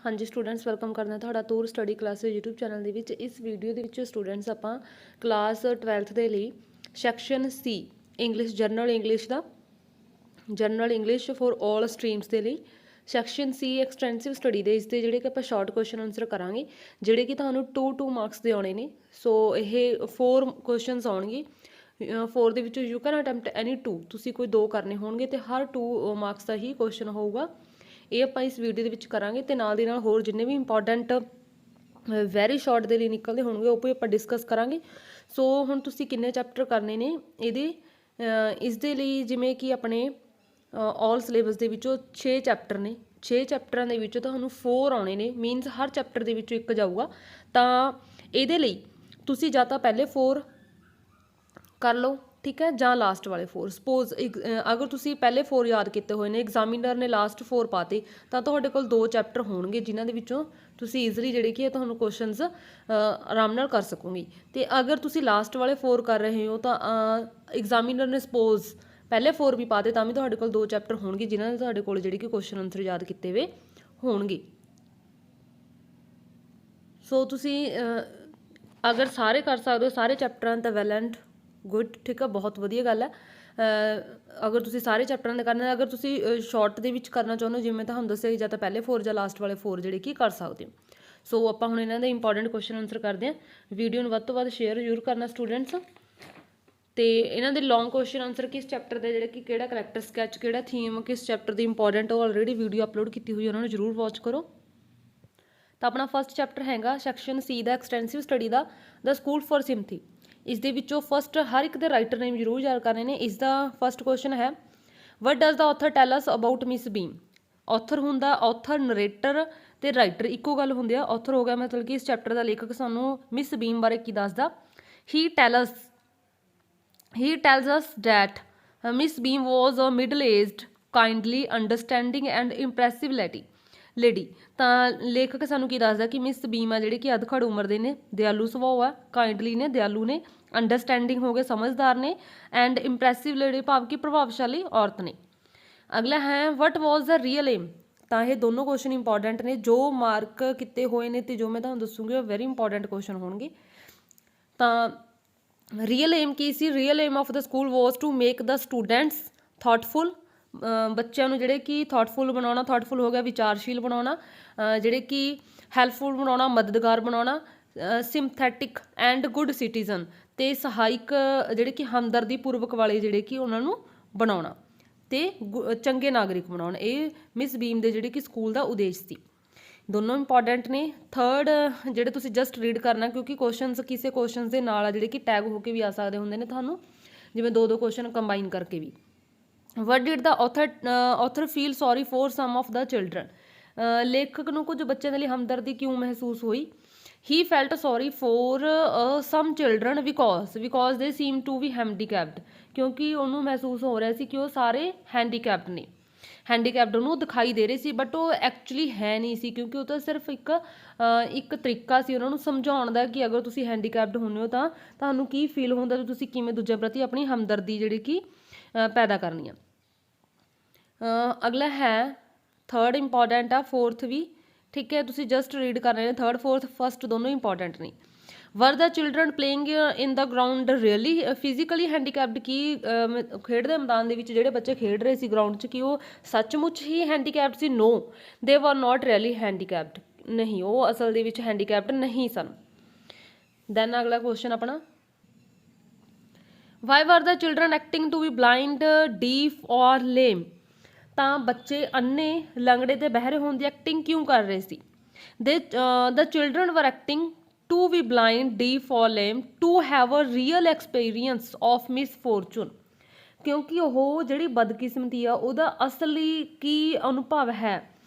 हाँ जी students welcome करना ਤੁਹਾਡਾ tour study classes YouTube channel ਦੇ ਵਿੱਚ। ਇਸ ਵੀਡੀਓ ਦੇ ਵਿੱਚ ਸਟੂਡੈਂਟਸ ਆਪਾਂ ਕਲਾਸ 12th ਦੇ ਲਈ section C English general English for all streams ਦੇ ਲਈ ਸੈਕਸ਼ਨ ਸੀ ਐਕਸਟੈਂਸਿਵ ਸਟੱਡੀ ਦੇ ਇਸ ਦੇ ਜਿਹੜੇ ਕਿ ਆਪਾਂ ਸ਼ਾਰਟ ਕੁਐਸਚਨ ਆਨਸਰ ਕਰਾਂਗੇ ਜਿਹੜੇ ਕਿ ਤੁਹਾਨੂੰ 2 ਮਾਰਕਸ ਦੇ ਆਉਣੇ ਨੇ। ਸੋ ਇਹ 4 ਕੁਐਸਚਨਸ ਆਉਣਗੇ 4 ਦੇ ਵਿੱਚੋਂ ਯੂ ਕੈਨ ਅਟੈਂਪਟ ਐਨੀ 2, ਤੁਸੀਂ ਕੋਈ 2 ਕਰਨੇ ਹੋਣਗੇ ਤੇ ਹਰ 2 ਮਾਰਕਸ ਦਾ ਹੀ ਕੁਐਸਚਨ ਹੋਊਗਾ। ਇਹ ਆਪਾਂ ਇਸ ਵੀਡੀਓ ਦੇ ਵਿੱਚ ਕਰਾਂਗੇ ਤੇ ਨਾਲ ਦੀ ਨਾਲ ਹੋਰ ਜਿੰਨੇ ਵੀ ਇੰਪੋਰਟੈਂਟ ਵੈਰੀ ਸ਼ਾਰਟ ਦੇ ਲਈ ਨਿਕਲਦੇ ਹੋਣਗੇ ਉਹ ਵੀ ਆਪਾਂ ਡਿਸਕਸ ਕਰਾਂਗੇ। ਸੋ ਹੁਣ ਤੁਸੀਂ ਕਿੰਨੇ ਚੈਪਟਰ ਕਰਨੇ ਨੇ ਇਹਦੇ ਇਸ ਦੇ ਲਈ, ਜਿਵੇਂ ਕਿ ਆਪਣੇ ਆਲ ਸਿਲੇਬਸ ਦੇ ਵਿੱਚੋਂ 6 ਚੈਪਟਰ ਨੇ, 6 ਚੈਪਟਰਾਂ ਦੇ ਵਿੱਚੋਂ ਤੁਹਾਨੂੰ 4 ਆਉਣੇ ਨੇ, ਮੀਨਸ ਹਰ ਚੈਪਟਰ ਦੇ ਵਿੱਚੋਂ ਇੱਕ ਜਾਊਗਾ। ਤਾਂ ਇਹਦੇ ਲਈ ਤੁਸੀਂ ਜਾਂ ਤਾਂ ਪਹਿਲੇ 4 ਕਰ ਲਓ, ਠੀਕ ਹੈ, ਜਾਂ ਲਾਸਟ ਵਾਲੇ 4। ਸਪੋਜ਼ ਅਗਰ ਤੁਸੀਂ ਪਹਿਲੇ 4 ਯਾਦ ਕੀਤੇ ਹੋਏ ਨੇ, ਐਗਜ਼ਾਮੀਨਰ ਨੇ ਲਾਸਟ 4 ਪਾਤੇ, ਤਾਂ ਤੁਹਾਡੇ ਕੋਲ 2 ਚੈਪਟਰ ਹੋਣਗੇ ਜਿਨ੍ਹਾਂ ਦੇ ਵਿੱਚੋਂ ਤੁਸੀਂ ਈਜ਼ਲੀ ਜਿਹੜੇ ਕਿ ਤੁਹਾਨੂੰ ਕੁਐਸਚਨਸ ਆਰਾਮ ਨਾਲ ਕਰ ਸਕੋਗੇ। ਤੇ ਅਗਰ ਤੁਸੀਂ ਲਾਸਟ ਵਾਲੇ 4 ਕਰ ਰਹੇ ਹੋ ਤਾਂ ਐਗਜ਼ਾਮੀਨਰ ਨੇ ਸਪੋਜ਼ ਪਹਿਲੇ 4 ਵੀ ਪਾਤੇ ਤਾਂ ਵੀ ਤੁਹਾਡੇ ਕੋਲ 2 ਚੈਪਟਰ ਹੋਣਗੇ ਜਿਨ੍ਹਾਂ ਦੇ ਤੁਹਾਡੇ ਕੋਲ ਜਿਹੜੇ ਕਿ ਕੁਐਸਚਨ ਆਨਸਰ ਯਾਦ ਕੀਤੇ ਹੋਏ ਹੋਣਗੇ। ਸੋ ਤੁਸੀਂ ਅਗਰ ਸਾਰੇ ਕਰ ਸਕਦੇ ਹੋ ਸਾਰੇ ਚੈਪਟਰਾਂ ਤਾਂ ਵੈਲ ਐਂਡ ਗੁੱਡ, ਠੀਕ ਆ, ਬਹੁਤ ਵਧੀਆ ਗੱਲ ਹੈ। ਅਗਰ ਤੁਸੀਂ ਸਾਰੇ ਚੈਪਟਰਾਂ ਦੇ ਕਰਨਾ, ਅਗਰ ਤੁਸੀਂ ਸ਼ਾਰਟ ਦੇ ਵਿੱਚ ਕਰਨਾ ਚਾਹੁੰਦੇ ਹੋ ਜਿਵੇਂ ਮੈਂ ਤੁਹਾਨੂੰ ਦੱਸਿਆ ਜਾਂ ਤਾਂ ਪਹਿਲੇ 4 ਜਾਂ ਲਾਸਟ ਵਾਲੇ 4 ਜਿਹੜੇ ਕਿ ਕਰ ਸਕਦੇ ਹੋ। ਸੋ ਆਪਾਂ ਹੁਣ ਇਹਨਾਂ ਦੇ ਇੰਪੋਰਟੈਂਟ ਕੁਐਸਚਨ ਆਨਸਰ ਕਰਦੇ ਹਾਂ। ਵੀਡੀਓ ਨੂੰ ਵੱਧ ਤੋਂ ਵੱਧ ਸ਼ੇਅਰ ਜ਼ਰੂਰ ਕਰਨਾ ਸਟੂਡੈਂਟਸ। ਤੇ ਇਹਨਾਂ ਦੇ ਲੌਂਗ ਕੁਐਸਚਨ ਆਨਸਰ ਕਿਸ ਚੈਪਟਰ ਦੇ, ਜਿਹੜੇ ਕਿ ਕਿਹੜਾ ਕਰੈਕਟਰ ਸਕੈਚ, ਕਿਹੜਾ ਥੀਮ, ਕਿਸ ਚੈਪਟਰ ਦੀ ਇੰਪੋਰਟੈਂਟ, ਉਹ ਆਲਰੇਡੀ ਵੀਡੀਓ ਅਪਲੋਡ ਕੀਤੀ ਹੋਈ, ਉਹਨਾਂ ਨੂੰ ਜ਼ਰੂਰ ਵਾਚ ਕਰੋ। ਤਾਂ ਆਪਣਾ ਫਸਟ ਚੈਪਟਰ ਹੈਗਾ ਸੈਕਸ਼ਨ ਸੀ ਦਾ extensive study the the school for sympathy. ਇਸ ਦੇ ਵਿੱਚੋਂ ਫਸਟ ਹਰ ਇੱਕ ਦੇ ਰਾਈਟਰ ਨੇਮ ਜ਼ਰੂਰ ਯਾਦ ਕਰਨੇ ਨੇ। ਇਸ ਦਾ ਫਸਟ ਕੁਐਸਚਨ ਹੈ what does the author tell us about Miss Beam. Author ਹੁੰਦਾ, ਆਥਰ ਨਰੇਟਰ ਤੇ ਰਾਈਟਰ ਇੱਕੋ ਗੱਲ ਹੁੰਦੀ ਆ। ਆਥਰ ਹੋ ਗਿਆ ਮਤਲਬ ਕਿ ਇਸ ਚੈਪਟਰ ਦਾ ਲੇਖਕ ਸਾਨੂੰ ਮਿਸ ਬੀਮ ਬਾਰੇ ਕੀ ਦੱਸਦਾ। ਹੀ tells us that Miss Beam was a middle-aged, kindly, understanding and impressive lady। ਤਾਂ ਲੇਖਕ ਸਾਨੂੰ ਕੀ ਦੱਸਦਾ ਕਿ ਮਿਸ ਬੀਮ ਆ ਜਿਹੜੇ ਕਿ ਅਧਖੜ ਉਮਰ ਦੇ ਨੇ, ਦਿਆਲੂ ਸੁਭਾਅ ਆ, ਕਾਈਂਡਲੀ ਨੇ, ਦਿਆਲੂ ਨੇ, ਅੰਡਰਸਟੈਂਡਿੰਗ ਹੋ ਗਏ, ਸਮਝਦਾਰ ਨੇ, ਐਂਡ ਇੰਪ੍ਰੈਸਿਵ ਲੇਡੀ ਭਾਵ ਕਿ ਪ੍ਰਭਾਵਸ਼ਾਲੀ ਔਰਤ ਨੇ। ਅਗਲਾ ਹੈ what was the real aim. ਤਾਂ ਇਹ ਦੋਨੋਂ ਕੁਐਸਚਨ ਇੰਪੋਰਟੈਂਟ ਨੇ, ਜੋ ਮਾਰਕ ਕੀਤੇ ਹੋਏ ਨੇ ਤੇ ਜੋ ਮੈਂ ਤੁਹਾਨੂੰ ਦੱਸੂਗੀ ਉਹ ਵੈਰੀ ਇੰਪੋਰਟੈਂਟ ਕੁਐਸਚਨ ਹੋਣਗੇ। ਤਾਂ ਰੀਅਲ ਏਮ ਕੀ ਸੀ? Real aim of the school was to make the students thoughtful, ਬੱਚਿਆਂ ਨੂੰ ਜਿਹੜੇ ਕਿ ਥਾਟਫੁਲ ਬਣਾਉਣਾ, ਥਾਟਫੁਲ ਹੋ ਗਿਆ ਵਿਚਾਰਸ਼ੀਲ ਬਣਾਉਣਾ, ਜਿਹੜੇ ਕਿ ਹੈਲਪਫੁਲ ਬਣਾਉਣਾ, ਮਦਦਗਾਰ ਬਣਾਉਣਾ, ਸਿੰਪਥੈਟਿਕ ਐਂਡ ਗੁੱਡ ਸਿਟੀਜ਼ਨ, ਤੇ ਸਹਾਇਕ ਜਿਹੜੇ ਕਿ ਹਮਦਰਦੀ ਪੂਰਵਕ ਵਾਲੇ ਜਿਹੜੇ ਕਿ ਉਹਨਾਂ ਨੂੰ ਬਣਾਉਣਾ ਤੇ ਚੰਗੇ ਨਾਗਰਿਕ ਬਣਾਉਣਾ। ਇਹ ਮਿਸ ਬੀਮ ਦੇ ਜਿਹੜੇ ਕਿ ਸਕੂਲ ਦਾ ਉਦੇਸ਼ ਸੀ। ਦੋਨੋਂ ਇੰਪੋਰਟੈਂਟ ਨੇ। ਥਰਡ ਜਿਹੜੇ ਤੁਸੀਂ ਜਸਟ ਰੀਡ ਕਰਨਾ, ਕਿਉਂਕਿ ਕੁਐਸਚਨਸ ਕਿਸੇ ਕੁਐਸਚਨਸ ਦੇ ਨਾਲ ਆ ਜਿਹੜੇ ਕਿ ਟੈਗ ਹੋ ਕੇ ਵੀ ਆ ਸਕਦੇ ਹੁੰਦੇ ਨੇ ਤੁਹਾਨੂੰ, ਜਿਵੇਂ 2 ਕੁਐਸਚਨ ਕੰਬਾਈਨ ਕਰਕੇ ਵੀ। What did the author feel sorry for some of the children. ਲੇਖਕ ਨੂੰ ਕੁਝ ਬੱਚਿਆਂ ਦੇ ਲਈ ਹਮਦਰਦੀ ਕਿਉਂ ਮਹਿਸੂਸ ਹੋਈ। He felt sorry for some children because they seem to be handicapped, ਕਿਉਂਕਿ ਉਹਨੂੰ ਮਹਿਸੂਸ ਹੋ ਰਿਹਾ ਸੀ ਕਿ ਉਹ ਸਾਰੇ ਹੈਂਡੀਕੈਪਡ ਨੇ, ਹੈਂਡੀਕੈਪਡ ਉਹਨੂੰ ਦਿਖਾਈ ਦੇ ਰਹੇ ਸੀ ਬਟ ਉਹ ਐਕਚੁਅਲੀ ਹੈ ਨਹੀਂ ਸੀ, ਕਿਉਂਕਿ ਉਹ ਤਾਂ ਸਿਰਫ ਇੱਕ ਤਰੀਕਾ ਸੀ ਉਹਨਾਂ ਨੂੰ ਸਮਝਾਉਣ ਦਾ ਕਿ ਅਗਰ ਤੁਸੀਂ ਹੈਂਡੀਕੈਪਡ ਹੁੰਦੇ ਹੋ ਤਾਂ ਤੁਹਾਨੂੰ ਕੀ ਫੀਲ ਹੁੰਦਾ ਤੇ ਤੁਸੀਂ ਕਿਵੇਂ ਦੂਜਿਆਂ ਪ੍ਰਤੀ ਆਪਣੀ ਹਮਦਰਦੀ ਜਿਹੜੀ ਕਿ ਪੈਦਾ ਕਰਨੀ ਆ। ਅਗਲਾ ਹੈ ਥਰਡ ਇੰਪੋਰਟੈਂਟ ਆ, ਫੋਰਥ ਵੀ, ਠੀਕ ਹੈ, ਤੁਸੀਂ ਜਸਟ ਰੀਡ ਕਰਨੇ ਨੇ। ਥਰਡ ਫੋਰਥ ਫਸਟ ਦੋਨੋਂ ਇੰਪੋਰਟੈਂਟ ਨੇ। ਵਰ the children playing in the ground really physically handicapped, ਕੀ ਖੇਡ ਦੇ ਮੈਦਾਨ ਦੇ ਵਿੱਚ ਜਿਹੜੇ ਬੱਚੇ ਖੇਡ ਰਹੇ ਸੀ ਗਰਾਊਂਡ 'ਚ, ਕੀ ਉਹ ਸੱਚਮੁੱਚ ਹੀ ਹੈਂਡੀਕੈਪਡ ਸੀ। ਨੋ, ਦੇ ਵਰ ਨਾਟ ਰੀਅਲੀ ਹੈਂਡੀਕੈਪਡ, ਨਹੀਂ, ਉਹ ਅਸਲ ਦੇ ਵਿੱਚ ਹੈਂਡੀਕੈਪਡ ਨਹੀਂ ਸਨ। ਦੈਨ ਅਗਲਾ ਕੁਐਸਚਨ ਆਪਣਾ why were the children acting to be blind, deaf or lame. ਤਾਂ ਬੱਚੇ ਅੰਨੇ, ਲੰਗੜੇ ਤੇ ਬਹਿਰੇ ਹੋਣ ਦੀ ਐਕਟਿੰਗ ਕਿਉਂ ਕਰ ਰਹੇ ਸੀ। the children were acting to be blind, deaf or lame to have a real experience of misfortune। ਕਿਉਂਕਿ ਉਹ ਜਿਹੜੀ ਬਦਕਿਸਮਤੀ ਆ ਉਹਦਾ ਅਸਲੀ ਕੀ ਅਨੁਭਵ ਹੈ,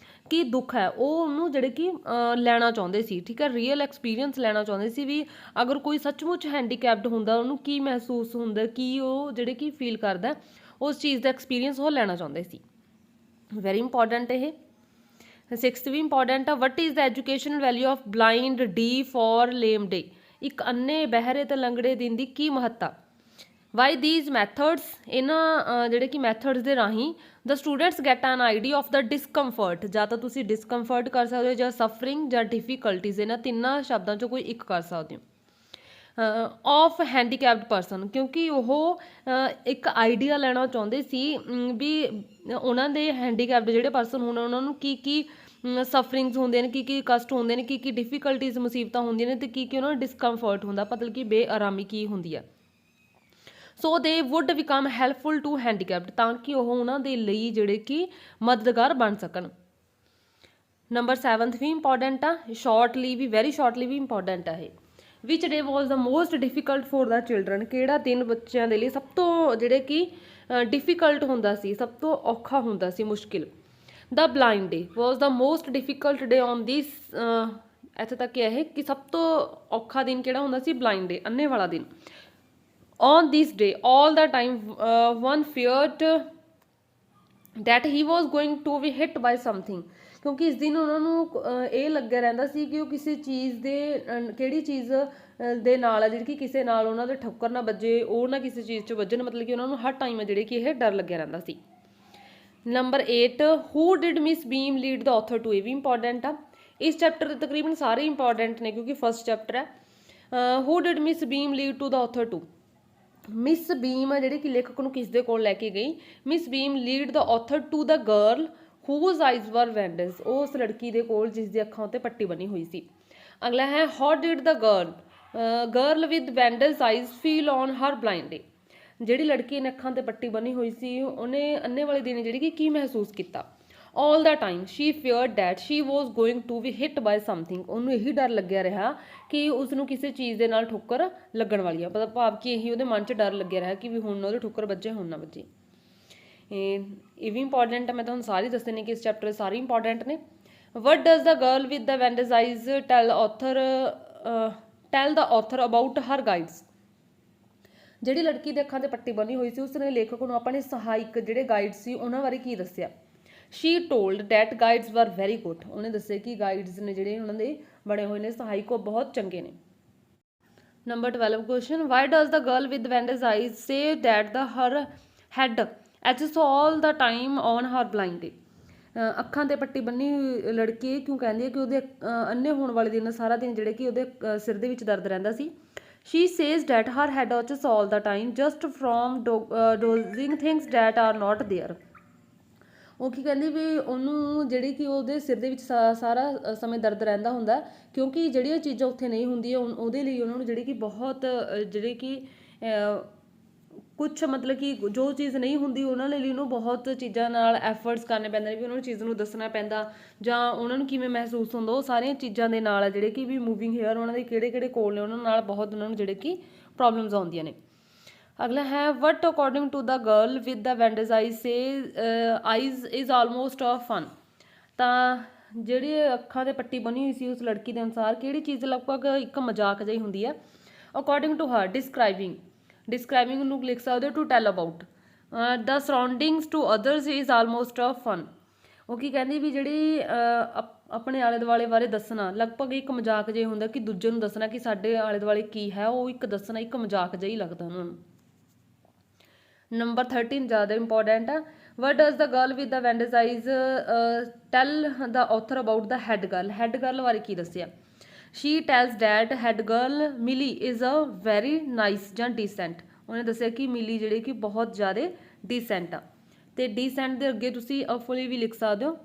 ਕੀ ਦੁੱਖ ਹੈ, ਉਹ ਉਹਨੂੰ ਜਿਹੜੇ ਕਿ ਲੈਣਾ ਚਾਹੁੰਦੇ ਸੀ, ਠੀਕ ਹੈ, ਰੀਅਲ ਐਕਸਪੀਰੀਅੰਸ ਲੈਣਾ ਚਾਹੁੰਦੇ ਸੀ ਵੀ ਅਗਰ ਕੋਈ ਸੱਚਮੁੱਚ ਹੈਂਡੀਕੈਪਡ ਹੁੰਦਾ ਉਹਨੂੰ ਕੀ ਮਹਿਸੂਸ ਹੁੰਦਾ, ਕੀ ਉਹ ਜਿਹੜੇ ਕਿ ਫੀਲ ਕਰਦਾ, ਉਸ ਚੀਜ਼ ਦਾ ਐਕਸਪੀਰੀਅੰਸ ਉਹ ਲੈਣਾ ਚਾਹੁੰਦੇ ਸੀ। ਵੈਰੀ ਇੰਪੋਰਟੈਂਟ ਇਹ। 6th ਵੀ ਇੰਪੋਰਟੈਂਟ ਆ। What is the educational value of blind, deaf or lame ਡੇ। ਇੱਕ ਅੰਨੇ, ਬਹਿਰੇ ਤੇ ਲੰਗੜੇ ਦਿਨ ਦੀ ਕੀ ਮਹੱਤਤਾ। ਵਾਈ these ਮੈਥਡਸ, ਇਹਨਾਂ ਜਿਹੜੇ ਕਿ ਮੈਥਡਸ ਦੇ ਰਾਹੀਂ the students get an idea of the discomfort, ਜਾਂ ਤਾਂ ਤੁਸੀਂ discomfort ਕਰ ਸਕਦੇ ਹੋ, ਜਾਂ suffering, ਜਾਂ difficulties, ਇਹਨਾਂ ਤਿੰਨਾਂ ਸ਼ਬਦਾਂ ਚੋਂ ਕੋਈ ਇੱਕ ਕਰ ਸਕਦੇ ਹੋ। ਆਫ ਹੈਂਡੀਕੈਪਡ ਪਰਸਨ, ਕਿਉਂਕਿ ਉਹ ਇੱਕ ਆਈਡੀਆ ਲੈਣਾ ਚਾਹੁੰਦੇ ਸੀ ਵੀ ਉਹਨਾਂ ਦੇ ਹੈਂਡੀਕੈਪਡ ਜਿਹੜੇ ਪਰਸਨ ਹੋਣ ਉਹਨਾਂ ਨੂੰ ਕੀ ਕੀ ਸਫਰਿੰਗਸ ਹੁੰਦੇ ਨੇ, ਕੀ ਕੀ ਕਸ਼ਟ ਹੁੰਦੇ ਨੇ, ਕੀ ਕੀ ਡਿਫਿਕਲਟੀਜ਼ ਮੁਸੀਬਤਾਂ ਹੁੰਦੀਆਂ ਨੇ, ਤੇ ਕੀ ਕੀ ਉਹਨਾਂ ਨੂੰ ਡਿਸਕੰਫਰਟ ਹੁੰਦਾ, ਮਤਲਬ ਕਿ ਬੇਆਰਾਮੀ ਕੀ ਹੁੰਦੀ ਹੈ। So they would become helpful to handicapped, ਤਾਂ ਕਿ ਉਹ ਉਹਨਾਂ ਦੇ ਲਈ ਜਿਹੜੇ ਕਿ ਮਦਦਗਾਰ ਬਣ ਸਕਣ। ਨੰਬਰ 7 ਵੀ ਇੰਪੋਰਟੈਂਟ ਆ, ਸ਼ਾਰਟਲੀ ਵੀ, ਵੈਰੀ ਸ਼ਾਰਟਲੀ ਵੀ ਇੰਪੋਰਟੈਂਟ ਆ ਇਹ। Which day was the most difficult for the children, ਕਿਹੜਾ ਦਿਨ ਬੱਚਿਆਂ ਦੇ ਲਈ ਸਭ ਤੋਂ ਜਿਹੜੇ ਕਿ ਡਿਫੀਕਲਟ ਹੁੰਦਾ ਸੀ, ਸਭ ਤੋਂ ਔਖਾ ਹੁੰਦਾ ਸੀ, ਮੁਸ਼ਕਿਲ। The blind day was the most difficult day on this, ਇੱਥੇ ਤੱਕ ਇਹ ਕਿ ਸਭ ਤੋਂ ਔਖਾ ਦਿਨ ਕਿਹੜਾ ਹੁੰਦਾ ਸੀ, ਬਲਾਈਂਡ ਡੇ, ਅੰਨੇ ਵਾਲਾ ਦਿਨ। On this day all the time one feared that he was going to be hit by something, ਕਿਉਂਕਿ ਇਸ ਦਿਨ ਉਹਨਾਂ ਨੂੰ ਇਹ ਲੱਗਿਆ ਰਹਿੰਦਾ ਸੀ ਕਿ ਉਹ ਕਿਸੇ ਚੀਜ਼ ਦੇ ਕਿਹੜੀ ਚੀਜ਼ ਦੇ ਨਾਲ ਹੈ ਜਿਹੜੀ ਕਿ ਕਿਸੇ ਨਾਲ ਉਹਨਾਂ ਦੇ ਠੋਕਰ ਨਾ ਵੱਜੇ, ਉਹ ਨਾ ਕਿਸੇ ਚੀਜ਼ 'ਚ ਵੱਜਣ, ਮਤਲਬ ਕਿ ਉਹਨਾਂ ਨੂੰ ਹਰ ਟਾਈਮ ਹੈ ਜਿਹੜੇ ਕਿ ਇਹ ਡਰ ਲੱਗਿਆ ਰਹਿੰਦਾ ਸੀ। Number 8 who did Miss Beam lead the author to, ਇਹ ਵੀ ਇੰਪੋਰਟੈਂਟ ਆ। ਇਸ ਚੈਪਟਰ ਦੇ ਤਕਰੀਬਨ ਸਾਰੇ ਇੰਪੋਰਟੈਂਟ ਨੇ ਕਿਉਂਕਿ ਫਸਟ ਚੈਪਟਰ ਹੈ। Who did Miss Beam lead to the author to, Miss Beam ਆ ਜਿਹੜੀ ਕਿ ਲੇਖਕ ਨੂੰ ਕਿਸ ਦੇ ਕੋਲ ਲੈ ਕੇ ਗਈ, Miss Beam lead the author to the girl whose eyes were bandaged, ਉਸ ਲੜਕੀ ਦੇ ਕੋਲ ਜਿਸ ਦੀ ਅੱਖਾਂ ਉੱਤੇ ਪੱਟੀ ਬਣੀ ਹੋਈ ਸੀ। ਅਗਲਾ ਹੈ how did the girl with bandaged eyes feel on her blind day, ਜਿਹੜੀ ਲੜਕੀ ਨੇ ਅੱਖਾਂ ਤੇ ਪੱਟੀ ਬਣੀ ਹੋਈ ਸੀ ਉਹਨੇ ਅੰਨੇ ਵਾਲੇ ਦਿਨ ਜਿਹੜੀ ਕਿ ਕੀ ਮਹਿਸੂਸ ਕੀਤਾ। all the time she feared that she was going to be hit by something, ਉਹਨੂੰ ਇਹੀ ਡਰ ਲੱਗਿਆ ਰਿਹਾ ਕਿ ਉਸ ਨੂੰ ਕਿਸੇ ਚੀਜ਼ ਦੇ ਨਾਲ ਠੋਕਰ ਲੱਗਣ ਵਾਲੀ ਆ, ਮਤਲਬ ਭਾਵ ਕਿ ਇਹੀ ਉਹਦੇ ਮਨ 'ਚ ਡਰ ਲੱਗਿਆ ਰਿਹਾ ਕਿ ਵੀ ਹੁਣ ਉਹਦੇ ਠੋਕਰ ਵੱਜੇ, ਹੁਣ ਨਾ ਵੱਜੇ। ਇਹ ਵੀ ਇੰਪੋਰਟੈਂਟ ਹੈ, ਮੈਂ ਤੁਹਾਨੂੰ ਸਾਰੇ ਦੱਸੇ ਨੇ ਕਿ ਇਸ ਚੈਪਟਰ ਸਾਰੇ ਇੰਪੋਰਟੈਂਟ ਨੇ। What does the girl with the bandage eyes tell the author about her guides, ਜਿਹੜੀ ਲੜਕੀ ਦੇ ਅੱਖਾਂ ਤੇ ਪੱਟੀ ਬਣੀ ਹੋਈ ਸੀ ਉਸਨੇ ਲੇਖਕ ਨੂੰ ਆਪਣੇ ਸਹਾਇਕ ਜਿਹੜੇ ਗਾਈਡ ਸੀ ਉਹਨਾਂ ਬਾਰੇ ਕੀ ਦੱਸਿਆ। She told that guides were very good, ਉਹਨੇ ਦੱਸਿਆ ਕਿ ਗਾਈਡਸ ਨੇ ਜਿਹੜੇ ਉਹਨਾਂ ਦੇ ਬਣੇ ਹੋਏ ਨੇ ਸਹਾਇਕ ਉਹ ਬਹੁਤ ਚੰਗੇ ਨੇ। Number 12 question why does the girl with bandage eyes say that the her head ache all the time on her blind day, ਅੱਖਾਂ ਤੇ ਪੱਟੀ ਬੰਨੀ ਲੜਕੀ ਕਿਉਂ ਕਹਿੰਦੀ ਹੈ ਕਿ ਉਹਦੇ ਅੰਨੇ ਹੋਣ ਵਾਲੇ ਦਿਨ ਸਾਰਾ ਦਿਨ ਜਿਹੜੇ ਕਿ ਉਹਦੇ ਸਿਰ ਦੇ ਵਿੱਚ ਦਰਦ ਰਹਿੰਦਾ ਸੀ। She says that her head aches all the time just from dodging things that are not there, ਉਹ ਕੀ ਕਹਿੰਦੀ ਵੀ ਉਹਨੂੰ ਜਿਹੜੀ ਕਿ ਉਹਦੇ ਸਿਰ ਦੇ ਵਿੱਚ ਸਾਰਾ ਸਮੇਂ ਦਰਦ ਰਹਿੰਦਾ ਹੁੰਦਾ ਕਿਉਂਕਿ ਜਿਹੜੀਆਂ ਚੀਜ਼ਾਂ ਉੱਥੇ ਨਹੀਂ ਹੁੰਦੀਆਂ ਉਹਦੇ ਲਈ ਉਹਨਾਂ ਨੂੰ ਜਿਹੜੀ ਕਿ ਬਹੁਤ ਜਿਹੜੇ ਕਿ ਕੁਛ ਮਤਲਬ ਕਿ ਜੋ ਚੀਜ਼ ਨਹੀਂ ਹੁੰਦੀ ਉਹਨਾਂ ਲਈ ਉਹਨੂੰ ਬਹੁਤ ਚੀਜ਼ਾਂ ਨਾਲ ਐਫਰਟਸ ਕਰਨੇ ਪੈਂਦੇ ਨੇ, ਵੀ ਉਹਨਾਂ ਨੂੰ ਚੀਜ਼ ਨੂੰ ਦੱਸਣਾ ਪੈਂਦਾ ਜਾਂ ਉਹਨਾਂ ਨੂੰ ਕਿਵੇਂ ਮਹਿਸੂਸ ਹੁੰਦਾ, ਉਹ ਸਾਰੀਆਂ ਚੀਜ਼ਾਂ ਦੇ ਨਾਲ ਜਿਹੜੇ ਕਿ ਵੀ ਮੂਵਿੰਗ ਹੇਅਰ ਉਹਨਾਂ ਦੇ ਕਿਹੜੇ ਕਿਹੜੇ ਕੋਲ ਨੇ ਉਹਨਾਂ ਨਾਲ ਬਹੁਤ ਉਹਨਾਂ ਨੂੰ ਜਿਹੜੇ ਕਿ ਪ੍ਰੋਬਲਮਸ ਆਉਂਦੀਆਂ ਨੇ। ਅਗਲਾ ਹੈ what according to the girl with the bandage eyes say eyes is almost a fun, ਤਾਂ ਜਿਹੜੀ ਅੱਖਾਂ 'ਤੇ ਪੱਟੀ ਬਣੀ ਹੋਈ ਸੀ ਉਸ ਲੜਕੀ ਦੇ ਅਨੁਸਾਰ ਕਿਹੜੀ ਚੀਜ਼ ਲਗਭਗ ਇੱਕ ਮਜ਼ਾਕ ਜਿਹੀ ਹੁੰਦੀ ਹੈ। ਅਕੋਰਡਿੰਗ ਟੂ ਹਰ ਡਿਸਕ੍ਰਾਈਬਿੰਗ ਨੂੰ ਲਿਖ ਸਕਦੇ ਹੋ to tell about the surroundings to others is almost a fun, ਉਹ ਕੀ ਕਹਿੰਦੀ ਵੀ ਜਿਹੜੀ ਆਪਣੇ ਆਲੇ ਦੁਆਲੇ ਬਾਰੇ ਦੱਸਣਾ ਲਗਭਗ ਇੱਕ ਮਜ਼ਾਕ ਜਿਹਾ ਹੁੰਦਾ ਕਿ ਦੂਜੇ ਨੂੰ ਦੱਸਣਾ ਕਿ ਸਾਡੇ ਆਲੇ ਦੁਆਲੇ ਕੀ ਹੈ, ਉਹ ਇੱਕ ਦੱਸਣਾ ਇੱਕ ਮਜ਼ਾਕ ਜਿਹਾ ਹੀ ਲੱਗਦਾ ਉਹਨਾਂ ਨੂੰ। ਨੰਬਰ 13 ਜ਼ਿਆਦਾ ਇੰਪੋਰਟੈਂਟ ਆ। What does the girl with the bandage eyes tell the author about the head girl ਬਾਰੇ ਕੀ ਦੱਸਿਆ। She tells that head girl Milly is a very nice ਜਾਂ ਡੀਸੈਂਟ, ਉਹਨੇ ਦੱਸਿਆ ਕਿ ਮਿਲੀ ਜਿਹੜੀ ਕਿ ਬਹੁਤ ਜ਼ਿਆਦਾ ਡੀਸੈਂਟ ਆ, ਤੇ ਡੀਸੈਂਟ ਦੇ ਅੱਗੇ ਤੁਸੀਂ ਅਫੁਲੀ ਵੀ ਲਿਖ ਸਕਦੇ ਹੋ,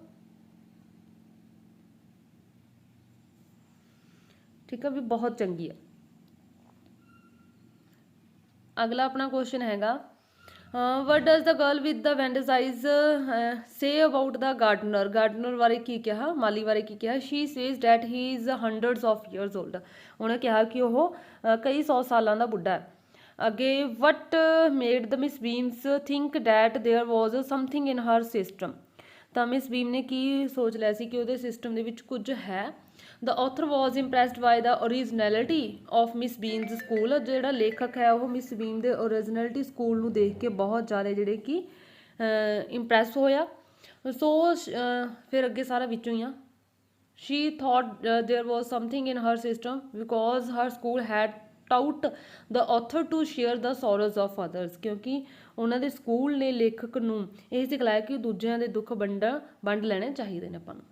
ਠੀਕ ਆ, ਵੀ ਬਹੁਤ ਚੰਗੀ ਆ। ਅਗਲਾ ਆਪਣਾ ਕੁਐਸਚਨ ਹੈਗਾ what does the girl with the bandage eyes say about the gardener ਬਾਰੇ ਕੀ ਕਿਹਾ, ਮਾਲੀ ਬਾਰੇ ਕੀ ਕਿਹਾ। She says that he is hundreds of years old, ਉਹਨੇ ਕਿਹਾ ਕਿ ਉਹ ਕਈ 100 ਸਾਲਾਂ ਦਾ ਬੁੱਢਾ ਹੈ। ਅੱਗੇ what made the Miss Beams think that there was something in her system, ਤਾਂ ਮਿਸ ਬੀਮ ਨੇ ਕੀ ਸੋਚ ਲਿਆ ਸੀ ਕਿ ਉਹਦੇ ਸਿਸਟਮ ਦੇ ਵਿੱਚ ਕੁਝ ਹੈ। The author was impressed by the originality of Miss Beams school, ਜਿਹੜਾ ਲੇਖਕ ਹੈ ਉਹ ਮਿਸ ਬੀਮ ਦੇ ਓਰੀਜਨੈਲਿਟੀ ਸਕੂਲ ਨੂੰ ਦੇਖ ਕੇ ਬਹੁਤ ਜ਼ਿਆਦਾ ਜਿਹੜੇ ਕਿ ਇੰਪ੍ਰੈਸ ਹੋਇਆ। ਸੋ ਫਿਰ ਅੱਗੇ ਸਾਰਾ ਵਿੱਚੋਂ ਹੀ ਆ। She thought there was something in her system because her school had taught the author to share the sorrows of others, ਕਿਉਂਕਿ ਉਹਨਾਂ ਦੇ ਸਕੂਲ ਨੇ ਲੇਖਕ ਨੂੰ ਇਹ ਸਿਖਲਾਇਆ ਕਿ ਦੂਜਿਆਂ ਦੇ ਦੁੱਖ ਵੰਡ ਲੈਣੇ ਚਾਹੀਦੇ ਨੇ ਆਪਾਂ ਨੂੰ।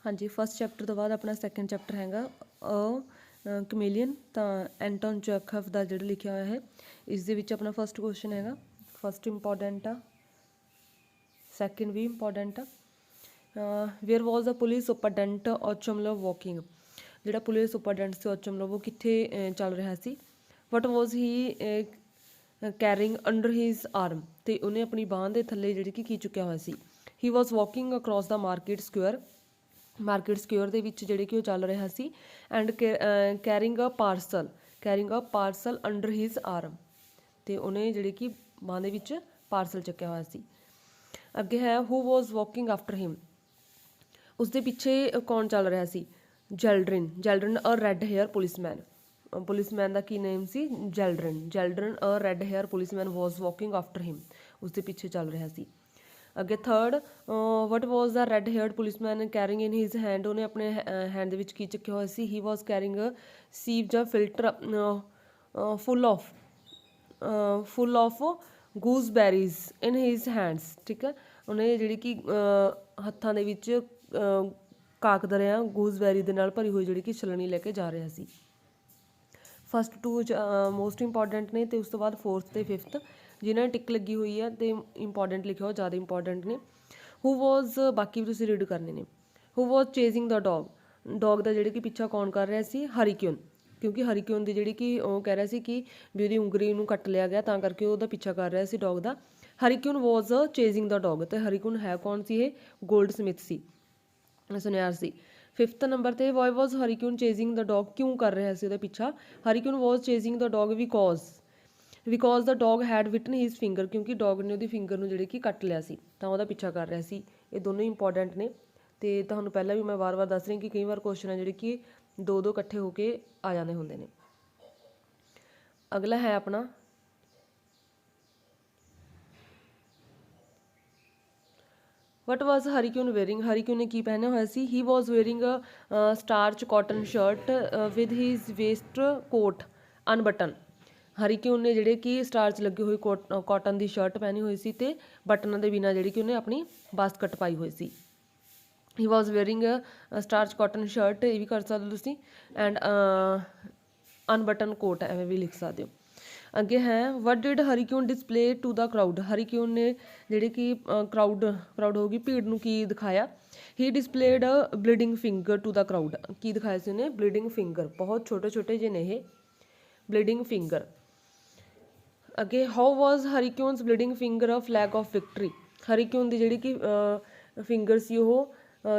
ਹਾਂਜੀ, ਫਸਟ ਚੈਪਟਰ ਤੋਂ ਬਾਅਦ ਆਪਣਾ ਸੈਕੰਡ ਚੈਪਟਰ ਹੈਗਾ ਕਮੇਲੀਅਨ, ਤਾਂ ਐਂਟਨ ਚੈਖਵ ਦਾ ਜਿਹੜਾ ਲਿਖਿਆ ਹੋਇਆ ਹੈ। ਇਸ ਦੇ ਵਿੱਚ ਆਪਣਾ ਫਸਟ ਕੁਐਸਚਨ ਹੈਗਾ, ਫਸਟ ਇੰਪੋਰਟੈਂਟ ਆ, ਸੈਕਿੰਡ ਵੀ ਇੰਪੋਰਟੈਂਟ ਆ। Wear was the police superintendent ਔਚਮਲਵ walking, ਜਿਹੜਾ ਪੁਲਿਸ ਸੁਪਰਡੈਂਟ ਸੀ ਔਚਮਲਵ ਉਹ ਕਿੱਥੇ ਚੱਲ ਰਿਹਾ ਸੀ। What was he carrying under his arm, ਤੇ ਉਹਨੇ ਆਪਣੀ ਬਾਂਹ ਦੇ ਥੱਲੇ ਜਿਹੜੀ ਕਿ ਕੀ ਚੁੱਕਿਆ ਹੋਇਆ ਸੀ। He was walking across the market square, market square ਦੇ ਵਿੱਚ ਜਿਹੜੇ ਕਿ ਉਹ ਚੱਲ ਰਿਹਾ ਸੀ। And carrying a parcel under his arm, ਤੇ ਉਹਨੇ ਜਿਹੜੇ ਕਿ ਬਾਂਹ ਦੇ ਵਿੱਚ ਪਾਰਸਲ ਚੱਕਿਆ ਹੋਇਆ ਸੀ। ਅੱਗੇ ਹੈ ਹੂ ਵਾਜ਼ ਵਾਕਿੰਗ ਆਫਟਰ ਹਿਮ, ਉਸਦੇ ਪਿੱਛੇ ਕੌਣ ਚੱਲ ਰਿਹਾ ਸੀ। ਜੈਲਡਰਨ ਅ ਰੈੱਡ ਹੇਅਰ ਪੁਲਿਸਮੈਨ ਦਾ ਕੀ ਨੇਮ ਸੀ, ਜੈਲਡਰਨ ਅ ਰੈੱਡ ਹੇਅਰ ਪੁਲਿਸਮੈਨ ਵਾਜ਼ ਵਾਕਿੰਗ ਆਫਟਰ ਹਿਮ, ਉਸਦੇ ਪਿੱਛੇ ਚੱਲ ਰਿਹਾ ਸੀ। ਅੱਗੇ third, what was the red ਹੇਅਰਡ policeman carrying in his hand, ਉਹਨੇ ਆਪਣੇ ਹੈਂਡ ਦੇ ਵਿੱਚ ਕੀ ਚੱਕਿਆ ਹੋਇਆ ਸੀ। ਹੀ ਵਾਜ਼ ਕੈਰਿੰਗ ਸੀਵ ਜਾਂ filter full of gooseberries in his hands, ਠੀਕ ਹੈ। ਉਹਨੇ ਜਿਹੜੀ ਕਿ ਹੱਥਾਂ ਦੇ ਵਿੱਚ ਕਾਕਦਰਿਆਂ ਗੂਸਬੈਰੀ ਦੇ ਨਾਲ ਭਰੀ ਹੋਈ ਜਿਹੜੀ ਕਿ ਛਲਣੀ ਲੈ ਕੇ ਜਾ ਰਿਹਾ ਸੀ। ਫਸਟ ਟੂ ਮੋਸਟ ਇੰਪੋਰਟੈਂਟ ਨੇ, ਅਤੇ ਉਸ ਤੋਂ ਬਾਅਦ ਫੋਰਥ ਅਤੇ ਫਿਫਥ ਜਿਨ੍ਹਾਂ ਨੇ ਟਿਕ ਲੱਗੀ ਹੋਈ ਹੈ ਅਤੇ ਇੰਪੋਰਟੈਂਟ ਲਿਖਿਆ ਉਹ ਜ਼ਿਆਦਾ ਇੰਪੋਰਟੈਂਟ ਨੇ। ਹੂ ਵਾਜ਼, ਬਾਕੀ ਵੀ ਤੁਸੀਂ ਰੀਡ ਕਰਨੇ ਨੇ। ਹੂ ਵਾਜ਼ ਚੇਜ਼ਿੰਗ ਦਾ ਡੌਗ ਦਾ ਜਿਹੜੇ ਕਿ ਪਿੱਛਾ ਕੌਣ ਕਰ ਰਿਹਾ ਸੀ, ਹਰੀਕਿਊਨ, ਕਿਉਂਕਿ ਹਰੀਕਿਊਨ ਦੀ ਜਿਹੜੀ ਕਿ ਉਹ ਕਹਿ ਰਿਹਾ ਸੀ ਕਿ ਵੀ ਉਹਦੀ ਉਂਗਲੀ ਨੂੰ ਕੱਟ ਲਿਆ ਗਿਆ, ਤਾਂ ਕਰਕੇ ਉਹਦਾ ਪਿੱਛਾ ਕਰ ਰਿਹਾ ਸੀ ਡੌਗ ਦਾ। Hryukin was chasing the dog, ਅਤੇ ਹਰੀਕਿਊਨ ਹੈ ਕੌਣ ਸੀ, ਇਹ ਗੋਲਡ ਸਮਿਥ ਸੀ, ਸੁਨਿਆਰ ਸੀ। ਫਿਫਥ ਨੰਬਰ 'ਤੇ why was Hryukin chasing the dog, ਕਿਉਂ ਕਰ ਰਿਹਾ ਸੀ ਉਹਦਾ ਪਿੱਛਾ। Hryukin was chasing the dog because the dog had bitten his finger, ਕਿਉਂਕਿ ਡੌਗ ਨੇ ਉਹਦੀ ਫਿੰਗਰ ਨੂੰ ਜਿਹੜੇ ਕਿ ਕੱਟ ਲਿਆ ਸੀ, ਤਾਂ ਉਹਦਾ ਪਿੱਛਾ ਕਰ ਰਿਹਾ ਸੀ। ਇਹ ਦੋਨੋਂ ਇੰਪੋਰਟੈਂਟ ਨੇ, ਅਤੇ ਤੁਹਾਨੂੰ ਪਹਿਲਾਂ ਵੀ ਮੈਂ ਵਾਰ-ਵਾਰ ਦੱਸ ਰਹੀ ਕਿ ਕਈ ਵਾਰ ਕੁਐਸਚਨ ਹੈ ਜਿਹੜੇ ਕਿ ਦੋ ਇਕੱਠੇ ਹੋ ਕੇ ਆ ਜਾਂਦੇ ਹੁੰਦੇ ਨੇ। ਅਗਲਾ ਹੈ ਆਪਣਾ ਵਟ ਵਾਜ਼ ਹਰੀਕਿਊਨ ਵੇਅਰਿੰਗ, ਹਰੀਕਿਊਨ ਨੇ ਕੀ ਪਹਿਨਿਆ ਹੋਇਆ ਸੀ। He was wearing starch cotton shirt with his waistcoat unbutton, Hryukin ਨੇ ਜਿਹੜੇ ਕਿ ਸਟਾਰਚ ਲੱਗੇ ਹੋਏ ਕਾਟਨ ਦੀ ਸ਼ਰਟ ਪਹਿਨੀ ਹੋਈ ਸੀ, ਅਤੇ ਬਟਨਾਂ ਦੇ ਬਿਨਾਂ ਜਿਹੜੀ ਕਿ ਉਹਨੇ ਆਪਣੀ ਬਾਸਕਟ ਪਾਈ ਹੋਈ ਸੀ। He was wearing starch cotton shirt, ਇਹ ਵੀ ਕਰ ਸਕਦੇ ਹੋ ਤੁਸੀਂ, ਐਂਡ ਅਨਬਟਨ ਕੋਟ ਐਵੇਂ ਵੀ ਲਿਖ ਸਕਦੇ ਹੋ। ਅੱਗੇ ਹੈ what did Hryukin display to the crowd, Hryukin ਨੇ ਜਿਹੜੇ ਕਿ ਕਰਾਊਡ ਹੋ ਗਈ ਭੀੜ ਨੂੰ ਕੀ ਦਿਖਾਇਆ। He displayed bleeding finger to the crowd, ਕੀ ਦਿਖਾਇਆ ਸੀ ਉਹਨੇ, ਬਲੀਡਿੰਗ ਫਿੰਗਰ, ਬਹੁਤ ਛੋਟੇ ਛੋਟੇ ਜਿਹੇ ਨੇ ਇਹ ਬਲੀਡਿੰਗ ਫਿੰਗਰ। ਅੱਗੇ how was Hryukin's bleeding finger a flag of victory, Hryukin ਦੀ ਜਿਹੜੀ ਕਿ ਫਿੰਗਰ ਸੀ ਉਹ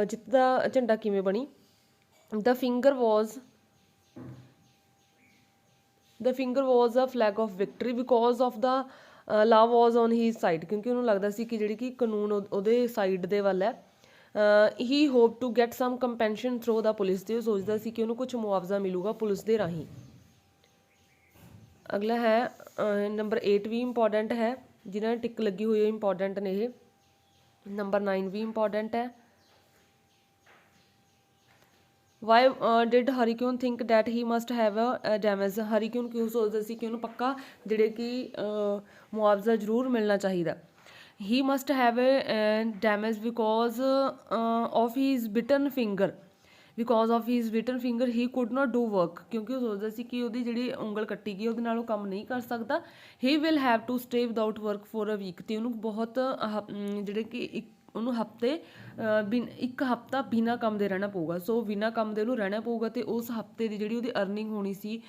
ਜਿੱਤ ਦਾ ਝੰਡਾ ਕਿਵੇਂ ਬਣੀ। The finger was a flag of victory because of the law was on his side, ਕਿਉਂਕਿ ਉਹਨੂੰ ਲੱਗਦਾ ਸੀ ਕਿ ਜਿਹੜੀ ਕਿ ਕਾਨੂੰਨ ਉਹਦੇ ਸਾਈਡ ਦੇ ਵੱਲ ਹੈ। He hope to get some compensation through the police, ਤੇ ਉਹ ਸੋਚਦਾ ਸੀ ਕਿ ਉਹਨੂੰ ਕੁਛ ਮੁਆਵਜ਼ਾ ਮਿਲੂਗਾ ਪੁਲਿਸ ਦੇ ਰਾਹੀਂ। ਅਗਲਾ ਹੈ ਨੰਬਰ 8 ਵੀ ਇੰਪੋਰਟੈਂਟ ਹੈ, ਜਿਨ੍ਹਾਂ ਨੇ ਟਿਕ ਲੱਗੀ ਹੋਈ ਹੈ ਇੰਪੋਰਟੈਂਟ ਨੇ ਇਹ। ਨੰਬਰ 9 ਵੀ ਇੰਪੋਰਟੈਂਟ ਹੈ। Why did Hryukin think that he must have a damage, ਹਰੀਕਿਊਨ ਕਿਉਂ ਸੋਚਦਾ ਸੀ ਕਿ ਉਹਨੂੰ ਪੱਕਾ ਜਿਹੜੇ ਕਿ ਮੁਆਵਜ਼ਾ ਜ਼ਰੂਰ ਮਿਲਣਾ ਚਾਹੀਦਾ। He must have a damage because of his bitten finger he could not do work, ਕਿਉਂਕਿ ਉਹ ਸੋਚਦਾ ਸੀ ਕਿ ਉਹਦੀ ਜਿਹੜੀ ਉਂਗਲ ਕੱਟੀ ਗਈ ਉਹਦੇ ਨਾਲ ਉਹ ਕੰਮ ਨਹੀਂ ਕਰ ਸਕਦਾ। He will have to stay without work for a week, ਅਤੇ ਉਹਨੂੰ ਬਹੁਤ ਜਿਹੜੇ ਕਿ ਉਹਨੂੰ ਇੱਕ ਹਫ਼ਤਾ ਬਿਨਾਂ ਕੰਮ ਦੇ ਰਹਿਣਾ ਪਊਗਾ। ਸੋ ਬਿਨਾਂ ਕੰਮ ਦੇ ਉਹਨੂੰ ਰਹਿਣਾ ਪਊਗਾ, ਅਤੇ ਉਸ ਹਫ਼ਤੇ ਦੀ ਜਿਹੜੀ ਉਹਦੀ ਅਰਨਿੰਗ ਹੋਣੀ ਸੀ,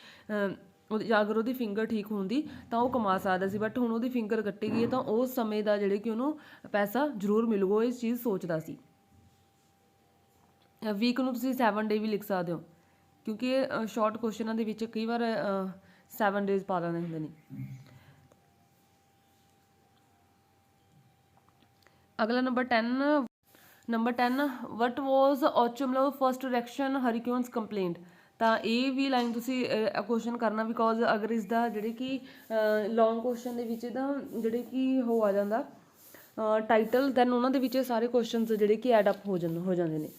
ਅਗਰ ਉਹਦੀ ਫਿੰਗਰ ਠੀਕ ਹੁੰਦੀ ਤਾਂ ਉਹ ਕਮਾ ਸਕਦਾ ਸੀ, ਬਟ ਹੁਣ ਉਹਦੀ ਫਿੰਗਰ ਕੱਟੀ ਗਈ ਹੈ ਤਾਂ ਉਸ ਸਮੇਂ ਦਾ ਜਿਹੜੇ ਕਿ ਉਹਨੂੰ ਪੈਸਾ ਜ਼ਰੂਰ ਮਿਲੂਗਾ, ਉਹ ਇਸ ਚੀਜ਼ ਸੋਚਦਾ ਸੀ। ਵੀਕ ਨੂੰ ਤੁਸੀਂ 7 ਡੇ ਵੀ ਲਿਖ ਸਕਦੇ ਹੋ, ਕਿਉਂਕਿ ਇਹ ਸ਼ਾਰਟ ਕੁਐਸਚਨਾਂ ਦੇ ਵਿੱਚ ਕਈ ਵਾਰ 7 ਡੇਜ਼ ਪਾ ਦਿੰਦੇ ਹੁੰਦੇ ਨੇ। ਅਗਲਾ ਨੰਬਰ 10 ਵਟ ਵਾਜ਼ ਔਚਮਲਵ ਫਸਟ ਰਿਐਕਸ਼ਨ ਹਰੀਕਿਊਨਸ ਕੰਪਲੇਂਟ, ਤਾਂ ਇਹ ਵੀ ਲਾਈਨ ਤੁਸੀਂ ਕੁਐਸਚਨ ਕਰਨਾ, ਬਿਕੋਜ਼ ਅਗਰ ਇਸ ਦਾ ਜਿਹੜੇ ਕਿ ਲੌਂਗ ਕੁਐਸਚਨ ਦੇ ਵਿੱਚ ਇਹਦਾ ਜਿਹੜੇ ਕਿ ਉਹ ਆ ਜਾਂਦਾ ਟਾਈਟਲ, ਦੈਨ ਉਹਨਾਂ ਦੇ ਵਿੱਚ ਸਾਰੇ ਕੁਐਸਚਨਸ ਜਿਹੜੇ ਕਿ ਐਡ ਅਪ ਹੋ ਜਾਂਦੇ ਨੇ।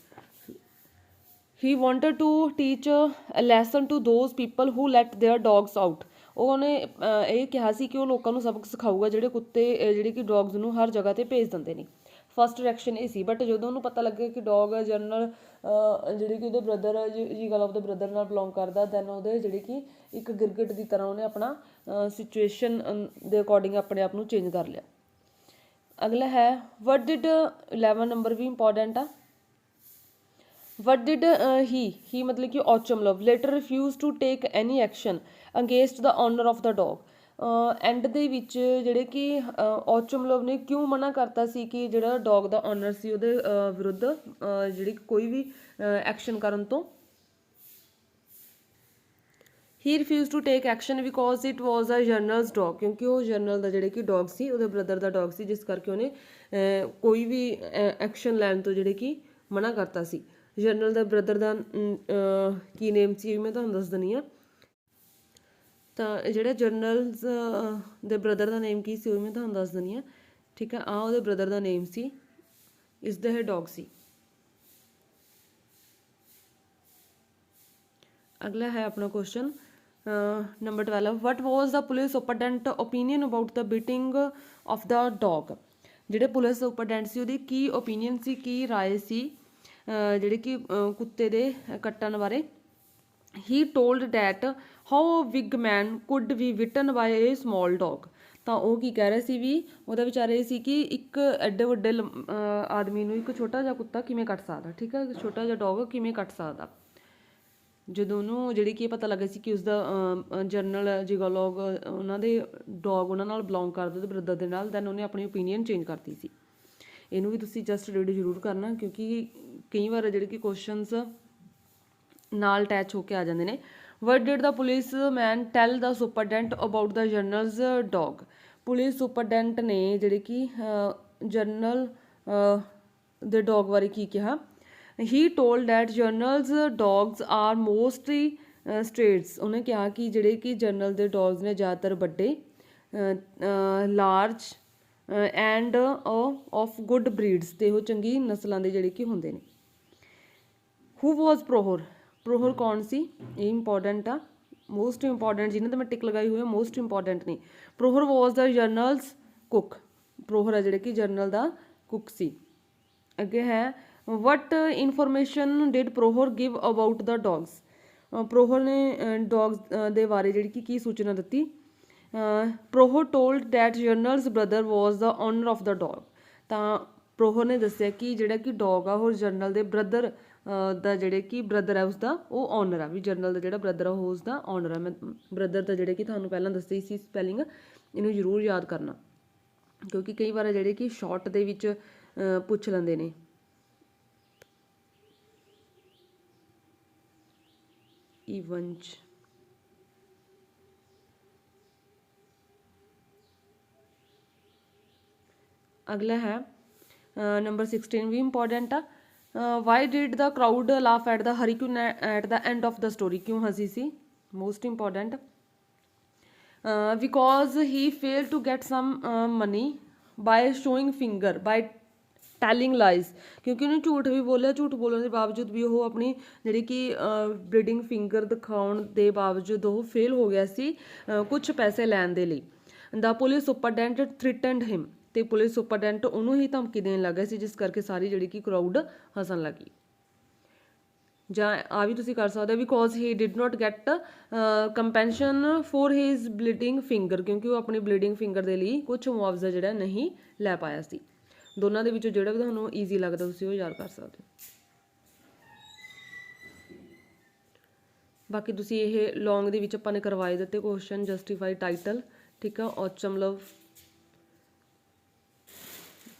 He wanted to teach a lesson to those people who let their dogs out. ਉਹਨੇ ਇਹ ਕਿਹਾ ਸੀ ਕਿ ਉਹ ਲੋਕਾਂ ਨੂੰ ਸਬਕ ਸਿਖਾਊਗਾ ਜਿਹੜੇ ਕੁੱਤੇ ਜਿਹੜੇ ਕਿ ਡੌਗਸ ਨੂੰ ਹਰ ਜਗ੍ਹਾ 'ਤੇ ਭੇਜ ਦਿੰਦੇ ਨੇ। ਫਸਟ ਰਿਐਕਸ਼ਨ ਇਹ ਸੀ, ਬਟ ਜਦੋਂ ਉਹਨੂੰ ਪਤਾ ਲੱਗਿਆ ਕਿ ਡੌਗ ਜਨਰਲ ਜਿਹੜੇ ਕਿ ਉਹਦੇ ਬ੍ਰਦਰ ਜੀ ਗੱਲ ਆਪਦੇ ਬ੍ਰਦਰ ਨਾਲ ਬਿਲੋਂਗ ਕਰਦਾ, ਦੈਨ ਉਹਦੇ ਜਿਹੜੇ ਕਿ ਇੱਕ ਗਿਰਗਿਟ ਦੀ ਤਰ੍ਹਾਂ ਉਹਨੇ ਆਪਣਾ ਸਿਚੁਏਸ਼ਨ ਦੇ ਅਕੋਰਡਿੰਗ ਆਪਣੇ ਆਪ ਨੂੰ ਚੇਂਜ ਕਰ ਲਿਆ। ਅਗਲਾ ਹੈ ਵਟ ਡਿਡ 11 ਨੰਬਰ ਵੀ ਇੰਪੋਰਟੈਂਟ ਆ। ਵਟ ਡਿਡ ਹੀ ਮਤਲਬ ਕਿ Ochumelov later refuse to take any action against the owner of the dog. And ਦੇ ਵਿੱਚ ਜਿਹੜੇ ਕਿ ਔਚਮਲਵ ਨੇ ਕਿਉਂ ਮਨਾ ਕਰਤਾ ਸੀ ਕਿ ਜਿਹੜਾ ਡੌਗ ਦਾ ਓਨਰ ਸੀ ਉਹਦੇ ਵਿਰੁੱਧ ਜਿਹੜੀ ਕੋਈ ਵੀ ਐਕਸ਼ਨ ਕਰਨ ਤੋਂ। He refuse to take action because it was a general's dog, ਕਿਉਂਕਿ ਉਹ ਜਰਨਲ ਦਾ ਜਿਹੜੇ ਕਿ ਡੌਗ ਸੀ ਉਹਦੇ ਬ੍ਰਦਰ ਦਾ ਡੌਗ ਸੀ, ਜਿਸ ਕਰਕੇ ਉਹਨੇ ਕੋਈ ਵੀ ਐਕਸ਼ਨ ਲੈਣ ਤੋਂ ਜਿਹੜੇ ਕਿ ਮਨਾ ਕਰਤਾ ਸੀ। ਜਰਨਲ ਦਾ ਬ੍ਰਦਰ ਦਾ ਕੀ ਨੇਮ ਸੀ ਮੈਂ ਤੁਹਾਨੂੰ ਦੱਸ ਦਿੰਦੀ ਹਾਂ। ਤਾਂ ਜਿਹੜਾ ਜਰਨਲਸ ਦੇ ਬ੍ਰਦਰ ਦਾ ਨੇਮ ਕੀ ਸੀ ਉਹ ਮੈਂ ਤੁਹਾਨੂੰ ਦੱਸ ਦਿੰਦੀ ਹਾਂ, ਠੀਕ ਹੈ। ਉਹਦੇ ਬ੍ਰਦਰ ਦਾ ਨੇਮ ਸੀ, ਇਸ ਦਾ ਇਹ ਡੌਗ ਸੀ। ਅਗਲਾ ਹੈ ਆਪਣਾ question number 12, what was the police superintendent opinion about the beating of the dog. ਜਿਹੜੇ ਪੁਲਿਸ ਸੁਪਰਡੈਂਟ ਸੀ ਉਹਦੀ ਕੀ ਓਪੀਨੀਅਨ ਸੀ, ਕੀ ਰਾਏ ਸੀ ਜਿਹੜੇ ਕਿ ਕੁੱਤੇ ਦੇ ਕੱਟਣ ਬਾਰੇ। He told that how big man could be bitten by a small dog. ਤਾਂ ਉਹ ਕੀ ਕਹਿ ਰਿਹਾ ਸੀ ਵੀ ਉਹਦਾ ਵਿਚਾਰ ਇਹ ਸੀ ਕਿ ਇੱਕ ਐਡੇ ਵੱਡੇ ਆਦਮੀ ਨੂੰ ਇੱਕ ਛੋਟਾ ਜਿਹਾ ਕੁੱਤਾ ਕਿਵੇਂ ਕੱਟ ਸਕਦਾ, ਠੀਕ ਹੈ, ਛੋਟਾ ਜਿਹਾ ਡੌਗ ਕਿਵੇਂ ਕੱਟ ਸਕਦਾ। ਜਦੋਂ ਉਹਨੂੰ ਜਿਹੜੀ ਕਿ ਪਤਾ ਲੱਗਾ ਸੀ ਕਿ ਉਸਦਾ ਜਰਨਲ ਜਿਗੋਲੋਗ ਉਹਨਾਂ ਦੇ ਡੌਗ ਉਹਨਾਂ ਨਾਲ ਬਿਲੋਂਗ ਕਰਦਾ ਉਹਦੇ ਬ੍ਰਦਰ ਦੇ ਨਾਲ, ਦੈਨ ਉਹਨੇ ਆਪਣੀ ਓਪੀਨੀਅਨ ਚੇਂਜ ਕਰਤੀ ਸੀ। ਇਹਨੂੰ ਵੀ ਤੁਸੀਂ ਜਸਟ ਰੀਡ ਜ਼ਰੂਰ ਕਰਨਾ, ਕਿਉਂਕਿ ਕਈ ਵਾਰ ਜਿਹੜੇ ਕਿ ਕੁਐਸਚਨਸ ਨਾਲ ਅਟੈਚ ਹੋ ਕੇ ਆ ਜਾਂਦੇ ਨੇ। What did the police man tell the superintendent about the general's dog. Police superintendent ਨੇ ਜਿਹੜੇ ਕਿ ਜਰਨਲ ਦੇ ਡੌਗ ਬਾਰੇ ਕੀ ਕਿਹਾ। He told that general's dogs are mostly strays. ਉਹਨੇ ਕਿਹਾ ਕਿ ਜਿਹੜੇ ਕਿ ਜਰਨਲ ਦੇ ਡੌਗਸ ਨੇ ਜ਼ਿਆਦਾਤਰ ਵੱਡੇ, ਲਾਰਜ ਐਂਡ ਆਫ ਗੁੱਡ ਬਰੀਡਸ, ਤੇ ਉਹ ਚੰਗੀ ਨਸਲਾਂ ਦੇ ਜਿਹੜੇ ਕਿ ਹੁੰਦੇ ਨੇ। ਹੂ ਵਾਜ਼ ਪ੍ਰੋਹਰ। ਪ੍ਰੋਹਰ ਕੌਣ ਸੀ, ਇਹ ਇੰਪੋਰਟੈਂਟ ਆ, ਮੋਸਟ ਇੰਪੋਰਟੈਂਟ ਜਿਹਨਾਂ 'ਤੇ ਮੈਂ ਟਿਕ ਲਗਾਈ ਹੋਈ ਹੈ ਮੋਸਟ ਇੰਪੋਰਟੈਂਟ ਨੇ। ਪ੍ਰੋਹਰ ਵਾਜ਼ ਦਾ ਜਰਨਲਸ ਕੁੱਕ। ਪ੍ਰੋਹਰ ਹੈ ਜਿਹੜੇ ਕਿ ਜਰਨਲ ਦਾ ਕੁੱਕ ਸੀ। ਅੱਗੇ ਹੈ what information did Prokhor give about the dogs. Prokhor ਨੇ ਡੌਗਸ ਦੇ ਬਾਰੇ ਜਿਹੜੀ ਕਿ ਕੀ ਸੂਚਨਾ ਦਿੱਤੀ। Prokhor told that general's brother was the owner of the dog. ਤਾਂ ਪ੍ਰੋਹਰ ਨੇ ਦੱਸਿਆ ਕਿ ਜਿਹੜਾ ਕਿ ਡੌਗ ਆ ਉਹ ਜਰਨਲ ਦੇ ਬ੍ਰਦਰ ਦਾ ਜਿਹੜੇ ਕਿ ਬ੍ਰਦਰ ਹੈ ਉਸਦਾ ਉਹ ਓਨਰ ਆ, ਵੀ ਜਰਨਲ ਦਾ ਜਿਹੜਾ ਬ੍ਰਦਰ ਆ ਉਹ ਉਸਦਾ ਓਨਰ ਆ। ਮੈਂ ਬ੍ਰਦਰ ਦਾ ਜਿਹੜੇ ਕਿ ਤੁਹਾਨੂੰ ਪਹਿਲਾਂ ਦੱਸੀ ਸੀ ਸਪੈਲਿੰਗ, ਇਹਨੂੰ ਜ਼ਰੂਰ ਯਾਦ ਕਰਨਾ, ਕਿਉਂਕਿ ਕਈ ਵਾਰ ਜਿਹੜੇ ਕਿ ਸ਼ਾਰਟ ਦੇ ਵਿੱਚ ਪੁੱਛ ਲੈਂਦੇ ਨੇ। ਈਵੰਜ ਅਗਲਾ ਹੈ ਨੰਬਰ 16 ਵੀ ਇੰਪੋਰਟੈਂਟ ਆ। Why did the crowd laugh at the Hryukin at the end of the story. ਕਿਉਂ ਹੱਸੀ ਸੀ, most important. Because he fail to get some money by showing finger by telling lies. ਕਿਉਂਕਿ ਉਹਨੇ ਝੂਠ ਵੀ ਬੋਲਿਆ, ਝੂਠ ਬੋਲਣ ਦੇ ਬਾਵਜੂਦ ਵੀ ਉਹ ਆਪਣੀ ਜਿਹੜੀ ਕਿ ਬਰੀਡਿੰਗ ਫਿੰਗਰ ਦਿਖਾਉਣ ਦੇ ਬਾਵਜੂਦ ਉਹ ਫੇਲ ਹੋ ਗਿਆ ਸੀ ਕੁਛ ਪੈਸੇ ਲੈਣ ਦੇ ਲਈ। ਦਾ ਪੁਲਿਸ ਸੁਪਰਡੈਂਟ ਥ੍ਰਿਟਨਡ ਹਿਮ। ਤੇ ਪੁਲਿਸ ਸੁਪਰਡੈਂਟ ਉਹਨੂੰ ਹੀ ਧਮਕੀ ਦੇਣ ਲੱਗ ਗਿਆ ਸੀ, ਜਿਸ ਕਰਕੇ ਸਾਰੀ ਜਿਹੜੀ ਕਿ ਕਰਾਊਡ ਹੱਸਣ ਲੱਗੀ। ਜਾਂ ਆ ਵੀ ਤੁਸੀਂ ਕਰ ਸਕਦੇ ਹੋ because he did not get compensation for his bleeding finger. ਕਿਉਂਕਿ ਉਹ ਆਪਣੀ ਬਲੀਡਿੰਗ ਫਿੰਗਰ ਦੇ ਲਈ ਕੁਛ ਮੁਆਵਜ਼ਾ ਜਿਹੜਾ ਨਹੀਂ ਲੈ ਪਾਇਆ ਸੀ। ਦੋਨਾਂ ਦੇ ਵਿੱਚੋਂ ਜਿਹੜਾ ਵੀ ਤੁਹਾਨੂੰ ਈਜ਼ੀ ਲੱਗਦਾ ਤੁਸੀਂ ਉਹ ਯਾਦ ਕਰ ਸਕਦੇ ਹੋ। ਬਾਕੀ ਤੁਸੀਂ ਇਹ ਲੌਂਗ ਦੇ ਵਿੱਚ ਆਪਾਂ ਨੇ ਕਰਵਾਏ ਦਿੱਤੇ ਕੁਐਸਚਨ। ਜਸਟੀਫਾਈ ਟਾਈਟਲ, ਠੀਕ ਆ, ਔਚਮਲਵ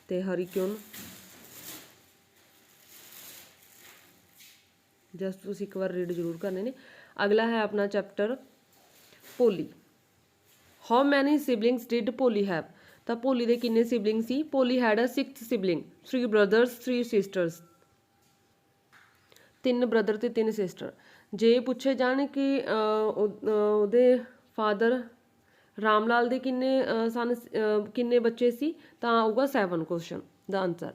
ਤੇ ਹਰੀਕਿਊਨ। ਜਸਟ ਤੁਸੀਂ ਇੱਕ ਵਾਰ ਰੀਡ ਜ਼ਰੂਰ ਕਰਨੇ ਨੇ। ਅਗਲਾ ਹੈ ਆਪਣਾ chapter Polly. How many siblings did Polly have. ਤਾਂ ਪੋਲੀ ਦੇ ਕਿੰਨੇ ਸਿਬਲਿੰਗ ਸੀ। Polly had a 6th sibling, 3 brothers 3 sisters. 3 brother ਤੇ 3 ਸਿਸਟਰ। ਜੇ ਪੁੱਛੇ ਜਾਣ ਕਿ ਉਹਦੇ ਫਾਦਰ ਰਾਮ ਲਾਲ ਦੇ ਕਿੰਨੇ ਕਿੰਨੇ ਬੱਚੇ ਸੀ, ਤਾਂ ਆਊਗਾ 7 ਕੁਐਸਚਨ ਦਾ ਆਨਸਰ।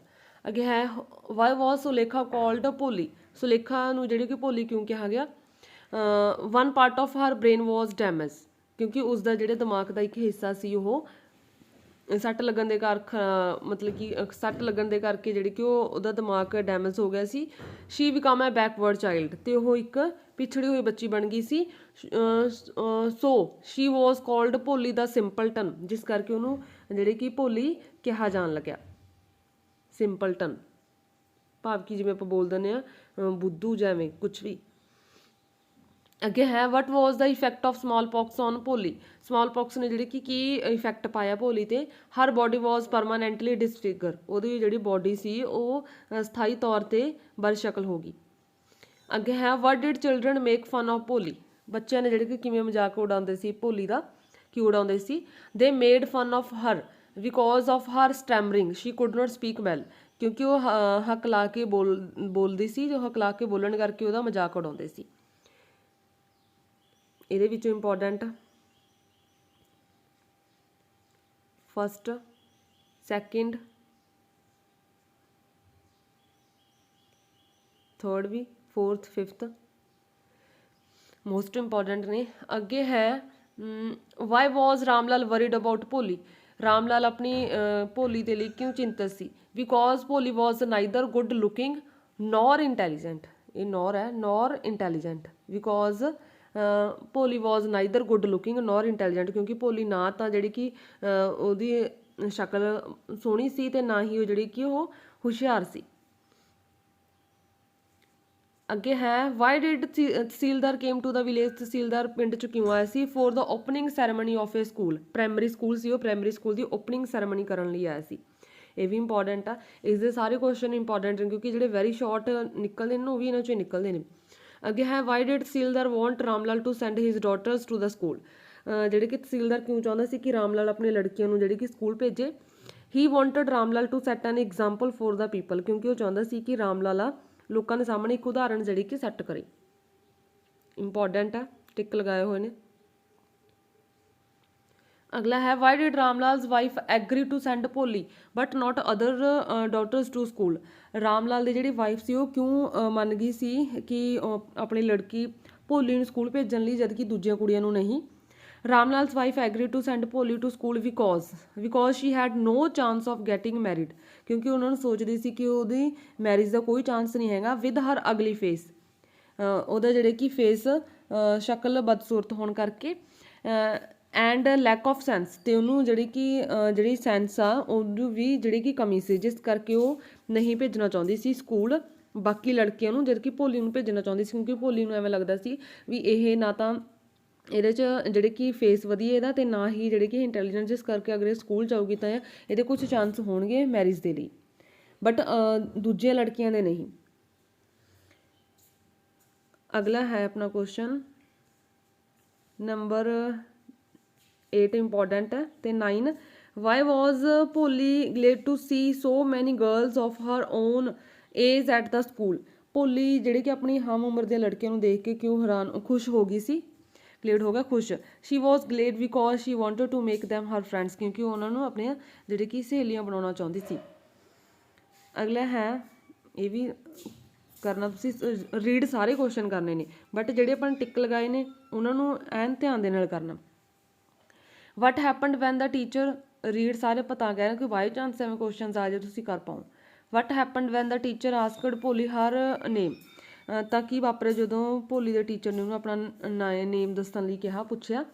ਅੱਗੇ ਹੈ ਵਾਈ ਵਾਜ਼ ਸੁਲੇਖਾ ਕਾਲਡ ਭੋਲੀ, ਸੁਲੇਖਾ ਨੂੰ ਜਿਹੜੀ ਕਿ ਭੋਲੀ ਕਿਉਂ ਕਿਹਾ ਗਿਆ। One part of her brain was damage, ਕਿਉਂਕਿ ਉਸ ਦਾ ਜਿਹੜੇ ਦਿਮਾਗ ਦਾ ਇੱਕ ਹਿੱਸਾ ਸੀ ਉਹ ਸੱਟ ਲੱਗਣ ਦੇ ਮਤਲਬ ਕਿ ਸੱਟ ਲੱਗਣ ਦੇ ਕਰਕੇ ਜਿਹੜੀ ਕਿ ਉਹਦਾ ਦਿਮਾਗ ਡੈਮੇਜ ਹੋ ਗਿਆ ਸੀ। ਸ਼ੀ ਬਿਕਮ ਐ ਬੈਕਵਰਡ ਚਾਈਲਡ, ਤੇ ਉਹ ਇੱਕ ਪਿਛੜੀ ਹੋਈ ਬੱਚੀ ਬਣ ਗਈ ਸੀ। ਸੋ ਸ਼ੀ ਵਾਜ਼ ਕਾਲਡ ਭੋਲੀ ਦਾ ਸਿੰਪਲਟਨ, ਜਿਸ ਕਰਕੇ ਉਹਨੂੰ ਜਿਹੜੇ ਕਿ ਭੋਲੀ ਕਿਹਾ ਜਾਣ ਲੱਗਿਆ। ਸਿੰਪਲਟਨ ਭਾਵ ਕਿ ਜਿਵੇਂ ਆਪਾਂ ਬੋਲ ਦਿੰਦੇ ਹਾਂ ਬੁੱਧੂ ਜਿਵੇਂ ਕੁਛ ਵੀ। ਅੱਗੇ ਹੈ what was the effect of small pox on Bholi, small pox ਨੇ ਜਿਹੜੀ ਕਿ ਕੀ ਇਫੈਕਟ ਪਾਇਆ ਭੋਲੀ ਤੇ। ਹਰ ਬੋਡੀ ਵਾਜ਼ ਪਰਮਾਨੈਂਟਲੀ ਡਿਸਫਿਗਰ, ਉਹਦੀ ਜਿਹੜੀ ਬੋਡੀ ਸੀ ਉਹ ਸਥਾਈ ਤੌਰ ਤੇ ਬਦਸ਼ਕਲ ਹੋ ਗਈ। ਅੱਗੇ ਹੈ what did children make fun of Bholi, ਬੱਚਿਆਂ ਨੇ ਜਿਹੜੇ ਕਿ ਕਿਵੇਂ ਮਜ਼ਾਕ ਉਡਾਉਂਦੇ ਸੀ ਭੋਲੀ ਦਾ, ਕਿਉਂ ਉਡਾਉਂਦੇ ਸੀ। They made fun of her because of her stammering she could not speak well, ਕਿਉਂਕਿ ਉਹ ਹਕਲਾ ਕੇ ਬੋਲਦੀ ਸੀ, ਜੋ ਹਕਲਾ ਕੇ ਬੋਲਣ ਕਰਕੇ ਉਹਦਾ ਮਜ਼ਾਕ ਉਡਾਉਂਦੇ ਸੀ। ਇਹਦੇ ਵਿੱਚੋਂ ਇੰਪੋਰਟੈਂਟ ਫਸਟ, ਸੈਕਿੰਡ, ਥਰਡ ਵੀ, ਫੋਰਥ, ਫਿਫਥ ਮੋਸਟ ਇੰਪੋਰਟੈਂਟ ਨੇ। ਅੱਗੇ ਹੈ why was Ram Lal worried about Bholi, Ram Lal ਆਪਣੀ ਭੋਲੀ ਦੇ ਲਈ ਕਿਉਂ ਚਿੰਤਤ ਸੀ। Because Bholi was neither good looking nor intelligent, ਇਹ ਨੌਰ ਹੈ, nor intelligent. Because Bholi was neither good looking nor intelligent, ਕਿਉਂਕਿ ਭੋਲੀ ਨਾ ਤਾਂ ਜਿਹੜੀ ਕਿ ਉਹਦੀ ਸ਼ਕਲ ਸੋਹਣੀ ਸੀ ਤੇ ਨਾ ਹੀ ਉਹ ਜਿਹੜੀ ਕਿ ਉਹ ਹੁਸ਼ਿਆਰ ਸੀ। ਅੱਗੇ ਹੈ why did tehsildar come to the village, tehsildar ਪਿੰਡ 'ਚ ਕਿਉਂ ਆਇਆ ਸੀ। For the opening ceremony of a school, primary school ਸੀ ਉਹ, ਪ੍ਰਾਇਮਰੀ ਸਕੂਲ ਦੀ ਓਪਨਿੰਗ ਸੈਰੇਮਨੀ ਕਰਨ ਲਈ ਆਇਆ ਸੀ। ਇਹ ਵੀ ਇੰਪੋਰਟੈਂਟ ਆ, ਇਸ ਦੇ ਸਾਰੇ ਕੁਐਸਚਨ ਇੰਪੋਰਟੈਂਟ ਨੇ ਕਿਉਂਕਿ ਜਿਹੜੇ ਵੈਰੀ ਸ਼ਾਰਟ ਨਿਕਲਦੇ ਨੇ ਉਹ ਵੀ ਇਹਨਾਂ 'ਚੋਂ ਨਿਕਲਦੇ ਨੇ। ਅੱਗੇ ਹੈ why did tehsildar want Ram Lal to send his daughters to the school, ਜਿਹੜੇ ਕਿ ਤਹਿਸੀਲਦਾਰ ਕਿਉਂ ਚਾਹੁੰਦਾ ਸੀ ਕਿ ਰਾਮ ਲਾਲ ਆਪਣੀ ਲੜਕੀਆਂ ਨੂੰ ਜਿਹੜੀ ਕਿ ਸਕੂਲ ਭੇਜੇ। He wanted Ram Lal to set an example for the people, ਕਿਉਂਕਿ ਉਹ ਚਾਹੁੰਦਾ ਸੀ ਕਿ ਰਾਮ ਲਾਲਾ ਲੋਕਾਂ ਦੇ ਸਾਹਮਣੇ ਇੱਕ ਉਦਾਹਰਣ ਜਿਹੜੀ ਕਿ ਸੈੱਟ ਕਰੇ। ਇੰਪੋਰਟੈਂਟ ਆ, ਟਿਕ ਲਗਾਏ ਹੋਏ ਨੇ। ਅਗਲਾ ਹੈ why did Ram Lal's wife agree to send Bholi but not other daughters to school, Ram Lal ਦੀ ਜਿਹੜੀ ਵਾਈਫ ਸੀ ਉਹ ਕਿਉਂ ਮੰਨ ਗਈ ਸੀ ਕਿ ਆਪਣੀ ਲੜਕੀ ਭੋਲੀ ਨੂੰ ਸਕੂਲ ਭੇਜਣ ਲਈ, ਜਦ ਕਿ ਦੂਜੀਆਂ ਕੁੜੀਆਂ ਨੂੰ ਨਹੀਂ। Ram Lal's wife agree to send Bholi to school because she had no chance of getting married, ਕਿਉਂਕਿ ਉਹਨਾਂ ਨੂੰ ਸੋਚਦੀ ਸੀ ਕਿ ਉਹਦੀ ਮੈਰਿਜ ਦਾ ਕੋਈ ਚਾਂਸ ਨਹੀਂ ਹੈਗਾ। ਵਿਦ ਹਰ ਅਗਲੀ ਫੇਸ, ਉਹਦਾ ਜਿਹੜੇ ਕਿ ਫੇਸ ਸ਼ਕਲ ਬਦਸੂਰਤ ਹੋਣ ਕਰਕੇ, ਐਂਡ ਲੈਕ ਆਫ ਸੈਂਸ, ਤੇ ਉਹਨੂੰ ਜਿਹੜੀ ਸੈਂਸ ਆ ਉਹਨੂੰ ਵੀ ਜਿਹੜੀ ਕਿ ਕਮੀ ਸੀ, ਜਿਸ ਕਰਕੇ ਉਹ ਨਹੀਂ ਭੇਜਣਾ ਚਾਹੁੰਦੀ ਸੀ ਸਕੂਲ ਬਾਕੀ ਲੜਕੀਆਂ ਨੂੰ, ਜਦ ਕਿ ਭੋਲੀ ਨੂੰ ਭੇਜਣਾ ਚਾਹੁੰਦੀ ਸੀ, ਕਿਉਂਕਿ ਭੋਲੀ ਨੂੰ ਐਵੇਂ ਲੱਗਦਾ ਸੀ ਵੀ ਇਹ ਨਾ ਤਾਂ ਇਹਦੇ 'ਚ ਜਿਹੜੇ ਕਿ ਫੇਸ ਵਧੀਆ ਇਹਦਾ, ਤੇ ਨਾ ਹੀ ਜਿਹੜੇ ਕਿ ਇੰਟੈਲੀਜੈਂਟ, ਜਿਸ ਕਰਕੇ ਅਗਰ ਇਹ ਸਕੂਲ ਜਾਊਗੀ ਤਾਂ ਇਹਦੇ ਕੁਝ ਚਾਂਸ ਹੋਣਗੇ ਮੈਰਿਜ ਦੇ ਲਈ, ਬਟ ਦੂਜੀਆਂ ਲੜਕੀਆਂ ਦੇ ਨਹੀਂ। ਅਗਲਾ ਹੈ ਆਪਣਾ ਕੁਐਸਚਨ ਨੰਬਰ 8 ਇੰਪੋਰਟੈਂਟ ਹੈ, ਤੇ 9 why was Bholi glad to see so many girls of her own age at the school, Bholi ਜਿਹੜੇ ਕਿ ਆਪਣੀ ਹਮ ਉਮਰ ਦੀਆਂ ਲੜਕੀਆਂ ਨੂੰ ਦੇਖ ਕੇ ਕਿਉਂ ਖੁਸ਼ ਹੋ ਗਈ ਸੀ। ਗਲੇਡ ਹੋ ਗਿਆ ਖੁਸ਼। She was glad because she wanted to make them her friends, ਕਿਉਂਕਿ ਉਹਨਾਂ ਨੂੰ ਆਪਣੀਆਂ ਜਿਹੜੇ ਕਿ ਸਹੇਲੀਆਂ ਬਣਾਉਣਾ ਚਾਹੁੰਦੀ ਸੀ। ਅਗਲਾ ਹੈ, ਇਹ ਵੀ ਕਰਨਾ, ਤੁਸੀਂ ਰੀਡ ਸਾਰੇ ਕੁਐਸਚਨ ਕਰਨੇ ਨੇ, ਬਟ ਜਿਹੜੇ ਆਪਾਂ ਟਿਕ ਲਗਾਏ ਨੇ ਉਹਨਾਂ ਨੂੰ ਐਨ ਧਿਆਨ ਦੇ ਨਾਲ ਕਰਨਾ। ਵਟ ਹੈਪਨਡ ਵੈਨ ਦਾ ਟੀਚਰ, ਰੀਡ ਸਾਰੇ ਪਤਾ ਕਹਿ ਰਹੇ ਕਿ ਬਾਈ ਚਾਂਸ ਐਵੇਂ ਕੁਐਸਚਨਸ ਆ ਜਾਏ ਤੁਸੀਂ ਕਰ ਪਾਓ। ਵਟ ਹੈਪਨਡ ਵੈਨ ਦਾ ਟੀਚਰ ਆਸਕਡ ਭੋਲੀ ਹਰ ਨੇਮ, ਤਾਂ ਕੀ ਵਾਪਰਿਆ ਜਦੋਂ ਭੋਲੀ ਦੇ ਟੀਚਰ ਨੇ ਉਹਨੂੰ ਆਪਣਾ ਨੇਮ ਦੱਸਣ ਲਈ ਕਿਹਾ, ਪੁੱਛਿਆ।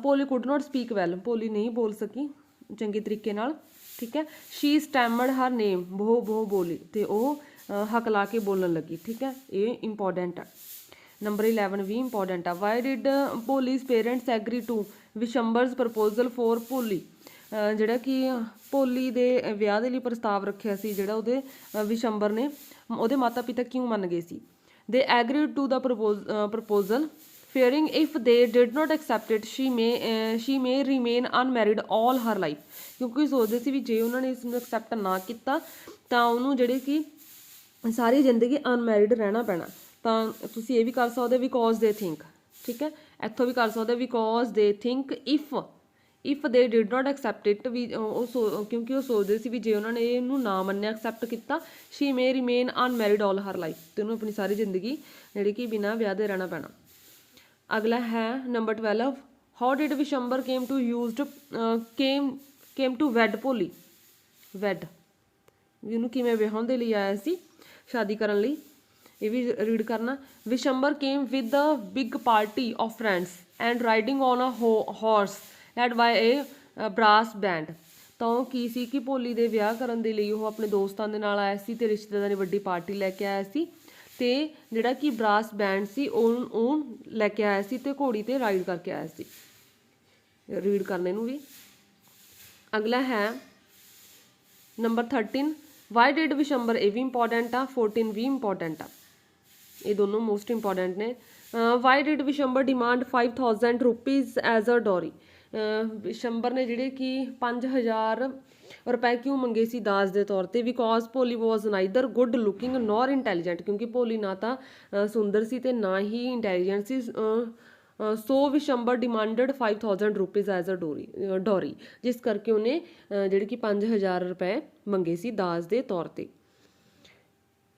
ਭੋਲੀ ਕੁਡ ਨਾਟ ਸਪੀਕ ਵੈਲ, ਭੋਲੀ ਨਹੀਂ ਬੋਲ ਸਕੀ ਚੰਗੇ ਤਰੀਕੇ ਨਾਲ, ਠੀਕ ਹੈ। ਸ਼ੀ ਸਟੈਮਰਡ ਹਰ ਨੇਮ, ਬਹੁ ਬੋਲੀ, ਤੇ ਉਹ ਹਕਲਾ ਕੇ ਬੋਲਣ ਲੱਗੀ, ਠੀਕ ਹੈ। ਇਹ ਇੰਪੋਰਟੈਂਟ ਆ। ਨੰਬਰ 11 ਵੀ ਇੰਪੋਰਟੈਂਟ ਆ। Why did Bholi's parents agree to Vishambhar's proposal for Bholi, ਜਿਹੜਾ ਕਿ ਭੋਲੀ ਦੇ ਵਿਆਹ ਦੇ ਲਈ ਪ੍ਰਸਤਾਵ ਰੱਖਿਆ ਸੀ, ਜਿਹੜਾ ਉਹਦੇ ਵਿਸ਼ੰਬਰ ਨੇ, ਉਹਦੇ ਮਾਤਾ ਪਿਤਾ ਕਿਉਂ ਮੰਨ ਗਏ ਸੀ। They agreed to the proposal fearing if they did not accept it she may remain unmarried all her life, ਕਿਉਂਕਿ ਸੋਚਦੇ ਸੀ ਵੀ ਜੇ ਉਹਨਾਂ ਨੇ ਇਸ ਨੂੰ ਐਕਸੈਪਟ ਨਾ ਕੀਤਾ ਤਾਂ ਉਹਨੂੰ ਜਿਹੜੇ ਕਿ ਸਾਰੀ ਜ਼ਿੰਦਗੀ ਅਨਮੈਰਿਡ ਰਹਿਣਾ ਪੈਣਾ। ਤਾਂ ਤੁਸੀਂ ਇਹ ਵੀ ਕਰ ਸਕਦੇ ਬਿਕੋਜ਼ ਦੇ ਥਿੰਕ, ਠੀਕ ਹੈ। ਇੱਥੋਂ ਵੀ ਕਰ ਸਕਦੇ because they think if they did not accept it ਵੀ ਕਿਉਂਕਿ ਉਹ ਸੋਚਦੇ ਸੀ ਵੀ ਜੇ ਉਹਨਾਂ ਨੇ ਇਹਨੂੰ ਨਾ ਮੰਨਿਆ ਐਕਸੈਪਟ ਕੀਤਾ ਸ਼ੀ ਮੇ ਰਿਮੇਨ ਅਨਮੈਰਿਡ ਆਲ ਹਰ ਲਾਈਫ, ਤੇ ਉਹਨੂੰ ਆਪਣੀ ਸਾਰੀ ਜ਼ਿੰਦਗੀ ਜਿਹੜੀ ਕਿ ਬਿਨਾਂ ਵਿਆਹ ਦੇ ਰਹਿਣਾ ਪੈਣਾ। ਅਗਲਾ ਹੈ number 12, how did Vishambhar came to used came to wed Bholi, wed ਵੀ ਉਹਨੂੰ ਕਿਵੇਂ ਵਿਆਹਣ ਦੇ ਲਈ ਆਇਆ ਸੀ, ਸ਼ਾਦੀ ਕਰਨ ਲਈ। ਇਹ ਵੀ ਰੀਡ ਕਰਨਾ। Vishambhar came with a big party of friends and riding on a horse led by a brass band. ਤਾਂ ਉਹ ਕੀ ਸੀ ਕਿ ਭੋਲੀ ਦੇ ਵਿਆਹ ਕਰਨ ਦੇ ਲਈ ਉਹ ਆਪਣੇ ਦੋਸਤਾਂ ਦੇ ਨਾਲ ਆਇਆ ਸੀ ਤੇ ਰਿਸ਼ਤੇਦਾਰਾਂ ਦੀ ਵੱਡੀ ਪਾਰਟੀ ਲੈ ਕੇ ਆਇਆ ਸੀ, ਤੇ ਜਿਹੜਾ ਕਿ ਬਰਾਸ ਬੈਂਡ ਸੀ ਉਹ ਲੈ ਕੇ ਆਇਆ ਸੀ ਤੇ ਘੋੜੀ ਤੇ ਰਾਈਡ ਕਰਕੇ ਆਇਆ ਸੀ। ਰੀਡ ਕਰਨੇ ਨੂੰ ਵੀ। ਅਗਲਾ ਹੈ ਨੰਬਰ 13, ਵਾਈ ਡਿਡ ਵਿਸ਼ੰਬਰ, ਇਹ ਵੀ ਇੰਪੋਰਟੈਂਟ ਆ, 14 ਵੀ ਇੰਪੋਰਟੈਂਟ ਆ, ਇਹ ਦੋਨੋਂ ਮੋਸਟ ਇੰਪੋਰਟੈਂਟ ਨੇ। Why did Vishambhar demand 5000 rupees as a dowry, Vishambhar ਨੇ ਜਿਹੜੇ ਕਿ 5000 ਰੁਪਏ ਕਿਉਂ ਮੰਗੇ ਸੀ ਦਾਜ ਦੇ ਤੌਰ ਤੇ। Because Bholi was neither good looking nor intelligent, ਕਿਉਂਕਿ ਭੋਲੀ ਨਾ ਤਾਂ ਸੁੰਦਰ ਸੀ ਤੇ ਨਾ ਹੀ ਇੰਟੈਲੀਜੈਂਟ ਸੀ। So Vishambhar demanded 5000 rupees as a dowry, ਜਿਸ ਕਰਕੇ ਉਹਨੇ ਜਿਹੜੇ ਕਿ 5000 ਰੁਪਏ ਮੰਗੇ ਸੀ ਦਾਜ ਦੇ ਤੌਰ ਤੇ।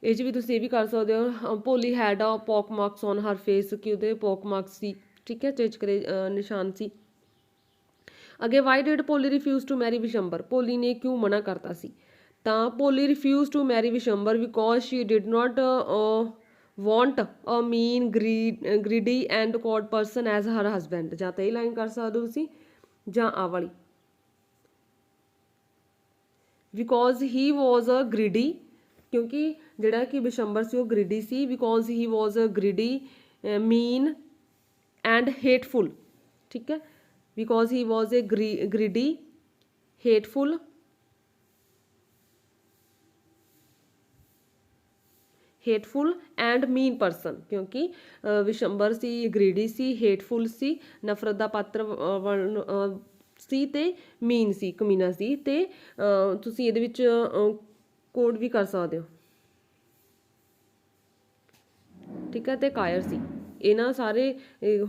ਇਹ 'ਚ ਵੀ ਤੁਸੀਂ ਇਹ ਵੀ ਕਰ ਸਕਦੇ ਹੋ, ਭੋਲੀ ਹੈਡ ਆ PoK marks on her face, ਕਿ ਉਹਦੇ ਪੌਕ ਮਾਰਕਸ ਸੀ, ਠੀਕ ਹੈ, ਚਿਚਕ ਦੇ ਨਿਸ਼ਾਨ ਸੀ। ਅੱਗੇ why did Bholi refuse to marry Vishambhar, Bholi ਨੇ ਕਿਉਂ ਮਨਾ ਕਰਤਾ ਸੀ। ਤਾਂ Bholi refuse to marry Vishambhar because she did not want a mean greedy and cold person as her husband, ਜਾਂ ਤਾਂ ਇਹ ਲਾਈਨ ਕਰ ਸਕਦੇ ਹੋ ਤੁਸੀਂ ਜਾਂ ਆਹ ਵਾਲੀ, because he was a greedy, ਕਿਉਂਕਿ ਜਿਹੜਾ ਕਿ ਵਿਸ਼ੰਬਰ ਸੀ ਉਹ greedy C. because he was a greedy mean and hateful, ਠੀਕ ਹੈ, because he was a greedy hateful and mean person, ਕਿਉਂਕਿ ਵਿਸ਼ੰਬਰ ਸੀ ਗ੍ਰੀਡੀ ਸੀ, ਹੇਟਫੁਲ ਸੀ, ਨਫ਼ਰਤ ਦਾ ਪਾਤਰ ਸੀ ਤੇ ਮੀਨ ਸੀ, ਕਮੀਨਾ ਸੀ। ਤੇ ਤੁਸੀਂ ਇਹਦੇ ਵਿੱਚ ਕੋਡ ਵੀ ਕਰ ਸਕਦੇ ਹੋ, ਠੀਕ ਹੈ, ਤੇ ਕਾਇਰ ਸੀ। ਇਹਨਾਂ ਸਾਰੇ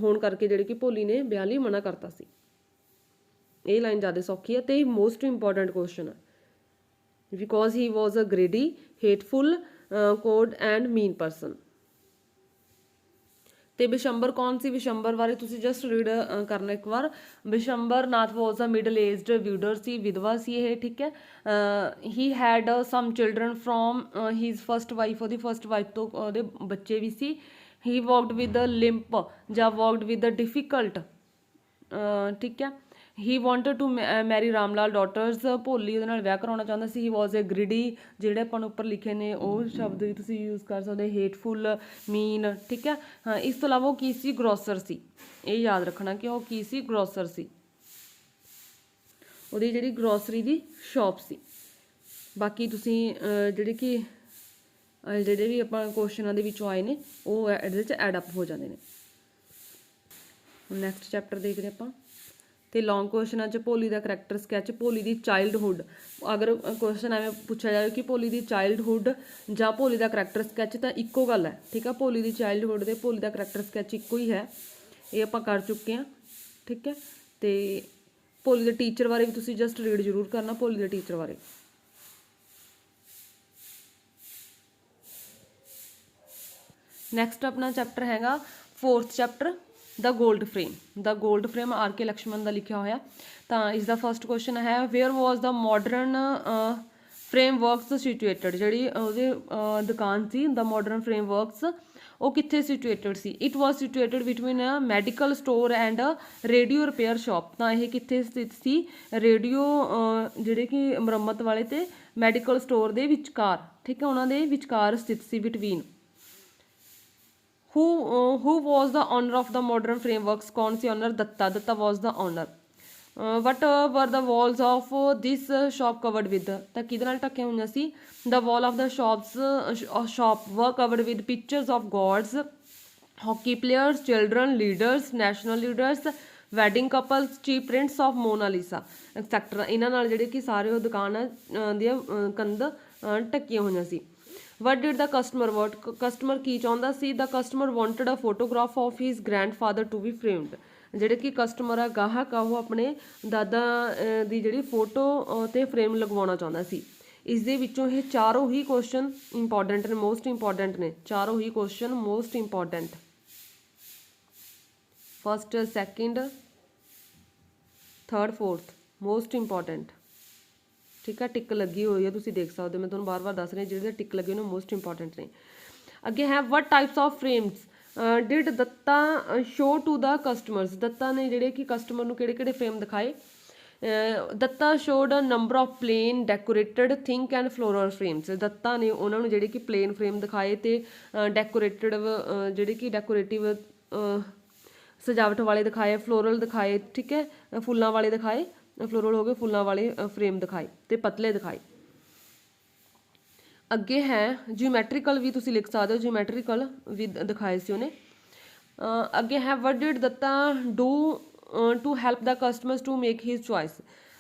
ਹੋਣ ਕਰਕੇ ਜਿਹੜੇ ਕਿ ਭੋਲੀ ਨੇ ਵਿਆਹ ਲਈ ਮਨਾ ਕਰਤਾ ਸੀ। ਇਹ ਲਾਈਨ ਜ਼ਿਆਦਾ ਸੌਖੀ ਹੈ ਤੇ ਮੋਸਟ ਇੰਪੋਰਟੈਂਟ ਕੁਐਸਚਨ ਹੈ। Because he was a greedy hateful coward and mean person. ਤੇ ਵਿਸ਼ੰਬਰ ਕੌਣ ਸੀ, ਵਿਸ਼ੰਬਰ ਬਾਰੇ ਤੁਸੀਂ ਜਸਟ ਰੀਡ ਕਰਨਾ ਇੱਕ ਵਾਰ। ਵਿਸ਼ੰਬਰ ਨਾਥ ਵਾਜ਼ ਅ ਮਿਡਲ ਏਜਡ ਵਿਡਰ ਸੀ, ਵਿਧਵਾ ਸੀ ਇਹ, ਠੀਕ ਹੈ। He had some children from his first wife, ਉਹਦੀ ਫਸਟ ਵਾਈਫ ਤੋਂ ਉਹਦੇ ਬੱਚੇ ਵੀ ਸੀ। ਹੀ ਵਰਕਡ ਵਿਦ ਲਿੰਪ ਜਾਂ ਵਰਕਡ ਵਿਦ ਡਿਫੀਕਲਟ, ਠੀਕ ਹੈ। He wanted to marry Ram Lal daughters, Bholi ਉਹਦੇ ਨਾਲ ਵਿਆਹ ਕਰਾਉਣਾ ਚਾਹੁੰਦਾ ਸੀ। ਹੀ ਵਾਜ਼ ਏ ਗ੍ਰੀਡੀ, ਜਿਹੜੇ ਆਪਾਂ ਨੂੰ ਉੱਪਰ ਲਿਖੇ ਨੇ ਉਹ ਸ਼ਬਦ ਵੀ ਤੁਸੀਂ ਯੂਜ਼ ਕਰ ਸਕਦੇ, ਹੇਟਫੁਲ, ਮੀਨ, ਠੀਕ ਹੈ। ਹਾਂ, ਇਸ ਤੋਂ ਇਲਾਵਾ ਉਹ ਕੀ ਸੀ, ਗਰੋਸਰ ਸੀ। ਇਹ ਯਾਦ ਰੱਖਣਾ ਕਿ ਉਹ ਕੀ ਸੀ, ਗਰੋਸਰ ਸੀ, ਉਹਦੀ ਜਿਹੜੀ ਗਰੋਸਰੀ ਦੀ ਸ਼ੌਪ ਸੀ। ਬਾਕੀ ਤੁਸੀਂ ਜਿਹੜੇ ਕਿ ਜਿਹੜੇ ਵੀ ਆਪਾਂ ਕੁਐਸਚਨਾਂ ਦੇ ਵਿੱਚੋਂ ਆਏ ਨੇ ਉਹ ਇਹਦੇ 'ਚ ਐਡ ਅਪ ਹੋ ਜਾਂਦੇ ਨੇ। ਨੈਕਸਟ ਚੈਪਟਰ ਦੇਖਦੇ ਆਪਾਂ। ਤੇ ਲੌਂਗ ਕੁਐਸਚਨਾਂ 'ਚ ਭੋਲੀ ਦਾ ਕਰੈਕਟਰ ਸਕੈਚ, ਭੋਲੀ ਦੀ ਚਾਈਲਡਹੁੱਡ। ਅਗਰ ਕੁਐਸਚਨ ਐਵੇਂ ਪੁੱਛਿਆ ਜਾਵੇ ਕਿ ਭੋਲੀ ਦੀ ਚਾਈਲਡਹੁੱਡ ਜਾਂ ਭੋਲੀ ਦਾ ਕਰੈਕਟਰ ਸਕੈਚ, ਤਾਂ ਇੱਕੋ ਗੱਲ ਹੈ, ਠੀਕ ਹੈ। ਭੋਲੀ ਦੀ ਚਾਈਲਡਹੁੱਡ ਤੇ ਭੋਲੀ ਦਾ ਕਰੈਕਟਰ ਸਕੈਚ ਇੱਕੋ ਹੀ ਹੈ, ਇਹ ਆਪਾਂ ਕਰ ਚੁੱਕੇ ਹਾਂ, ਠੀਕ ਹੈ। ਤੇ ਭੋਲੀ ਦੇ ਟੀਚਰ ਬਾਰੇ ਵੀ ਤੁਸੀਂ ਜਸਟ ਰੀਡ ਜ਼ਰੂਰ ਕਰਨਾ, ਭੋਲੀ ਦੇ ਟੀਚਰ ਬਾਰੇ। ਨੈਕਸਟ ਆਪਣਾ ਚੈਪਟਰ ਹੈਗਾ 4th chapter, the gold frame. The gold frame R K Laxman ਦਾ ਲਿਖਿਆ ਹੋਇਆ। ਤਾਂ ਇਸ ਦਾ ਫਸਟ ਕੁਐਸਚਨ ਹੈ, where was the modern frameworks situated, ਜਿਹੜੀ ਉਹਦੇ ਦੁਕਾਨ ਸੀ ਦਾ ਮਾਡਰਨ ਫਰੇਮਵਰਕਸ, ਉਹ ਕਿੱਥੇ ਸਿਚੁਏਟਡ ਸੀ। It was situated between a medical store and radio repair shop. ਤਾਂ ਇਹ ਕਿੱਥੇ ਸਥਿਤ ਸੀ, ਰੇਡੀਓ ਜਿਹੜੇ ਕਿ ਮੁਰੰਮਤ ਵਾਲੇ ਤੇ ਮੈਡੀਕਲ ਸਟੋਰ ਦੇ ਵਿਚਕਾਰ, ਠੀਕ ਹੈ, ਉਹਨਾਂ ਦੇ ਵਿਚਕਾਰ ਸਥਿਤ ਸੀ, between. who was the owner of the modern frameworks, ਕੌਣ ਸੀ owner, Dutta was the owner। what were the walls of this shop covered with, ਤਾਂ ਕਿਹਦੇ ਨਾਲ ਢੱਕੀਆਂ ਹੋਈਆਂ ਸੀ। the wall of the shop were covered with pictures of gods, hockey players, children, leaders, national leaders, wedding couples, cheap prints of Mona Lisa, etc। ਇਹਨਾਂ ਨਾਲ ਜਿਹੜੇ ਕਿ ਸਾਰੇ ਉਹ ਦੁਕਾਨ ਦੀਆਂ ਕੰਧ ਢੱਕੀਆਂ ਹੋਈਆਂ ਸੀ। What did the customer want, customer ਕੀ ਚਾਹੁੰਦਾ ਸੀ। The customer wanted a photograph of his grandfather to be framed, ਜਿਹੜੇ ਕਿ ਕਸਟਮਰ ਆ ਗਾਹਕ ਆ ਉਹ ਆਪਣੇ ਦਾਦਾ ਦੀ ਜਿਹੜੀ ਫੋਟੋ ਤੇ ਫਰੇਮ ਲਗਵਾਉਣਾ ਚਾਹੁੰਦਾ ਸੀ। ਇਸ ਦੇ ਵਿੱਚੋਂ ਇਹ ਚਾਰੋਂ ਹੀ ਕੁਐਸਚਨ ਇੰਪੋਰਟੈਂਟ ਨੇ, ਮੋਸਟ ਇੰਪੋਰਟੈਂਟ ਨੇ, ਚਾਰੋਂ ਹੀ question most important. First, second, third, fourth most important. ਠੀਕ ਹੈ, ਟਿਕ ਲੱਗੀ ਹੋਈ ਹੈ, ਤੁਸੀਂ ਦੇਖ ਸਕਦੇ ਹੋ, ਮੈਂ ਤੁਹਾਨੂੰ ਬਾਰ-ਬਾਰ ਦੱਸ ਰਹੀ ਜਿਹੜੇ ਟਿਕ ਲੱਗੇ ਨੇ ਮੋਸਟ ਇੰਪੋਰਟੈਂਟ ਨੇ। ਅੱਗੇ ਹੈ what types of frames did Datta show to the customers. Datta ਨੇ ਜਿਹੜੇ ਕਿ ਕਸਟਮਰ ਨੂੰ ਕਿਹੜੇ ਫਰੇਮ ਦਿਖਾਏ। Datta showed a number of plain decorated thin and floral frames. Datta ਨੇ ਉਹਨਾਂ ਨੂੰ ਜਿਹੜੇ ਕਿ ਪਲੇਨ ਫਰੇਮ ਦਿਖਾਏ ਤੇ ਡੈਕੋਰੇਟਡ ਜਿਹੜੇ ਕਿ ਡੈਕੋਰੇਟਿਵ ਸਜਾਵਟ ਵਾਲੇ ਦਿਖਾਏ, ਫਲੋਰਲ ਦਿਖਾਏ, ਠੀਕ ਹੈ, ਫੁੱਲਾਂ ਵਾਲੇ ਦਿਖਾਏ, ਫਲੋਰਲ ਹੋ ਗਏ, ਫੁੱਲਾਂ ਵਾਲੇ ਫਰੇਮ ਦਿਖਾਏ ਤੇ ਪਤਲੇ ਦਿਖਾਏ। ਅੱਗੇ ਹੈ ਜਿਓਮੈਟਰੀਕਲ ਵੀ ਤੁਸੀਂ ਲਿਖ ਸਕਦੇ ਹੋ, ਜਿਓਮੈਟਰੀਕਲ ਵੀ ਦਿਖਾਏ ਸੀ ਉਹਨੇ। ਅੱਗੇ ਹੈ what did Datta do to help the customers to make his choice.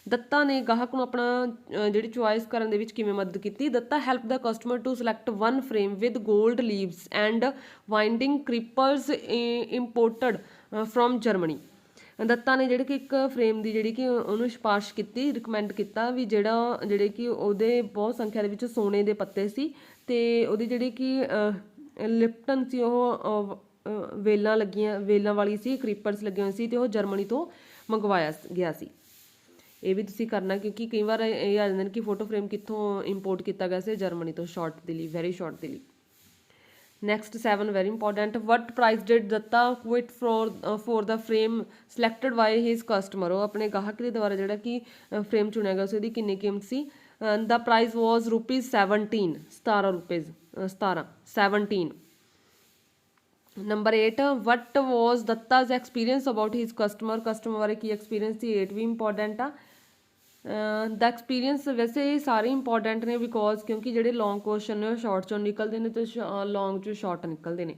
Datta ਨੇ ਗਾਹਕ ਨੂੰ ਆਪਣਾ ਜਿਹੜੀ ਚੁਆਇਸ ਕਰਨ ਦੇ ਵਿੱਚ ਕਿਵੇਂ ਮਦਦ ਕੀਤੀ। Datta help the customer to select one frame with gold leaves and winding creepers imported from Germany. Datta ਨੇ ਜਿਹੜੇ ਕਿ ਇੱਕ ਫਰੇਮ ਦੀ ਜਿਹੜੀ ਕਿ ਉਹਨੂੰ ਸਿਫਾਰਿਸ਼ ਕੀਤੀ, ਰਿਕਮੈਂਡ ਕੀਤਾ ਵੀ ਜਿਹੜੇ ਕਿ ਉਹਦੇ ਬਹੁਤ ਸੰਖਿਆ ਦੇ ਵਿੱਚ ਸੋਨੇ ਦੇ ਪੱਤੇ ਸੀ ਤੇ ਉਹਦੀ ਜਿਹੜੀ ਕਿ ਲਿਪਟਨ ਸੀ ਉਹ ਵੇਲਾਂ ਵਾਲੀ ਸੀ, ਕ੍ਰੀਪਰਸ ਲੱਗੇ ਹੋਏ ਸੀ ਤੇ ਉਹ ਜਰਮਨੀ ਤੋਂ ਮੰਗਵਾਇਆ ਗਿਆ ਸੀ। ਇਹ ਵੀ ਤੁਸੀਂ ਕਰਨਾ ਕਿਉਂਕਿ ਕਈ ਵਾਰ ਇਹ ਆ ਜਾਂਦੇ ਨੇ ਕਿ ਫੋਟੋ ਫਰੇਮ ਕਿੱਥੋਂ ਇੰਪੋਰਟ ਕੀਤਾ ਗਿਆ ਸੀ, ਜਰਮਨੀ ਤੋਂ, ਸ਼ਾਰਟ ਦੇ ਲਈ, ਵੈਰੀ ਸ਼ਾਰਟ ਦੇ ਲਈ। Next 7 very important what price did Datta quit for the frame selected by his customer. ਉਹ ਆਪਣੇ ਗਾਹਕ ਦੇ ਦੁਆਰਾ ਜਿਹੜਾ ਕਿ ਫਰੇਮ ਚੁਣਿਆ ਗਿਆ ਸੀ ਉਹਦੀ ਕਿੰਨੀ ਕੀਮਤ ਸੀ। The price was ₹17 17। Number 8 what was Datta's experience about his customer. Customer ਬਾਰੇ ਕੀ ਐਕਸਪੀਰੀਅੰਸ ਸੀ, 8 ਵੀ ਇੰਪੋਰਟੈਂਟ ਆ। ਦਾ ਐਕਸਪੀਰੀਅੰਸ ਵੈਸੇ ਇਹ ਸਾਰੇ ਇੰਪੋਰਟੈਂਟ ਨੇ ਬਿਕੋਜ਼ ਕਿਉਂਕਿ ਜਿਹੜੇ ਲੌਂਗ ਕੁਐਸਚਨ ਨੇ ਉਹ ਸ਼ਾਰਟ ਚੋਂ ਨਿਕਲਦੇ ਨੇ ਤੇ ਲੌਂਗ ਚੋਂ ਸ਼ਾਰਟ ਨਿਕਲਦੇ ਨੇ।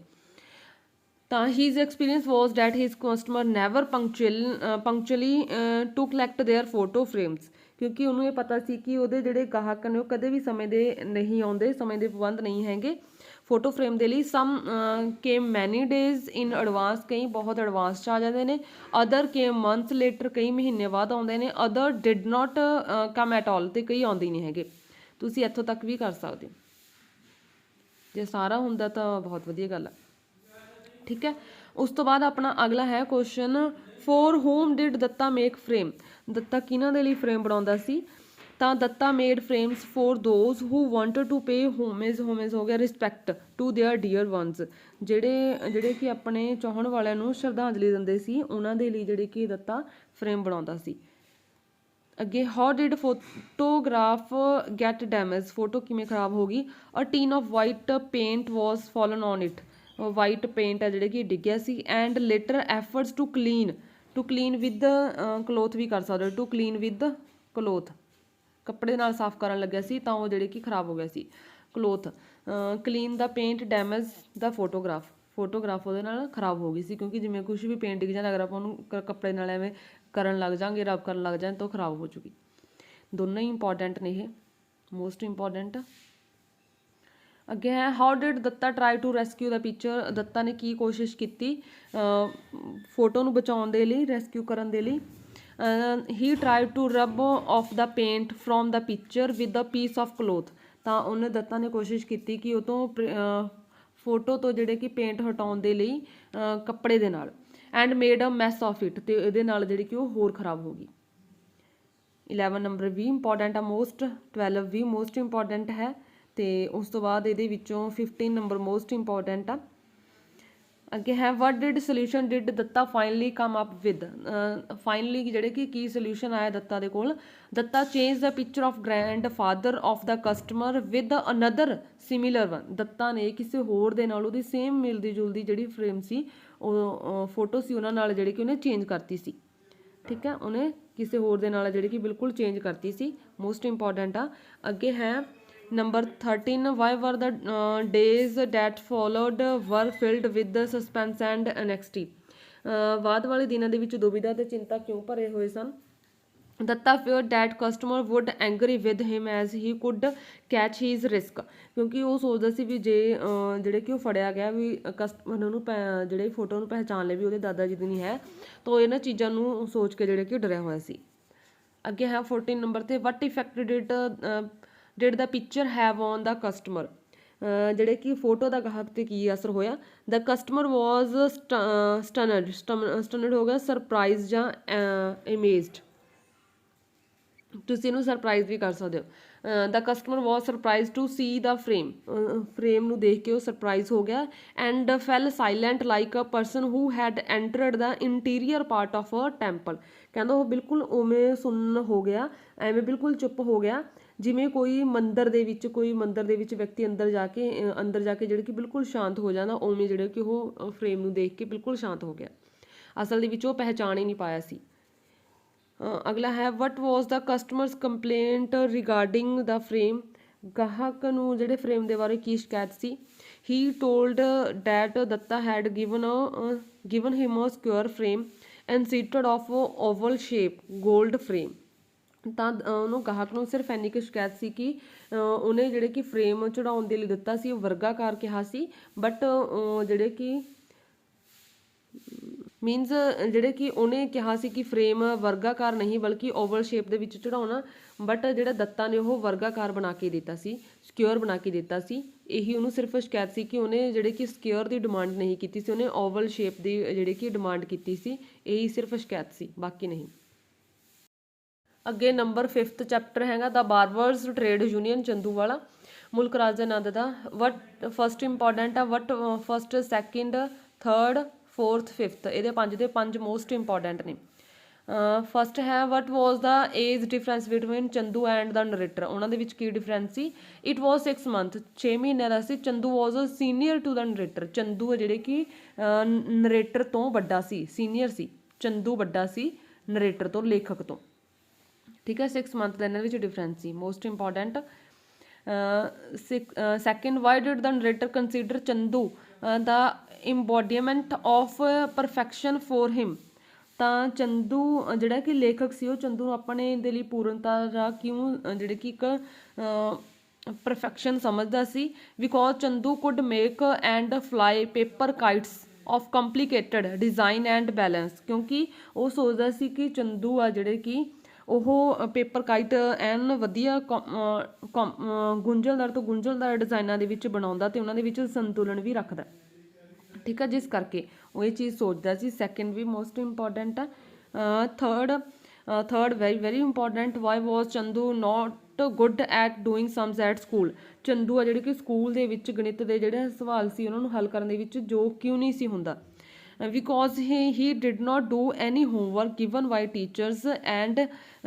ਤਾਂ his experience was that his customer never punctually to collect their photo frames. ਕਿਉਂਕਿ ਉਹਨੂੰ ਇਹ ਪਤਾ ਸੀ ਕਿ ਉਹਦੇ ਜਿਹੜੇ ਗਾਹਕ ਨੇ ਉਹ ਕਦੇ ਵੀ ਸਮੇਂ ਦੇ ਨਹੀਂ ਆਉਂਦੇ, ਸਮੇਂ ਦੇ ਪਾਬੰਦ ਨਹੀਂ ਹੈਗੇ ਫੋਟੋ ਫਰੇਮ ਦੇ ਲਈ। ਸਮ ਕੇਮ ਮੈਨੀ ਡੇਜ਼ ਇਨ ਐਡਵਾਂਸ, ਕਈ ਬਹੁਤ ਐਡਵਾਂਸ 'ਚ ਆ ਜਾਂਦੇ ਨੇ। ਅਦਰ ਕੇਮ ਮੰਥਸ ਲੇਟਰ, ਕਈ ਮਹੀਨੇ ਬਾਅਦ ਆਉਂਦੇ ਨੇ। Other did not come at all, ਤੇ ਕਈ ਆਉਂਦੇ ਹੀ ਨਹੀਂ ਹੈਗੇ। ਤੁਸੀਂ ਇੱਥੋਂ ਤੱਕ ਵੀ ਕਰ ਸਕਦੇ ਹੋ, ਜੇ ਸਾਰਾ ਹੁੰਦਾ ਤਾਂ ਬਹੁਤ ਵਧੀਆ ਗੱਲ ਆ। ਠੀਕ ਹੈ, ਉਸ ਤੋਂ ਬਾਅਦ ਆਪਣਾ ਅਗਲਾ ਹੈ question for whom did Datta make frame. Datta ਕਿਹਨਾਂ ਦੇ ਲਈ ਫਰੇਮ ਬਣਾਉਂਦਾ ਸੀ। ਤਾਂ Datta made frames for those who wanted to pay homage ਹੋ ਗਿਆ respect to their dear ones. ਜਿਹੜੇ ਕਿ ਆਪਣੇ ਚਾਹਣ ਵਾਲਿਆਂ ਨੂੰ ਸ਼ਰਧਾਂਜਲੀ ਦਿੰਦੇ ਸੀ, ਉਹਨਾਂ ਦੇ ਲਈ ਜਿਹੜੇ ਕਿ ਦੱਤਾ ਫਰੇਮ ਬਣਾਉਂਦਾ ਸੀ। ਅੱਗੇ how did photograph get damage. Photo ਕਿਵੇਂ ਖਰਾਬ ਹੋ ਗਈ। A tin of white paint was fallen on it. White paint ਹੈ ਜਿਹੜੇ ਕਿ ਡਿੱਗਿਆ ਸੀ। And later efforts to clean with cloth ਵੀ ਕਰ ਸਕਦੇ ਹੋ, ਟੂ ਕਲੀਨ ਵਿਦ ਕਲੋਥ, ਕੱਪੜੇ ਨਾਲ ਸਾਫ਼ ਕਰਨ ਲੱਗਿਆ ਸੀ ਤਾਂ ਉਹ ਜਿਹੜੇ ਕਿ ਖਰਾਬ ਹੋ ਗਿਆ ਸੀ। ਕਲੋਥ ਕਲੀਨ ਦਾ ਪੇਂਟ ਡੈਮੇਜ ਦਾ ਫੋਟੋਗ੍ਰਾਫ ਉਹਦੇ ਨਾਲ ਖਰਾਬ ਹੋ ਗਈ ਸੀ ਕਿਉਂਕਿ ਜਿਵੇਂ ਕੁਛ ਵੀ ਪੇਂਟ ਡਿੱਗ ਜਾਂਦਾ, ਅਗਰ ਆਪਾਂ ਉਹਨੂੰ ਕੱਪੜੇ ਨਾਲ ਐਵੇਂ ਕਰਨ ਲੱਗ ਜਾਂਗੇ, ਰਬ ਕਰਨ ਲੱਗ ਜਾਣ ਤਾਂ ਉਹ ਖਰਾਬ ਹੋ ਜੂਗੀ। ਦੋਨੋਂ ਹੀ ਇੰਪੋਰਟੈਂਟ ਨੇ, ਇਹ ਮੋਸਟ ਇੰਪੋਰਟੈਂਟ। ਅੱਗੇ ਹੈ how did Datta try to rescue the picture. Datta ਨੇ ਕੀ ਕੋਸ਼ਿਸ਼ ਕੀਤੀ ਫੋਟੋ ਨੂੰ ਬਚਾਉਣ ਦੇ ਲਈ, ਰੈਸਕਿਊ ਕਰਨ ਦੇ ਲਈ। He try to rub off the paint from the picture with a piece of cloth. ਤਾਂ ਉਹਨੇ ਦੱਤਾ ਨੇ ਕੋਸ਼ਿਸ਼ ਕੀਤੀ ਕਿ ਉਹ ਤੋਂ ਫੋਟੋ ਤੋਂ ਜਿਹੜੇ ਕਿ ਪੇਂਟ ਹਟਾਉਣ ਦੇ ਲਈ ਕੱਪੜੇ ਦੇ ਨਾਲ। And made a mess of it, ਤੇ ਇਹਦੇ ਨਾਲ ਜਿਹੜੀ ਕਿ ਉਹ ਹੋਰ ਖਰਾਬ ਹੋ ਗਈ। 11 ਨੰਬਰ ਵੀ ਇੰਪੋਰਟੈਂਟ ਆ ਮੋਸਟ, 12 ਵੀ ਮੋਸਟ ਇੰਪੋਰਟੈਂਟ ਹੈ ਤੇ ਉਸ ਤੋਂ ਬਾਅਦ ਇਹਦੇ ਵਿੱਚੋਂ 15 ਨੰਬਰ ਮੋਸਟ ਇੰਪੋਰਟੈਂਟ ਆ। ਅੱਗੇ ਹੈ what did solution did Datta finally come up with. Finally ਜਿਹੜੇ ਕਿ ਕੀ ਸੋਲਿਊਸ਼ਨ ਆਇਆ ਦੱਤਾ ਦੇ ਕੋਲ। Datta change the picture of grand father of the customer with another similar one. Datta ਨੇ ਕਿਸੇ ਹੋਰ ਦੇ ਨਾਲ ਉਹਦੀ ਸੇਮ ਮਿਲਦੀ ਜੁਲਦੀ ਜਿਹੜੀ ਫਰੇਮ ਸੀ, ਉਹ ਫੋਟੋ ਸੀ, ਉਹਨਾਂ ਨਾਲ ਜਿਹੜੀ ਕਿ ਉਹਨੇ ਚੇਂਜ ਕਰਤੀ ਸੀ। ਠੀਕ ਹੈ, ਉਹਨੇ ਕਿਸੇ ਹੋਰ ਦੇ ਨਾਲ ਜਿਹੜੀ ਕਿ ਬਿਲਕੁਲ ਚੇਂਜ ਕਰਤੀ ਸੀ, ਮੋਸਟ ਇੰਪੋਰਟੈਂਟ ਆ। ਅੱਗੇ ਹੈ number 13 Y were the days that followed ਵਰ ਫਿਲਡ ਵਿਦ ਸਸਪੈਂਸ ਐਂਡ ਐਨੈਕਸਟੀ। ਬਾਅਦ ਵਾਲੇ ਦਿਨਾਂ ਦੇ ਵਿੱਚ ਦੁਬਿਧਾ ਤੇ ਚਿੰਤਾ ਕਿਉਂ ਭਰੇ ਹੋਏ ਸਨ। Datta fear that customer would angry with him as he could catch his risk. ਕਿਉਂਕਿ ਉਹ ਸੋਚਦਾ ਸੀ ਵੀ ਜੇ ਜਿਹੜੇ ਕਿ ਉਹ ਫੜਿਆ ਗਿਆ ਵੀ ਕਸਟਮਰ ਨੂੰ ਜਿਹੜੇ ਫੋਟੋ ਨੂੰ ਪਹਿਚਾਣ ਲਏ ਵੀ ਉਹਦੇ ਦਾਦਾ ਜੀ ਦੀ ਨਹੀਂ ਹੈ, ਤਾਂ ਉਹ ਇਹਨਾਂ ਚੀਜ਼ਾਂ ਨੂੰ ਸੋਚ ਕੇ ਜਿਹੜੇ ਕਿ ਉਹ ਡਰਿਆ ਹੋਇਆ ਸੀ। ਅੱਗੇ ਹੈ 14 ਨੰਬਰ ਤੇ what effect did the picture have on the customer. ਜਿਹੜੇ ਕਿ ਫੋਟੋ ਦਾ ਗਾਹਕ ਤੇ ਕੀ ਅਸਰ ਹੋਇਆ। ਦਾ ਕਸਟਮਰ ਵਾਜ਼ ਸਟਨਡ ਹੋ ਗਿਆ, ਸਰਪ੍ਰਾਈਜ਼ ਜਾਂ ਅਮੇਜ਼ਡ, ਤੁਸੀਂ ਇਹਨੂੰ ਸਰਪ੍ਰਾਈਜ਼ ਵੀ ਕਰ ਸਕਦੇ ਹੋ। The customer was surprise to see the frame ਨੂੰ ਦੇਖ ਕੇ ਉਹ ਸਰਪ੍ਰਾਈਜ਼ ਹੋ ਗਿਆ। And fell silent like a person who had entered the interior part of a temple. ਕਹਿੰਦਾ ਉਹ ਬਿਲਕੁਲ ਉਵੇਂ ਸੁੰਨ ਹੋ ਗਿਆ, ਐਵੇਂ ਬਿਲਕੁਲ ਚੁੱਪ ਹੋ ਗਿਆ ਜਿਵੇਂ ਕੋਈ ਮੰਦਿਰ ਦੇ ਵਿੱਚ ਵਿਅਕਤੀ ਅੰਦਰ ਜਾ ਕੇ ਜਿਹੜੇ ਕਿ ਬਿਲਕੁਲ ਸ਼ਾਂਤ ਹੋ ਜਾਂਦਾ, ਉਵੇਂ ਜਿਹੜੇ ਕਿ ਉਹ ਫਰੇਮ ਨੂੰ ਦੇਖ ਕੇ ਬਿਲਕੁਲ ਸ਼ਾਂਤ ਹੋ ਗਿਆ। ਅਸਲ ਦੇ ਵਿੱਚ ਉਹ ਪਹਿਚਾਣ ਹੀ ਨਹੀਂ ਪਾਇਆ ਸੀ। ਅਗਲਾ ਹੈ what was the customer's complaint regarding the frame. ਗਾਹਕ ਨੂੰ ਜਿਹੜੇ ਫਰੇਮ ਦੇ ਬਾਰੇ ਕੀ ਸ਼ਿਕਾਇਤ ਸੀ। He told that Datta had given him a square frame and instead of oval shape gold frame. ਤਾਂ ਉਹਨੂੰ ਗਾਹਕ ਨੂੰ ਸਿਰਫ ਇੰਨੀ ਕੁ ਸ਼ਿਕਾਇਤ ਸੀ ਕਿ ਉਹਨੇ ਜਿਹੜੇ ਕਿ ਫਰੇਮ ਚੜਾਉਣ ਦੇ ਲਈ ਦਿੱਤਾ ਸੀ ਉਹ ਵਰਗਾਕਾਰ ਕਿਹਾ ਸੀ, ਬਟ ਜਿਹੜੇ ਕਿ ਮੀਨਸ ਜਿਹੜੇ ਕਿ ਉਹਨੇ ਕਿਹਾ ਸੀ ਕਿ ਫਰੇਮ ਵਰਗਾਕਾਰ ਨਹੀਂ ਬਲਕਿ ਓਵਲ ਸ਼ੇਪ ਦੇ ਵਿੱਚ ਚੜਾਉਣਾ, ਬਟ ਜਿਹੜਾ ਦੱਤਾ ਨੇ ਉਹ ਵਰਗਾਕਾਰ ਬਣਾ ਕੇ ਦਿੱਤਾ ਸੀ, ਸਕੁਅਰ ਬਣਾ ਕੇ ਦਿੱਤਾ ਸੀ। ਇਹੀ ਉਹਨੂੰ ਸਿਰਫ ਸ਼ਿਕਾਇਤ ਸੀ ਕਿ ਉਹਨੇ ਜਿਹੜੇ ਕਿ ਸਕੁਅਰ ਦੀ ਡਿਮਾਂਡ ਨਹੀਂ ਕੀਤੀ ਸੀ, ਉਹਨੇ ਓਵਲ ਸ਼ੇਪ ਦੀ ਜਿਹੜੀ ਕਿ ਡਿਮਾਂਡ ਕੀਤੀ ਸੀ। ਇਹੀ ਸਿਰਫ ਸ਼ਿਕਾਇਤ ਸੀ, ਬਾਕੀ ਨਹੀਂ। ਅੱਗੇ ਨੰਬਰ 5th ਚੈਪਟਰ ਹੈਗਾ ਦਾ ਬਾਰਬਰਸ ਟ੍ਰੇਡ ਯੂਨੀਅਨ ਚੰਦੂਵਾਲਾ ਮੁਲਕ ਰਾਜ ਦੇ ਆਨੰਦ ਦਾ। ਵਟ ਫਸਟ ਇੰਪੋਰਟੈਂਟ ਆ, what first second third fourth fifth, ਇਹਦੇ 5 ਦੇ 5 ਮੋਸਟ ਇੰਪੋਰਟੈਂਟ ਨੇ। ਫਸਟ ਹੈ what was the age difference between Chandu and the narrator. ਉਹਨਾਂ ਦੇ ਵਿੱਚ ਕੀ ਡਿਫਰੈਂਸ ਸੀ। ਇਟ ਵਾਜ਼ 6 ਮੰਥ, 6 ਮਹੀਨਿਆਂ ਦਾ ਸੀ। Chandu was senior to the narrator. Chandu ਜਿਹੜੇ ਕਿ ਨਰੇਟਰ ਤੋਂ ਵੱਡਾ ਸੀ, ਸੀਨੀਅਰ ਸੀ। ਚੰਦੂ ਵੱਡਾ ਸੀ ਨਰੇਟਰ ਤੋਂ, ਲੇਖਕ ਤੋਂ, ਠੀਕ ਹੈ। 6 ਮੰਥ ਦਾ ਇਹਨਾਂ ਵਿੱਚ ਡਿਫਰੈਂਸ ਸੀ, most important. Second why did the narrator consider Chandu the embodiment of perfection for him. ਤਾਂ ਚੰਦੂ ਜਿਹੜਾ ਕਿ ਲੇਖਕ ਸੀ ਉਹ ਚੰਦੂ ਨੂੰ ਆਪਣੇ ਦੇ ਲਈ ਪੂਰਨਤਾ ਜਾਂ ਕਿਉਂ ਜਿਹੜੇ ਕਿ ਇੱਕ ਪਰਫੈਕਸ਼ਨ ਸਮਝਦਾ ਸੀ। Because Chandu could make and fly paper kites of complicated design and balance. ਕਿਉਂਕਿ ਉਹ ਸੋਚਦਾ ਸੀ ਕਿ ਚੰਦੂ ਆ ਜਿਹੜੇ ਕਿ ਉਹ ਪੇਪਰ ਕਾਈਟ ਐਨ ਵਧੀਆ ਗੁੰਝਲਦਾਰ ਤੋਂ ਗੁੰਝਲਦਾਰ ਡਿਜ਼ਾਈਨਾਂ ਦੇ ਵਿੱਚ ਬਣਾਉਂਦਾ ਤੇ ਉਹਨਾਂ ਦੇ ਵਿੱਚ ਸੰਤੁਲਨ ਵੀ ਰੱਖਦਾ, ਠੀਕ ਹੈ। ਜਿਸ ਕਰਕੇ ਉਹ ਇਹ ਚੀਜ਼ ਸੋਚਦਾ ਸੀ। ਸੈਕਿੰਡ ਵੀ ਮੋਸਟ ਇੰਪੋਰਟੈਂਟ ਆ। Third very important, why was Chandu not good at doing sums at school. Chandu ਆ ਜਿਹੜੀ ਕਿ ਸਕੂਲ ਦੇ ਵਿੱਚ ਗਣਿਤ ਦੇ ਜਿਹੜੇ ਸਵਾਲ ਸੀ ਉਹਨਾਂ ਨੂੰ ਹੱਲ ਕਰਨ ਦੇ ਵਿੱਚ ਜੋ ਕਿਉਂ ਨਹੀਂ ਸੀ ਹੁੰਦਾ। Because he did not do any homework given by teachers and,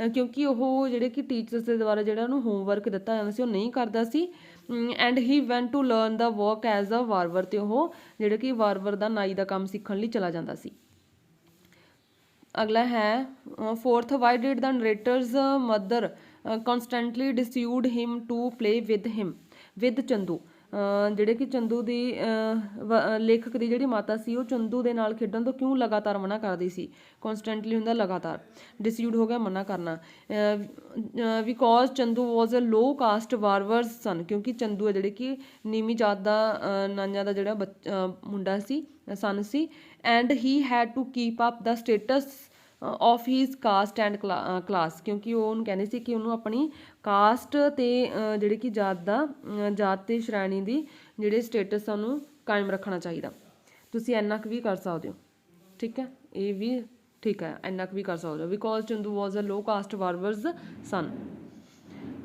ਕਿਉਂਕਿ ਉਹ ਜਿਹੜੇ ਕਿ ਟੀਚਰਸ ਦੇ ਦੁਆਰਾ ਜਿਹੜਾ ਉਹਨੂੰ ਹੋਮਵਰਕ ਦਿੱਤਾ ਜਾਂਦਾ ਸੀ ਉਹ ਨਹੀਂ ਕਰਦਾ ਸੀ। And he went to learn the work as a ਵਾਰਵਰ, ਤੇ ਉਹ ਜਿਹੜੇ ਕਿ ਵਾਰਵਰ ਦਾ ਨਾਈ ਦਾ ਕੰਮ ਸਿੱਖਣ ਲਈ ਚਲਾ ਜਾਂਦਾ ਸੀ। ਅਗਲਾ ਹੈ fourth, why did the narrator's mother constantly dissuaded him to play with Chandu. ਜਿਹੜੇ ਕਿ ਚੰਦੂ ਦੀ ਲੇਖਕ ਦੀ ਜਿਹੜੀ ਮਾਤਾ ਸੀ ਉਹ ਚੰਦੂ ਦੇ ਨਾਲ ਖੇਡਣ ਤੋਂ ਕਿਉਂ ਲਗਾਤਾਰ ਮਨਾ ਕਰਦੀ ਸੀ। ਕਨਸਟੈਂਟਲੀ ਹੁੰਦਾ ਲਗਾਤਾਰ, ਡਿਸੂਡ ਹੋ ਗਿਆ ਮਨਾ ਕਰਨਾ। Because Chandu was a low caste ਵਾਰਵਰਸ ਸਨ। ਕਿਉਂਕਿ ਚੰਦੂ ਹੈ ਜਿਹੜੇ ਕਿ ਨੀਵੀਂ ਜਾਤ ਦਾ ਨਾਨਿਆਂ ਦਾ ਜਿਹੜਾ ਮੁੰਡਾ ਸੀ, ਸਨ ਸੀ। And he had to keep up the status of his caste and class. ਕਿਉਂਕਿ ਉਹ ਉਹਨੂੰ ਕਹਿੰਦੇ ਸੀ ਕਿ ਉਹਨੂੰ ਆਪਣੀ ਕਾਸਟ ਤੇ ਜਿਹੜੇ ਕਿ ਜਾਤ ਤੇ ਸ਼੍ਰੇਣੀ ਦੀ ਜਿਹੜੇ ਸਟੇਟਸ ਆ ਉਹਨੂੰ ਕਾਇਮ ਰੱਖਣਾ ਚਾਹੀਦਾ। ਤੁਸੀਂ ਇੰਨਾ ਕੁ ਵੀ ਕਰ ਸਕਦੇ ਹੋ, ਠੀਕ ਹੈ। ਇਹ ਵੀ ਠੀਕ ਹੈ, ਇੰਨਾ ਕੁ ਵੀ ਕਰ ਸਕਦੇ ਹੋ। Because Chandu was a low caste ਵਾਰਵਰਸ ਸਨ।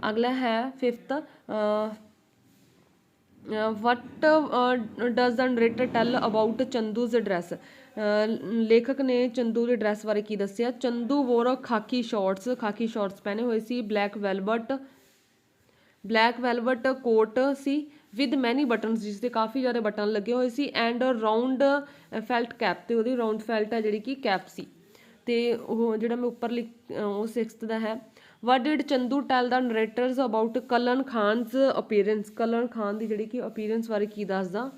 ਅਗਲਾ ਹੈ 5th, what does the narrator tell about Chandu's dress. ਲੇਖਕ ਨੇ ਚੰਦੂ ਦੇ ਡਰੈਸ ਬਾਰੇ ਕੀ ਦੱਸਿਆ। ਚੰਦੂ ਵੋਰ ਖਾਕੀ ਸ਼ਾਰਟਸ ਪਹਿਨੇ ਹੋਏ ਸੀ। ਬਲੈਕ ਵੈਲਵਟ ਕੋਟ ਸੀ ਵਿਦ ਮੈਨੀ ਬਟਨਸ, ਜਿਸ ਦੇ ਕਾਫੀ ਜ਼ਿਆਦਾ ਬਟਨ ਲੱਗੇ ਹੋਏ ਸੀ। ਐਂਡ ਰਾਊਂਡ ਫੈਲਟ ਕੈਪ, ਤੇ ਉਹਦੀ ਰਾਊਂਡ ਫੈਲਟ ਹੈ ਜਿਹੜੀ ਕਿ ਕੈਪ ਸੀ। ਤੇ ਉਹ ਜਿਹੜਾ ਮੈਂ ਉੱਪਰ ਉਹ 6th ਦਾ ਹੈ। What did Chandu tell the narrators about Kallan Khan's appearance. Kallan Khan ਦੀ ਜਿਹੜੀ ਕਿ ਅਪੀਅਰੈਂਸ ਬਾਰੇ ਕੀ ਦੱਸਦਾ।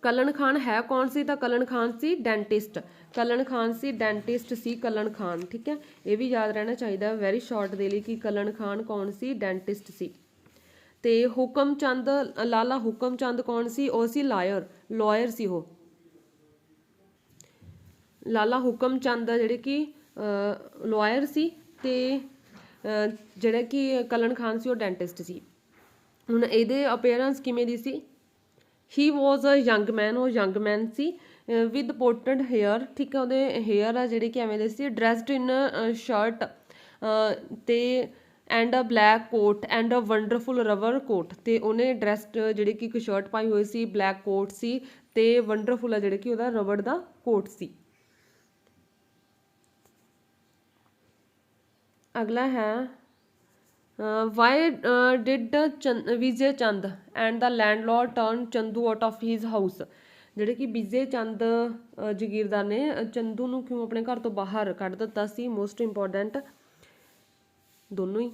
ਕਲਨ ਖਾਨ ਹੈ ਕੌਣ ਸੀ, ਤਾਂ ਕਲਨ ਖਾਨ ਸੀ ਡੈਂਟਿਸਟ। ਕਲਨ ਖਾਨ ਸੀ ਡੈਂਟਿਸਟ ਸੀ ਕਲਨ ਖਾਨ, ਠੀਕ ਹੈ। ਇਹ ਵੀ ਯਾਦ ਰਹਿਣਾ ਚਾਹੀਦਾ ਵੈਰੀ ਸ਼ਾਰਟ ਦੇ ਲਈ ਕਿ ਕਲਨ ਖਾਨ ਕੌਣ ਸੀ, ਡੈਂਟਿਸਟ ਸੀ। ਤੇ ਹੁਕਮ ਚੰਦ ਲਾਲਾ ਹੁਕਮ ਚੰਦ ਕੌਣ ਸੀ? ਉਹ ਸੀ ਲਾਇਰ ਸੀ ਉਹ। ਲਾਲਾ ਹੁਕਮ ਚੰਦ ਜਿਹੜੇ ਕਿ ਲਾਇਰ ਸੀ ਤੇ ਜਿਹੜਾ ਕਿ ਕਲਨ ਖਾਨ ਸੀ ਉਹ ਡੈਂਟਿਸਟ ਸੀ। ਹੁਣ ਇਹਦੇ ਅਪੀਅਰੈਂਸ ਕਿਵੇਂ ਦੀ ਸੀ? He was a young man, ਉਹ ਯੰਗ ਮੈਨ ਸੀ ਵਿਦ ਪੋਟਡ ਹੇਅਰ, ਠੀਕ ਹੈ, ਉਹਦੇ ਹੇਅਰ ਆ ਜਿਹੜੇ ਕਿ ਐਵੇਂ ਦੇ ਸੀ, ਡਰੈਸਡ ਇਨ ਸ਼ਰਟ ਤੇ and a black coat and a wonderful rubber coat, ਤੇ ਉਹਨੇ ਡਰੈਸਡ ਜਿਹੜੀ ਕਿ ਇੱਕ ਸ਼ਰਟ ਪਾਈ ਹੋਈ ਸੀ, ਬਲੈਕ ਕੋਟ ਸੀ ਤੇ ਵੰਡਰਫੁਲ ਆ ਜਿਹੜੇ ਕਿ ਉਹਦਾ ਰਬੜ ਦਾ ਕੋਟ ਸੀ। ਅਗਲਾ ਹੈ why did Vijay Chand and the landlord turn Chandu out of his house, ਜਿਹੜੇ ਕਿ ਵਿਜੇ ਚੰਦ ਜਗੀਰਦਾਰ ਨੇ ਚੰਦੂ ਨੂੰ ਕਿਉਂ ਆਪਣੇ ਘਰ ਤੋਂ ਬਾਹਰ ਕੱਢ ਦਿੱਤਾ ਸੀ? ਮੋਸਟ ਇੰਪੋਰਟੈਂਟ ਦੋਨੋਂ ਹੀ।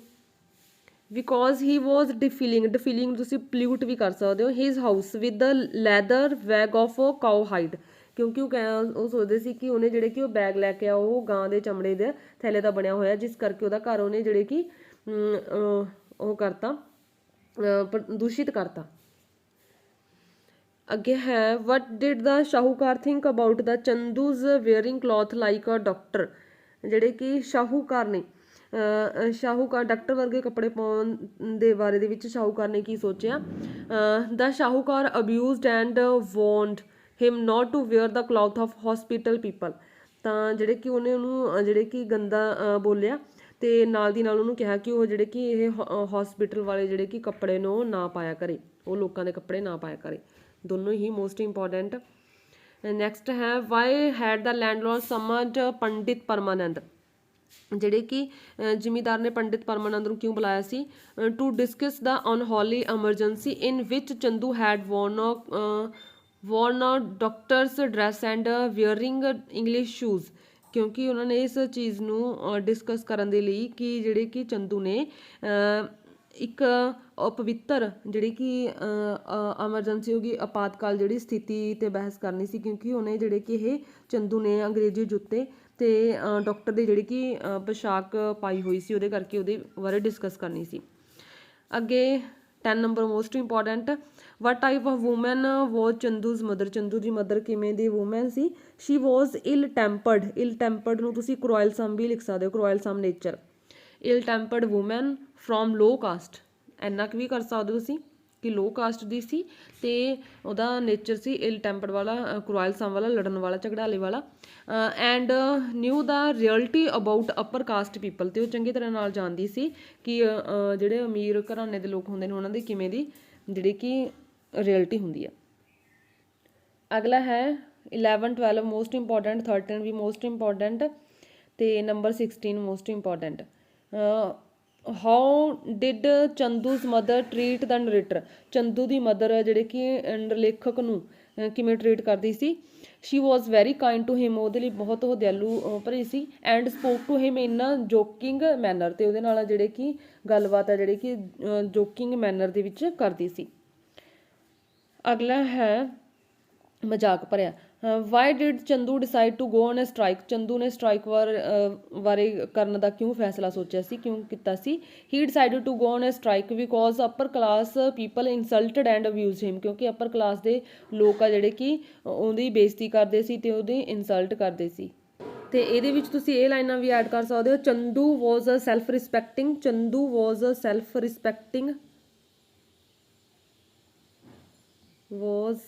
ਬਿਕੋਜ਼ ਹੀ ਵਾਜ਼ ਡਿਫਿਲਿੰਗ ਤੁਸੀਂ ਪਲਿਊਟ ਵੀ ਕਰ ਸਕਦੇ ਹੋ, his house with the leather bag of cow hide, ਕਿਉਂਕਿ ਉਹ ਸੋਚਦੇ ਸੀ ਕਿ ਉਹਨੇ ਜਿਹੜੇ ਕਿ ਉਹ ਬੈਗ ਲੈ ਕੇ ਆ ਉਹ ਗਾਂ ਦੇ ਚਮੜੇ ਦੇ ਥੈਲੇ ਦਾ ਬਣਿਆ ਹੋਇਆ, ਜਿਸ ਕਰਕੇ ਉਹਦਾ ਘਰ ਉਹਨੇ ਜਿਹੜੇ ਕਿ ਉਹ ਕਰਤਾ, ਦੂਸ਼ਿਤ ਕਰਤਾ। ਅੱਗੇ ਹੈ what did the shahukar think about the Chandu's wearing cloth like a doctor, ਜਿਹੜੇ ਕਿ ਸ਼ਾਹੂਕਾਰ ਨੇ ਸ਼ਾਹੂਕਾਰ ਡਾਕਟਰ ਵਰਗੇ ਕੱਪੜੇ ਪਾਉਣ ਦੇ ਬਾਰੇ ਦੇ ਵਿੱਚ ਸ਼ਾਹੂਕਾਰ ਨੇ ਕੀ ਸੋਚਿਆ? The shahukar abused and warned him not to wear the cloth of hospital people, ਤਾਂ ਜਿਹੜੇ ਕਿ ਉਹਨੇ ਉਹਨੂੰ ਜਿਹੜੇ ਕਿ ਗੰਦਾ ਬੋਲਿਆ ਤੇ ਨਾਲ ਦੀ ਨਾਲ ਉਹਨੂੰ ਕਿਹਾ ਕਿ ਉਹ ਜਿਹੜੇ ਕਿ ਇਹ ਹੌਸਪੀਟਲ ਵਾਲੇ ਜਿਹੜੇ ਕਿ ਕੱਪੜੇ ਨੇ ਉਹ ਨਾ ਪਾਇਆ ਕਰੇ, ਉਹ ਲੋਕਾਂ ਦੇ ਕੱਪੜੇ ਨਾ ਪਾਇਆ ਕਰੇ। ਦੋਨੋਂ ਹੀ ਮੋਸਟ ਇੰਪੋਰਟੈਂਟ। ਨੈਕਸਟ ਹੈ why had the landlord summoned Pandit Parmanand, ਜਿਹੜੇ ਕਿ ਜ਼ਿਮੀਦਾਰ ਨੇ ਪੰਡਿਤ ਪਰਮਾਨੰਦ ਨੂੰ ਕਿਉਂ ਬੁਲਾਇਆ ਸੀ? To discuss the unholy emergency in which Chandu had worn a doctor's dress and wearing English shoes, ਕਿਉਂਕਿ ਉਹਨਾਂ ਨੇ ਇਸ ਚੀਜ਼ ਨੂੰ ਡਿਸਕਸ ਕਰਨ ਦੇ ਲਈ ਕਿ ਜਿਹੜੇ ਕਿ ਚੰਦੂ ਨੇ ਇੱਕ ਅਪਵਿੱਤਰ ਜਿਹੜੀ ਕਿ ਐਮਰਜੈਂਸੀ ਹੋ ਗਈ, ਆਪਾਤਕਾਲ ਜਿਹੜੀ ਸਥਿਤੀ ਤੇ ਬਹਿਸ ਕਰਨੀ ਸੀ, ਕਿਉਂਕਿ ਉਹਨੇ ਜਿਹੜੇ ਕਿ ਇਹ ਚੰਦੂ ਨੇ ਅੰਗਰੇਜ਼ੀ ਜੁੱਤੇ ਤੇ ਡਾਕਟਰ ਦੀ ਜਿਹੜੀ ਕਿ ਪੋਸ਼ਾਕ ਪਾਈ ਹੋਈ ਸੀ, ਉਹਦੇ ਕਰਕੇ ਉਹਦੇ ਬਾਰੇ ਡਿਸਕਸ ਕਰਨੀ ਸੀ। ਅੱਗੇ 10 number most important, what type of woman was Chandu's mother, Chandu ਦੀ ਮਦਰ ਕਿਵੇਂ ਦੀ ਵੂਮੈਨ ਸੀ? ਸ਼ੀ ਵਾਜ਼ ਇਲ ਟੈਂਪਰਡ ਨੂੰ ਤੁਸੀਂ ਕਰੋਇਲ ਸਮ ਵੀ ਲਿਖ ਸਕਦੇ ਹੋ, quarrelsome nature, ill tempered woman from low caste, ਇੰਨਾ ਕੁ ਵੀ ਕਰ ਸਕਦੇ ਹੋ ਤੁਸੀਂ ਕਿ ਲੋ ਕਾਸਟ ਦੀ ਸੀ ਤੇ ਉਹਦਾ ਨੇਚਰ ਸੀ ਇਲ ਟੈਂਪਰਡ ਵਾਲਾ, ਕਰੋਇਲ ਸਮ ਵਾਲਾ, ਲੜਨ ਵਾਲਾ, ਝਗੜਾਲੇ ਵਾਲਾ। And knew the reality about upper caste people, ਤੇ ਉਹ ਚੰਗੀ ਤਰ੍ਹਾਂ ਨਾਲ ਜਾਣਦੀ ਸੀ ਕਿ ਜਿਹੜੇ ਅਮੀਰ ਘਰਾਣੇ ਦੇ ਲੋਕ ਹੁੰਦੇ ਨੇ ਉਹਨਾਂ ਦੀ ਕਿਵੇਂ ਦੀ ਜਿਹੜੀ ਕਿ ਰਿਅਲਟੀ ਹੁੰਦੀ ਆ। ਅਗਲਾ ਹੈ 11 12 ਮੋਸਟ ਇੰਪੋਰਟੈਂਟ, 13 ਵੀ ਮੋਸਟ ਇੰਪੋਰਟੈਂਟ ਤੇ number 16 most important. How did Chandu's mother treat the narrator, Chandu ਦੀ ਮਦਰ ਜਿਹੜੇ ਕਿ ਲੇਖਕ ਨੂੰ ਕਿਵੇਂ ਟਰੀਟ ਕਰਦੀ ਸੀ? She was very kind to him, ਉਹਦੇ ਲਈ ਬਹੁਤ ਉਹ ਦਿਆਲੂ ਭਰੀ ਸੀ। And spoke to him in joking manner, ਤੇ ਉਹਦੇ ਨਾਲ ਜਿਹੜੇ ਕਿ ਗੱਲਬਾਤ ਹੈ ਜਿਹੜੀ ਕਿ ਜੋਕਿੰਗ ਮੈਨਰ ਦੇ ਵਿੱਚ ਕਰਦੀ ਸੀ। ਅਗਲਾ ਹੈ ਮਜ਼ਾਕ ਭਰਿਆ, why did Chandu decide to go on a strike, Chandu ਨੇ ਸਟ੍ਰਾਈਕ ਬਾਰੇ ਕਰਨ ਦਾ ਕਿਉਂ ਫੈਸਲਾ ਸੋਚਿਆ ਸੀ, ਕਿਉਂ ਕੀਤਾ ਸੀ? He decided to go on a strike because upper class people insulted and abused him, ਕਿਉਂਕਿ ਅਪਰ ਕਲਾਸ ਦੇ ਲੋਕ ਆ ਜਿਹੜੇ ਕਿ ਉਹਦੀ ਬੇਇੱਜ਼ਤੀ ਕਰਦੇ ਸੀ ਤੇ ਉਹਦੀ ਇਨਸਲਟ ਕਰਦੇ ਸੀ। ਤੇ ਇਹਦੇ ਵਿੱਚ ਤੁਸੀਂ ਇਹ ਲਾਈਨਾਂ ਵੀ ਐਡ ਕਰ ਸਕਦੇ ਹੋ, Chandu was a self respecting, Chandu was a self respecting was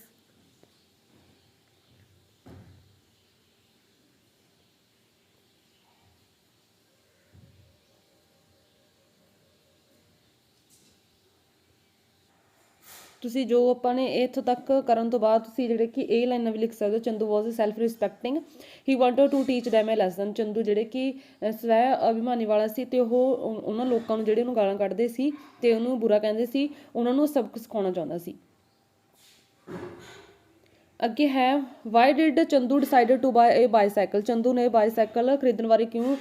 ਤੁਸੀਂ ਜੋ ਆਪਾਂ ਨੇ ਇੱਥੋਂ ਤੱਕ ਕਰਨ ਤੋਂ ਬਾਅਦ ਤੁਸੀਂ ਜਿਹੜੇ ਕਿ ਇਹ ਲਾਈਨਾਂ ਵੀ ਲਿਖ ਸਕਦੇ ਹੋ, Chandu was self respecting, he wanted to teach them a lesson, Chandu ਜਿਹੜੇ ਕਿ ਸਵੈ ਅਭਿਮਾਨੀ ਵਾਲਾ ਸੀ ਤੇ ਉਹ ਉਹਨਾਂ ਲੋਕਾਂ ਨੂੰ ਜਿਹੜੇ ਉਹਨੂੰ ਗਾਲਾਂ ਕੱਢਦੇ ਸੀ ਤੇ ਉਹਨੂੰ ਬੁਰਾ ਕਹਿੰਦੇ ਸੀ, ਉਹਨਾਂ ਨੂੰ ਸਬਕ ਸਿਖਾਉਣਾ ਚਾਹੁੰਦਾ ਸੀ। ਅੱਗੇ ਹੈ why did Chandu decided to buy a bicycle. Chandu ਨੇ ਬਾਈਸਾਈਕਲ ਖਰੀਦਣ ਬਾਰੇ ਕਿਉਂ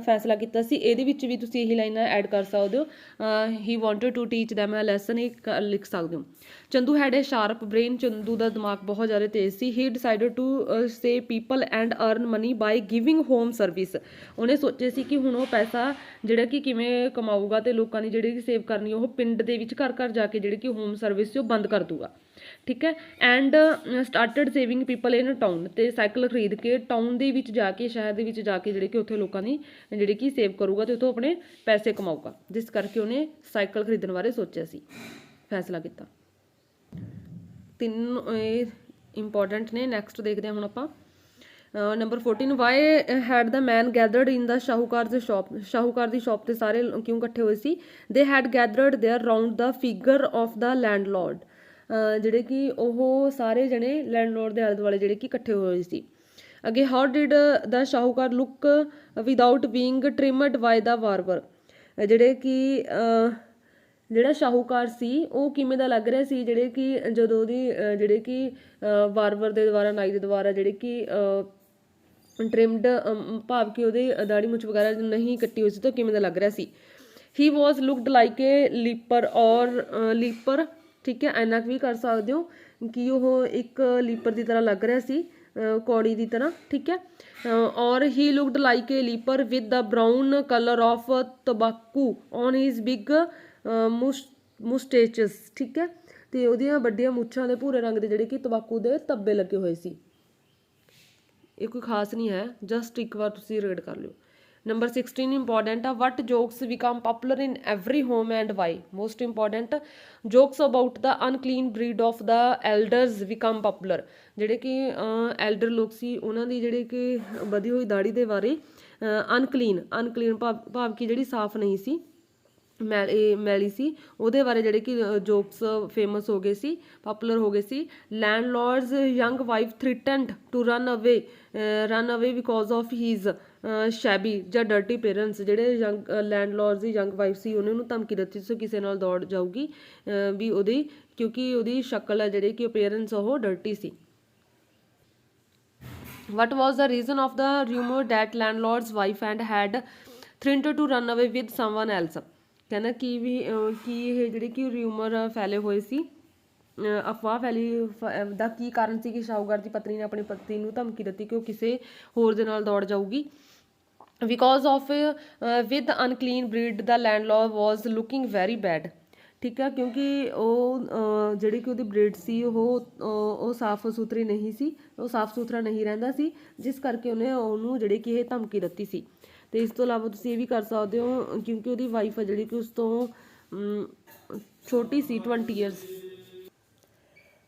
ਫੈਸਲਾ ਕੀਤਾ ਸੀ। ਇਹਦੇ ਵਿੱਚ ਵੀ ਤੁਸੀਂ ਇਹੀ ਲਾਈਨਾਂ ਐਡ ਕਰ ਸਕਦੇ ਹੋ। He wanted to teach them a lesson, ਇਹ ਲਿਖ ਸਕਦੇ ਹੋ। Chandu had a sharp brain. Chandu ਦਾ ਦਿਮਾਗ ਬਹੁਤ ਜ਼ਿਆਦਾ ਤੇਜ਼ ਸੀ। He decided to serve people and earn money by giving home service. ਉਹਨੇ ਸੋਚਿਆ ਸੀ ਕਿ ਹੁਣ ਉਹ ਪੈਸਾ ਜਿਹੜਾ ਕਿ ਕਿਵੇਂ ਕਮਾਊਗਾ ਤੇ ਲੋਕਾਂ ਦੀ ਜਿਹੜੀ ਸੇਵ ਕਰਨੀ ਉਹ ਪਿੰਡ ਦੇ ਵਿੱਚ ਘਰ ਘਰ ਜਾ ਕੇ ਜਿਹੜੀ ਕਿ ਹੋਮ ਸਰਵਿਸ ਸੀ ਉਹ ਬੰਦ ਕਰ ਦੂਗਾ। ਠੀਕ ਹੈ। And started saving people in town, ਤੇ ਸਾਈਕਲ ਖਰੀਦ ਕੇ ਟਾਊਨ ਦੇ ਵਿੱਚ ਜਾ ਕੇ, ਸ਼ਹਿਰ ਦੇ ਵਿੱਚ ਜਾ ਕੇ ਜਿਹੜੇ ਕਿ ਉੱਥੇ ਲੋਕਾਂ ਦੀ ਜਿਹੜੀ ਕਿ ਸੇਵ ਕਰੂਗਾ ਤੇ ਉੱਥੋਂ ਆਪਣੇ ਪੈਸੇ ਕਮਾਊਗਾ, ਜਿਸ ਕਰਕੇ ਉਹਨੇ ਸਾਈਕਲ ਖਰੀਦਣ ਬਾਰੇ ਸੋਚਿਆ ਸੀ, ਫੈਸਲਾ ਕੀਤਾ। ਤਿੰਨ ਇਹ ਇੰਪੋਰਟੈਂਟ ਨੇ। ਨੈਕਸਟ ਦੇਖਦੇ ਹਾਂ ਹੁਣ ਆਪਾਂ number 14 Y had the man gathered in the ਸ਼ਾਹੂਕਾਰ the shop. ਸ਼ਾਹੂਕਾਰ the shop ਤੇ ਸਾਰੇ ਕਿਉਂ ਇਕੱਠੇ ਹੋਏ ਸੀ। ਦੇ head gathered there round the figure of the landlord. ਜਿਹੜੇ ਕਿ ਉਹ ਸਾਰੇ ਜਣੇ ਲੈਂਡਲੋਰਡ ਦੇ ਆਲੇ ਦੁਆਲੇ ਜਿਹੜੇ ਕਿ ਇਕੱਠੇ ਹੋਏ ਸੀ। ਅੱਗੇ how did the shahukar look without being trimmed by the barber. ਜਿਹੜੇ ਕਿ ਜਿਹੜਾ ਸ਼ਾਹੂਕਾਰ ਸੀ ਉਹ ਕਿਵੇਂ ਦਾ ਲੱਗ ਰਿਹਾ ਸੀ, ਜਿਹੜੇ ਕਿ ਜਦੋਂ ਉਹਦੀ ਜਿਹੜੇ ਕਿ ਬਾਰਬਰ ਦੇ ਦੁਆਰਾ, ਨਾਈ ਦੇ ਦੁਆਰਾ ਜਿਹੜੇ ਕਿ ਟ੍ਰਿਮਡ ਭਾਵ ਕਿ ਉਹਦੇ ਦਾੜੀ ਮੁੱਛ ਵਗੈਰਾ ਨਹੀਂ ਕੱਟੀ ਹੋਈ ਸੀ ਤਾਂ ਕਿਵੇਂ ਦਾ ਲੱਗ ਰਿਹਾ ਸੀ। He was looked like a ਲੀਪਰ ਔਰ ਲੀਪਰ। ਠੀਕ ਹੈ, ਇੰਨਾ ਵੀ ਕਰ ਸਕਦੇ ਹੋ ਕਿ ਉਹ ਇੱਕ ਲੀਪਰ ਦੀ ਤਰ੍ਹਾਂ ਲੱਗ ਰਿਹਾ ਸੀ, ਕੌੜੀ ਦੀ ਤਰ੍ਹਾਂ। ਠੀਕ ਹੈ। ਔਰ he looked like a leper with the brown colour of tobacco on his big moustaches. ਠੀਕ ਹੈ, ਤੇ ਉਹਦੀਆਂ ਵੱਡੀਆਂ ਮੁੱਛਾਂ ਦੇ ਭੂਰੇ ਰੰਗ ਦੇ ਜਿਹੜੇ ਕਿ ਤਬਾਕੂ ਦੇ ਧੱਬੇ ਲੱਗੇ ਹੋਏ ਸੀ। ਇਹ ਕੋਈ ਖਾਸ ਨਹੀਂ ਹੈ, ਜਸਟ ਇੱਕ ਵਾਰ ਤੁਸੀਂ ਰੀਡ ਕਰ ਲਿਓ। ਨੰਬਰ 16 ਇੰਪੋਰਟੈਂਟ ਆ what jokes become popular in every home and why. Most important jokes about the unclean breed of the elders become popular. ਜਿਹੜੇ ਕਿ ਐਲਡਰ ਲੋਕ ਸੀ ਉਹਨਾਂ ਦੀ ਜਿਹੜੇ ਕਿ ਵਧੀ ਹੋਈ ਦਾੜੀ ਦੇ ਬਾਰੇ। ਅਨਕਲੀਨ ਭਾਵ ਕਿ ਜਿਹੜੀ ਸਾਫ਼ ਨਹੀਂ ਸੀ, ਮੈਲੀ ਸੀ, ਉਹਦੇ ਬਾਰੇ ਜਿਹੜੇ ਕਿ ਜੋਕਸ ਫੇਮਸ ਹੋ ਗਏ ਸੀ, ਪਪੂਲਰ ਹੋ ਗਏ ਸੀ। Landlord's young wife threatened to run away because of his shabby ਜਾਂ ਡਰਟੀ ਪੇਰੈਂਟਸ। ਜਿਹੜੇ ਲੈਂਡਲੋਰਡਸ ਦੀ ਯੰਗ ਵਾਈਫ ਸੀ ਉਹਨੇ ਉਹਨੂੰ ਧਮਕੀ ਦਿੱਤੀ ਸੀ ਕਿਸੇ ਨਾਲ ਦੌੜ ਜਾਊਗੀ ਵੀ ਉਹਦੀ, ਕਿਉਂਕਿ ਉਹਦੀ ਸ਼ਕਲ ਹੈ ਜਿਹੜੇ ਕਿ ਪੇਰੈਂਟਸ ਉਹ ਡਰਟੀ ਸੀ। What was the reason of the rumour that landlord's wife and had threatened to run away with someone else. ਕਹਿੰਦਾ ਕਿ ਇਹ ਜਿਹੜੇ ਕਿ ਰਿਊਮਰ ਫੈਲੇ ਹੋਏ ਸੀ, ਅਫਵਾਹ ਫੈਲੀ ਦਾ ਕੀ ਕਾਰਨ ਸੀ ਕਿ ਸ਼ਾਹੂਕਾਰ ਦੀ ਪਤਨੀ ਨੇ ਆਪਣੀ ਪਤੀ ਨੂੰ ਧਮਕੀ ਦਿੱਤੀ ਕਿ ਉਹ ਕਿਸੇ ਹੋਰ ਦੇ ਨਾਲ ਦੌੜ ਜਾਊਗੀ। Because of with unclean breed the landlord was looking very bad. ਠੀਕ ਹੈ, ਕਿਉਂਕਿ ਉਹ ਜਿਹੜੀ ਕਿ ਉਹਦੀ ਬਰੀਡ ਸੀ ਉਹ ਸਾਫ਼ ਸੁਥਰੀ ਨਹੀਂ ਸੀ, ਉਹ ਸਾਫ਼ ਸੁਥਰਾ ਨਹੀਂ ਰਹਿੰਦਾ ਸੀ, ਜਿਸ ਕਰਕੇ ਉਹਨੂੰ ਜਿਹੜੀ ਕਿ ਇਹ ਧਮਕੀ ਦਿੱਤੀ ਸੀ। ਤੇ ਇਸ ਤੋਂ ਇਲਾਵਾ ਤੁਸੀਂ ਇਹ ਵੀ ਕਰ ਸਕਦੇ ਹੋ ਕਿਉਂਕਿ ਉਹਦੀ ਵਾਈਫ ਹੈ ਜਿਹੜੀ ਕਿ ਉਸ ਤੋਂ ਛੋਟੀ ਸੀ, 20 ਈਅਰਸ।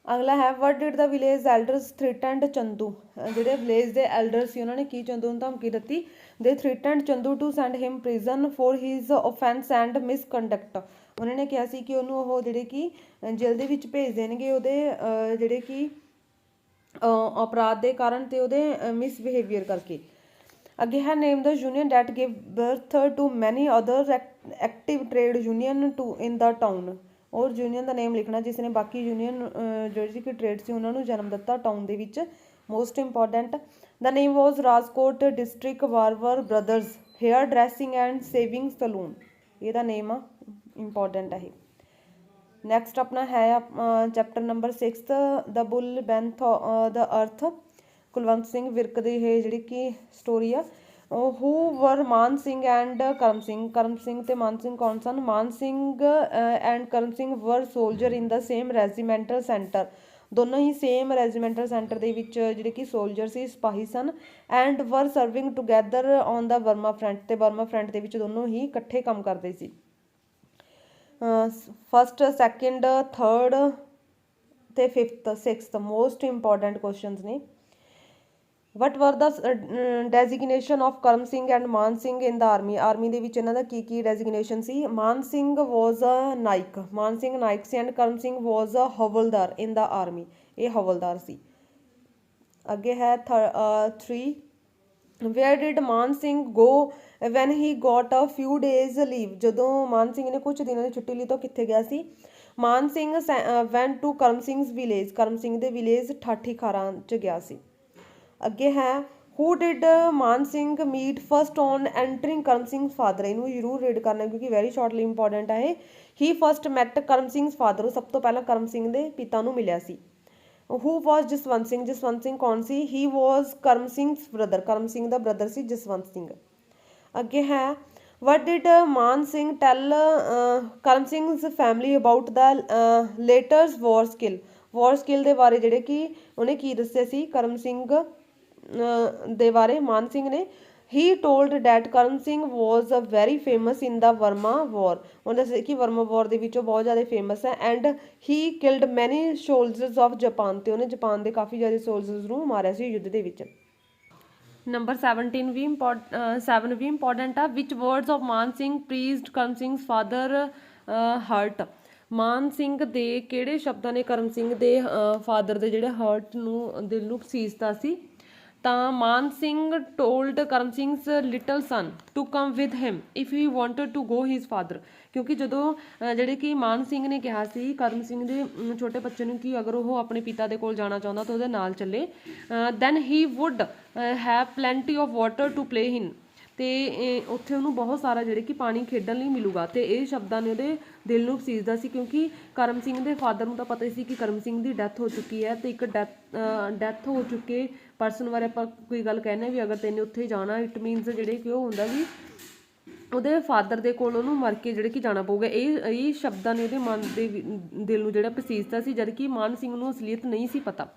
ਅਗਲਾ ਹੈ what did the village elders threatened Chandu. ਜਿਹੜੇ ਵਿਲੇਜ ਦੇ ਐਲਡਰ ਸੀ ਉਹਨਾਂ ਨੇ ਕੀ ਚੰਦੂ ਨੂੰ ਧਮਕੀ ਦਿੱਤੀ। They threatened Chandu to send him prison for his offence and misconduct. ਉਹਨਾਂ ਨੇ ਕਿਹਾ ਸੀ ਕਿ ਉਹਨੂੰ ਉਹ ਜਿਹੜੇ ਕਿ ਜੇਲ੍ਹ ਦੇ ਵਿੱਚ ਭੇਜ ਦੇਣਗੇ ਉਹਦੇ ਜਿਹੜੇ ਕਿ ਅਪਰਾਧ ਦੇ ਕਾਰਨ ਤੇ ਉਹਦੇ ਮਿਸਬਿਹੇਵੀਅਰ ਕਰਕੇ। ਅੱਗੇ ਹੈ name the union that give birth to many other active trade union too in the town. ਔਰ ਯੂਨੀਅਨ ਦਾ ਨੇਮ ਲਿਖਣਾ ਜਿਸ ਨੇ ਬਾਕੀ ਯੂਨੀਅਨ ਜਿਹੜੀ ਕਿ ਟ੍ਰੇਡ ਸੀ ਉਹਨਾਂ ਨੂੰ ਜਨਮ ਦਿੱਤਾ ਟਾਊਨ ਦੇ ਵਿੱਚ। Most important the name was Rajkot district barber brothers hair dressing and shaving saloon. ਇਹਦਾ ਨੇਮ ਆ, ਇੰਪੋਰਟੈਂਟ ਹੈ ਇਹ। ਨੈਕਸਟ ਆਪਣਾ ਹੈ ਚੈਪਟਰ ਨੰਬਰ 6 ਦਾ ਬੁੱਲ ਬੈਂਥ ਦਾ ਅਰਥ। ਕੁਲਵੰਤ ਸਿੰਘ ਵਿਰਕ ਦੀ ਇਹ ਜਿਹੜੀ ਕਿ ਸਟੋਰੀ ਆ। ਹੂ ਵਰ ਮਾਨ ਸਿੰਘ ਐਂਡ ਕਰਮ ਸਿੰਘ। ਕਰਮ ਸਿੰਘ ਤੇ ਮਾਨ ਸਿੰਘ ਕੌਣ ਸਨ। ਮਾਨ ਸਿੰਘ ਐਂਡ ਕਰਮ ਸਿੰਘ ਵਰ ਸੋਲਜਰ ਇਨ ਦਾ ਸੇਮ ਰੈਜੀਮੈਂਟਲ ਸੈਂਟਰ। ਦੋਨੋਂ ਹੀ ਸੇਮ ਰੈਜੀਮੈਂਟਲ ਸੈਂਟਰ ਦੇ ਵਿੱਚ ਜਿਹੜੇ ਕਿ ਸੋਲਜਰ ਸੀ, ਸਿਪਾਹੀ ਸਨ। And were serving together on the Burma front. ਤੇ ਬਰਮਾ ਫਰੰਟ ਦੇ ਵਿੱਚ ਦੋਨੋਂ ਹੀ ਇਕੱਠੇ ਕੰਮ ਕਰਦੇ ਸੀ। ਫਸਟ, ਸੈਕਿੰਡ, ਥਰਡ ਤੇ fifth, sixth most important questions ਨੇ। What were the designation of Karam Singh and Man Singh in the army. Army ਦੇ ਵਿੱਚ ਇਹਨਾਂ ਦਾ ਕੀ ਡੈਜ਼ਿਗਨੇਸ਼ਨ ਸੀ। Man Singh was a naik. ਮਾਨ ਸਿੰਘ ਨਾਇਕ ਸੀ। And Karam Singh was a havildar in the army. ਇਹ ਹਵਲਦਾਰ ਸੀ। ਅੱਗੇ ਹੈ 3 where did Man Singh go when he got a few days leave. ਜਦੋਂ ਮਾਨ ਸਿੰਘ ਨੇ ਕੁਝ ਦਿਨਾਂ ਦੀ ਛੁੱਟੀ ਲਈ ਤਾਂ ਕਿੱਥੇ ਗਿਆ ਸੀ। Man Singh went to Karam Singh's village, Karam Singh ਦੇ ਵਿਲੇਜ ਠਾਠੀ ਖਾਰਾਂ 'ਚ ਗਿਆ ਸੀ। ਅੱਗੇ ਹੈ who did Man Singh meet first on entering Karam Singh father, ਇਹਨੂੰ ਜ਼ਰੂਰ ਰੀਡ ਕਰਨਾ ਕਿਉਂਕਿ ਵੈਰੀ ਸ਼ਾਰਟਲੀ ਇੰਪੋਰਟੈਂਟ ਹੈ ਇਹ। ਹੀ ਫਸਟ ਮੈਟ ਕਰਮ ਸਿੰਘ ਫਾਦਰ, ਉਹ ਸਭ ਤੋਂ ਪਹਿਲਾਂ ਕਰਮ ਸਿੰਘ ਦੇ ਪਿਤਾ ਨੂੰ ਮਿਲਿਆ ਸੀ। ਹੂ ਵਾਜ ਜਸਵੰਤ ਸਿੰਘ, ਜਸਵੰਤ ਸਿੰਘ ਕੌਣ ਸੀ? He was Karam Singh brother, Karam Singh ਦਾ ਬ੍ਰਦਰ ਸੀ ਜਸਵੰਤ ਸਿੰਘ। ਅੱਗੇ ਹੈ what did Man Singh tell Karam Singh's family about the latter's war skill, war skill ਦੇ ਬਾਰੇ ਜਿਹੜੇ ਕਿ ਉਹਨੇ ਕੀ ਦੱਸਿਆ ਸੀ ਕਰਮ ਸਿੰਘ ਦੇ ਬਾਰੇ ਮਾਨ ਸਿੰਘ ਨੇ। He told that Karam Singh was a very famous in the Burma war, ਉਹਨੇ ਦੱਸਿਆ ਕਿ ਵਰਮਾ ਵਾਰ ਦੇ ਵਿੱਚ ਉਹ ਬਹੁਤ ਜ਼ਿਆਦਾ ਫੇਮਸ ਹੈ। ਐਂਡ ਹੀ ਕਿਲਡ ਮੈਨੀ ਸੋਲਜਰਸ ਆਫ ਜਾਪਾਨ, ਤੇ ਉਹਨੇ ਜਾਪਾਨ ਦੇ ਕਾਫੀ ਜ਼ਿਆਦਾ ਸੋਲਜਰਸ ਨੂੰ ਮਾਰਿਆ ਸੀ ਯੁੱਧ ਦੇ ਵਿੱਚ। ਨੰਬਰ 17 ਵੀ ਇੰਪੋਰਟੈਂਟ ਆ। Which words of Man Singh pleased Karam Singh father heart, Man Singh ਦੇ ਕਿਹੜੇ ਸ਼ਬਦਾਂ ਨੇ ਕਰਮ ਸਿੰਘ ਦੇ ਫਾਦਰ ਦੇ ਜਿਹੜੇ ਹਰਟ ਨੂੰ, ਦਿਲ ਨੂੰ ਸੀਸਤਾ ਸੀ? ਤਾਂ Man Singh told Karam Singh's little son to come with him if he wanted to go his father, ਕਿਉਂਕਿ ਜਦੋਂ ਜਿਹੜੇ ਕਿ ਮਾਨ ਸਿੰਘ ਨੇ ਕਿਹਾ ਸੀ ਕਰਮ ਸਿੰਘ ਦੇ ਛੋਟੇ ਬੱਚੇ ਨੂੰ ਕਿ ਅਗਰ ਉਹ ਆਪਣੇ ਪਿਤਾ ਦੇ ਕੋਲ ਜਾਣਾ ਚਾਹੁੰਦਾ ਤਾਂ ਉਹਦੇ ਨਾਲ ਚੱਲੇ, then he would have plenty of water to play in, ਤੇ ਉੱਥੇ ਉਹਨੂੰ ਬਹੁਤ ਸਾਰਾ ਜਿਹੜੇ ਕਿ ਪਾਣੀ ਖੇਡਣ ਲਈ ਮਿਲੂਗਾ। ਤੇ ਇਹ ਸ਼ਬਦਾਂ ਨੇ ਉਹਦੇ ਦਿਲ ਨੂੰ ਸੀਸਦਾ ਸੀ ਕਿਉਂਕਿ ਕਰਮ ਸਿੰਘ ਦੇ ਫਾਦਰ ਨੂੰ ਤਾਂ ਪਤਾ ਹੀ ਸੀ ਕਿ ਕਰਮ ਸਿੰਘ ਦੀ ਡੈਥ ਹੋ ਚੁੱਕੀ ਹੈ, ਤੇ ਇੱਕ ਡੈਥ ਹੋ ਚੁੱਕੇ ਪਰਸਨ ਬਾਰੇ ਆਪਾਂ ਕੋਈ ਗੱਲ ਕਹਿੰਦੇ ਵੀ ਅਗਰ ਤੈਨੇ ਉੱਥੇ ਜਾਣਾ, ਇਟ ਮੀਨਸ ਜਿਹੜੇ ਕਿ ਉਹ ਹੁੰਦਾ ਵੀ ਉਹਦੇ ਫਾਦਰ ਦੇ ਕੋਲ ਉਹਨੂੰ ਮਰ ਕੇ ਜਿਹੜੇ ਕਿ ਜਾਣਾ ਪਊਗਾ। ਇਹ ਸ਼ਬਦਾਂ ਨੇ ਉਹਦੇ ਮਨ ਦੇ ਦਿਲ ਨੂੰ ਜਿਹੜਾ ਪਸੀਸਦਾ ਸੀ, ਜਦ ਕਿ ਮਾਨ ਸਿੰਘ ਨੂੰ ਅਸਲੀਅਤ ਨਹੀਂ ਸੀ ਪਤਾ।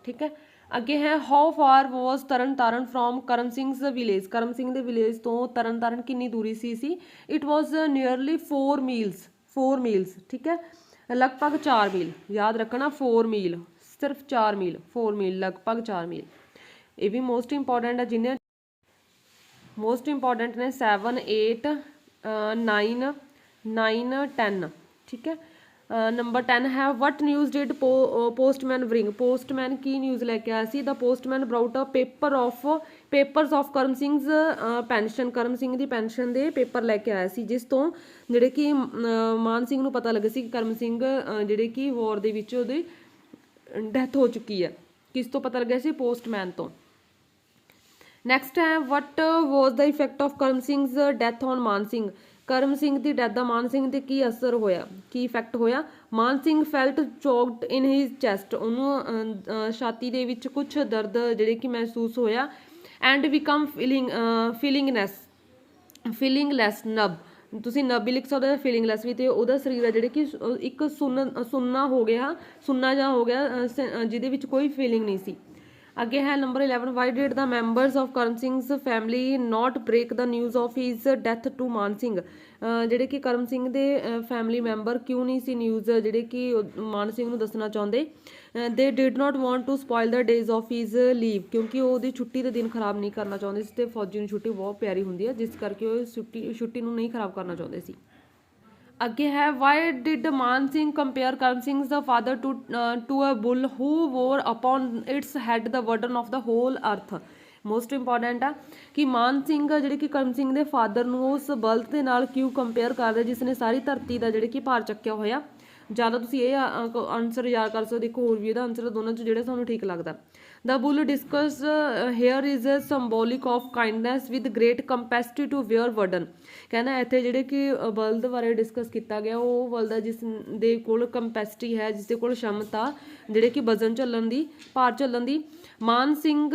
ਠੀਕ ਹੈ, ਅੱਗੇ ਹੈ how far was Tarn Taran from Karam Singh's village, Karam Singh ਦੇ ਵਿਲੇਜ ਤੋਂ ਤਰਨ ਤਾਰਨ ਕਿੰਨੀ ਦੂਰੀ ਸੀ? It was nearly 4 miles. ਠੀਕ ਹੈ, ਲਗਭਗ 4 ਮੀਲ, ਯਾਦ ਰੱਖਣਾ 4 ਮੀਲ, ਸਿਰਫ 4 ਮੀਲ, 4 ਮੀਲ ਲਗਭਗ 4 ਮੀਲ। ਇਹ ਵੀ ਮੋਸਟ ਇੰਪੋਰਟੈਂਟ ਹੈ, ਜਿੰਨੇ ਮੋਸਟ ਇੰਪੋਰਟੈਂਟ ਨੇ 7 8 9 9 10। ਠੀਕ ਹੈ, ਨੰਬਰ 10 ਹੈ what news did postman bring, postman ਕੀ ਨਿਊਜ਼ ਲੈ ਕੇ ਆਇਆ ਸੀ? The postman brought a papers of Karam Singh's pension, Karam Singh ਦੀ ਪੈਨਸ਼ਨ ਦੇ ਪੇਪਰ ਲੈ ਕੇ ਆਇਆ ਸੀ, ਜਿਸ ਤੋਂ ਜਿਹੜੇ ਕਿ ਮਾਨ ਸਿੰਘ ਨੂੰ ਪਤਾ ਲੱਗਾ ਸੀ ਕਿ ਕਰਮ ਸਿੰਘ ਜਿਹੜੇ ਕਿ ਵਾਰ ਦੇ ਵਿੱਚ ਉਹਦੀ ਡੈਥ ਹੋ ਚੁੱਕੀ ਹੈ। ਕਿਸ ਤੋਂ ਪਤਾ ਲੱਗਿਆ ਸੀ? ਪੋਸਟਮੈਨ ਤੋਂ। ਨੈਕਸਟ ਹੈ what was the effect of Karam Singh's death on Man Singh, Karam Singh ਦੀ ਡੈਥ ਦਾ ਮਾਨ ਸਿੰਘ ਤੇ ਕੀ ਅਸਰ ਹੋਇਆ, ਕੀ ਇਫੈਕਟ ਹੋਇਆ? Man Singh felt choked in his chest, ਉਹਨੂੰ ਛਾਤੀ ਦੇ ਵਿੱਚ ਕੁਝ ਦਰਦ ਜਿਹੜੇ ਕਿ ਮਹਿਸੂਸ ਹੋਇਆ। ਐਂਡ ਬਿਕਮ ਫੀਲਿੰਗਲੈਸ ਨਬ, ਤੁਸੀਂ ਨਬ ਵੀ ਲਿਖ ਸਕਦੇ ਹੋ, ਫੀਲਿੰਗਲੈਸ ਵੀ, ਤੇ ਉਹਦਾ ਸਰੀਰ ਹੈ ਜਿਹੜੇ ਕਿ ਇੱਕ ਸੁੰਨਾ ਹੋ ਗਿਆ, ਸੁੰਨਾ ਜਿਹਾ ਹੋ ਗਿਆ, ਜਿਹਦੇ ਵਿੱਚ ਕੋਈ ਫੀਲਿੰਗ ਨਹੀਂ ਸੀ। ਅੱਗੇ ਹੈ number 11 why did the members of Karam Singh's family not break the news of his death to Man Singh, ਜਿਹੜੇ ਕਿ ਕਰਮ ਸਿੰਘ ਦੇ ਫੈਮਿਲੀ ਮੈਂਬਰ ਕਿਉਂ ਨਹੀਂ ਸੀ ਨਿਊਜ਼ ਜਿਹੜੇ ਕਿ ਮਾਨ ਸਿੰਘ ਨੂੰ ਦੱਸਣਾ ਚਾਹੁੰਦੇ? They did not want to spoil the days of his leave, ਕਿਉਂਕਿ ਉਹ ਉਹਦੀ ਛੁੱਟੀ ਦੇ ਦਿਨ ਖਰਾਬ ਨਹੀਂ ਕਰਨਾ ਚਾਹੁੰਦੇ ਸੀ, ਤੇ ਫੌਜੀ ਨੂੰ ਛੁੱਟੀ ਬਹੁਤ ਪਿਆਰੀ ਹੁੰਦੀ ਹੈ, ਜਿਸ ਕਰਕੇ ਉਹ ਛੁੱਟੀ ਨੂੰ ਨਹੀਂ ਖਰਾਬ ਕਰਨਾ ਚਾਹੁੰਦੇ ਸੀ। ਅੱਗੇ ਹੈ why did Man Singh compare Karam Singh's the father to a bull who wore upon its head the burden of the whole earth, most important ਆ ਕਿ ਮਾਨ ਸਿੰਘ ਜਿਹੜੇ ਕਿ ਕਰਮ ਸਿੰਘ ਦੇ ਫਾਦਰ ਨੂੰ ਉਸ ਬਲਦ ਦੇ ਨਾਲ ਕਿਉਂ ਕੰਪੇਅਰ ਕਰਦੇ ਜਿਸ ਨੇ ਸਾਰੀ ਧਰਤੀ ਦਾ ਜਿਹੜੇ ਕਿ ਭਾਰ ਚੱਕਿਆ ਹੋਇਆ। ਜ਼ਿਆਦਾ ਤੁਸੀਂ ਇਹ ਆਨਸਰ ਯਾਦ ਕਰ ਸਕਦੇ, ਇੱਕ ਹੋਰ ਵੀ ਇਹਦਾ ਆਨਸਰ ਦੋਨਾਂ 'ਚ ਜਿਹੜਾ ਤੁਹਾਨੂੰ ਠੀਕ ਲੱਗਦਾ। The bull discussed here is a symbolic of kindness with great capacity to bear burden, ਕਹਿੰਦਾ ਇੱਥੇ ਜਿਹੜੇ ਕਿ ਬਲਦ ਬਾਰੇ ਡਿਸਕਸ ਕੀਤਾ ਗਿਆ, ਉਹ ਬਲਦ ਹੈ ਜਿਸ ਦੇ ਕੋਲ ਕੰਪੈਸਿਟੀ ਹੈ, ਜਿਸ ਦੇ ਕੋਲ ਸ਼ਮਤਾ ਜਿਹੜੇ ਕਿ ਵਜ਼ਨ ਝੱਲਣ ਦੀ, ਭਾਰ ਝੱਲਣ ਦੀ। Man Singh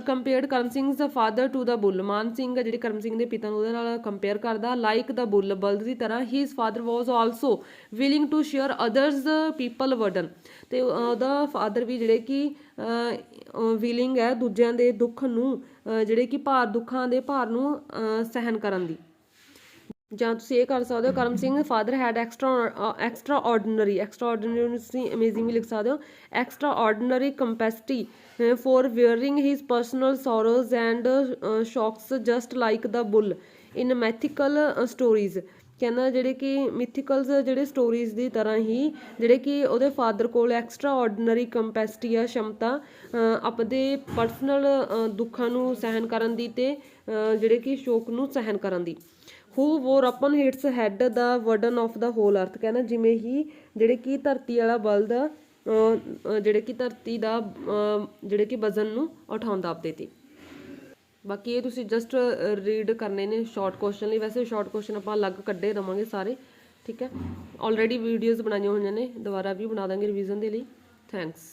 compared Karam Singh's father to the bull, Man Singh ਜਿਹੜੇ ਕਰਮ ਸਿੰਘ ਦੇ ਪਿਤਾ ਨੂੰ ਉਹਦੇ ਨਾਲ ਕੰਪੇਅਰ ਕਰਦਾ। ਲਾਈਕ ਦਾ ਬੁੱਲ, ਬਲਦ ਦੀ ਤਰ੍ਹਾਂ, his father was also willing to share others people burden, ਤੇ ਉਹਦਾ ਫਾਦਰ ਵੀ ਜਿਹੜੇ ਕਿ ਵਿਲਿੰਗ ਹੈ ਦੂਜਿਆਂ ਦੇ ਦੁੱਖ ਨੂੰ ਜਿਹੜੇ ਕਿ ਦੁੱਖਾਂ ਦੇ ਭਾਰ ਨੂੰ ਸਹਿਨ ਕਰਨ ਦੀ। ਜਾਂ ਤੁਸੀਂ ਇਹ ਕਰ ਸਕਦੇ ਹੋ Karam Singh father had extraordinary ਨੂੰ ਤੁਸੀਂ ਅਮੇਜ਼ਿੰਗ ਵੀ ਲਿਖ ਸਕਦੇ ਹੋ, extraordinary capacity for bearing his personal sorrows and shocks just like the bull in mythical stories, ਕਹਿੰਦਾ ਜਿਹੜੇ ਕਿ ਮਿਥੀਕਲਸ ਜਿਹੜੇ ਸਟੋਰੀਜ਼ ਦੀ ਤਰ੍ਹਾਂ ਹੀ ਜਿਹੜੇ ਕਿ ਉਹਦੇ ਫਾਦਰ ਕੋਲ ਐਕਸਟਰਾ ਆਰਡੀਨਰੀ ਕੰਪੈਸਿਟੀ ਆ, ਸ਼ਮਤਾ ਆਪਣੇ ਪਰਸਨਲ ਦੁੱਖਾਂ ਨੂੰ ਸਹਿਨ ਕਰਨ ਦੀ ਤੇ ਜਿਹੜੇ ਕਿ ਸ਼ੋਕ ਨੂੰ ਸਹਿਨ ਕਰਨ ਦੀ। Who wore upon its head the burden of the whole earth, ਕਹਿੰਦਾ ਜਿਵੇਂ ਹੀ ਜਿਹੜੇ ਕਿ ਧਰਤੀ ਵਾਲਾ ਬਲਦ ਜਿਹੜੇ ਕਿ ਧਰਤੀ ਦਾ ਜਿਹੜੇ ਕਿ ਵਜ਼ਨ ਨੂੰ ਉਠਾਉਂਦਾ ਆਪਦੇ ਤੇ। ਬਾਕੀ ਇਹ ਤੁਸੀਂ ਜਸਟ ਰੀਡ ਕਰਨੇ ਨੇ ਸ਼ਾਰਟ ਕੁਐਸਚਨ ਲਈ। ਵੈਸੇ ਸ਼ਾਰਟ ਕੁਐਸਚਨ ਆਪਾਂ ਅਲੱਗ ਕੱਢੇ ਦੇਵਾਂਗੇ ਸਾਰੇ, ਠੀਕ ਹੈ। ਆਲਰੇਡੀ ਵੀਡੀਓਜ਼ ਬਣਾਈਆਂ ਹੋਈਆਂ ਨੇ, ਦੁਬਾਰਾ ਵੀ ਬਣਾ ਦਾਂਗੇ ਰਿਵੀਜ਼ਨ ਦੇ ਲਈ। ਥੈਂਕਸ।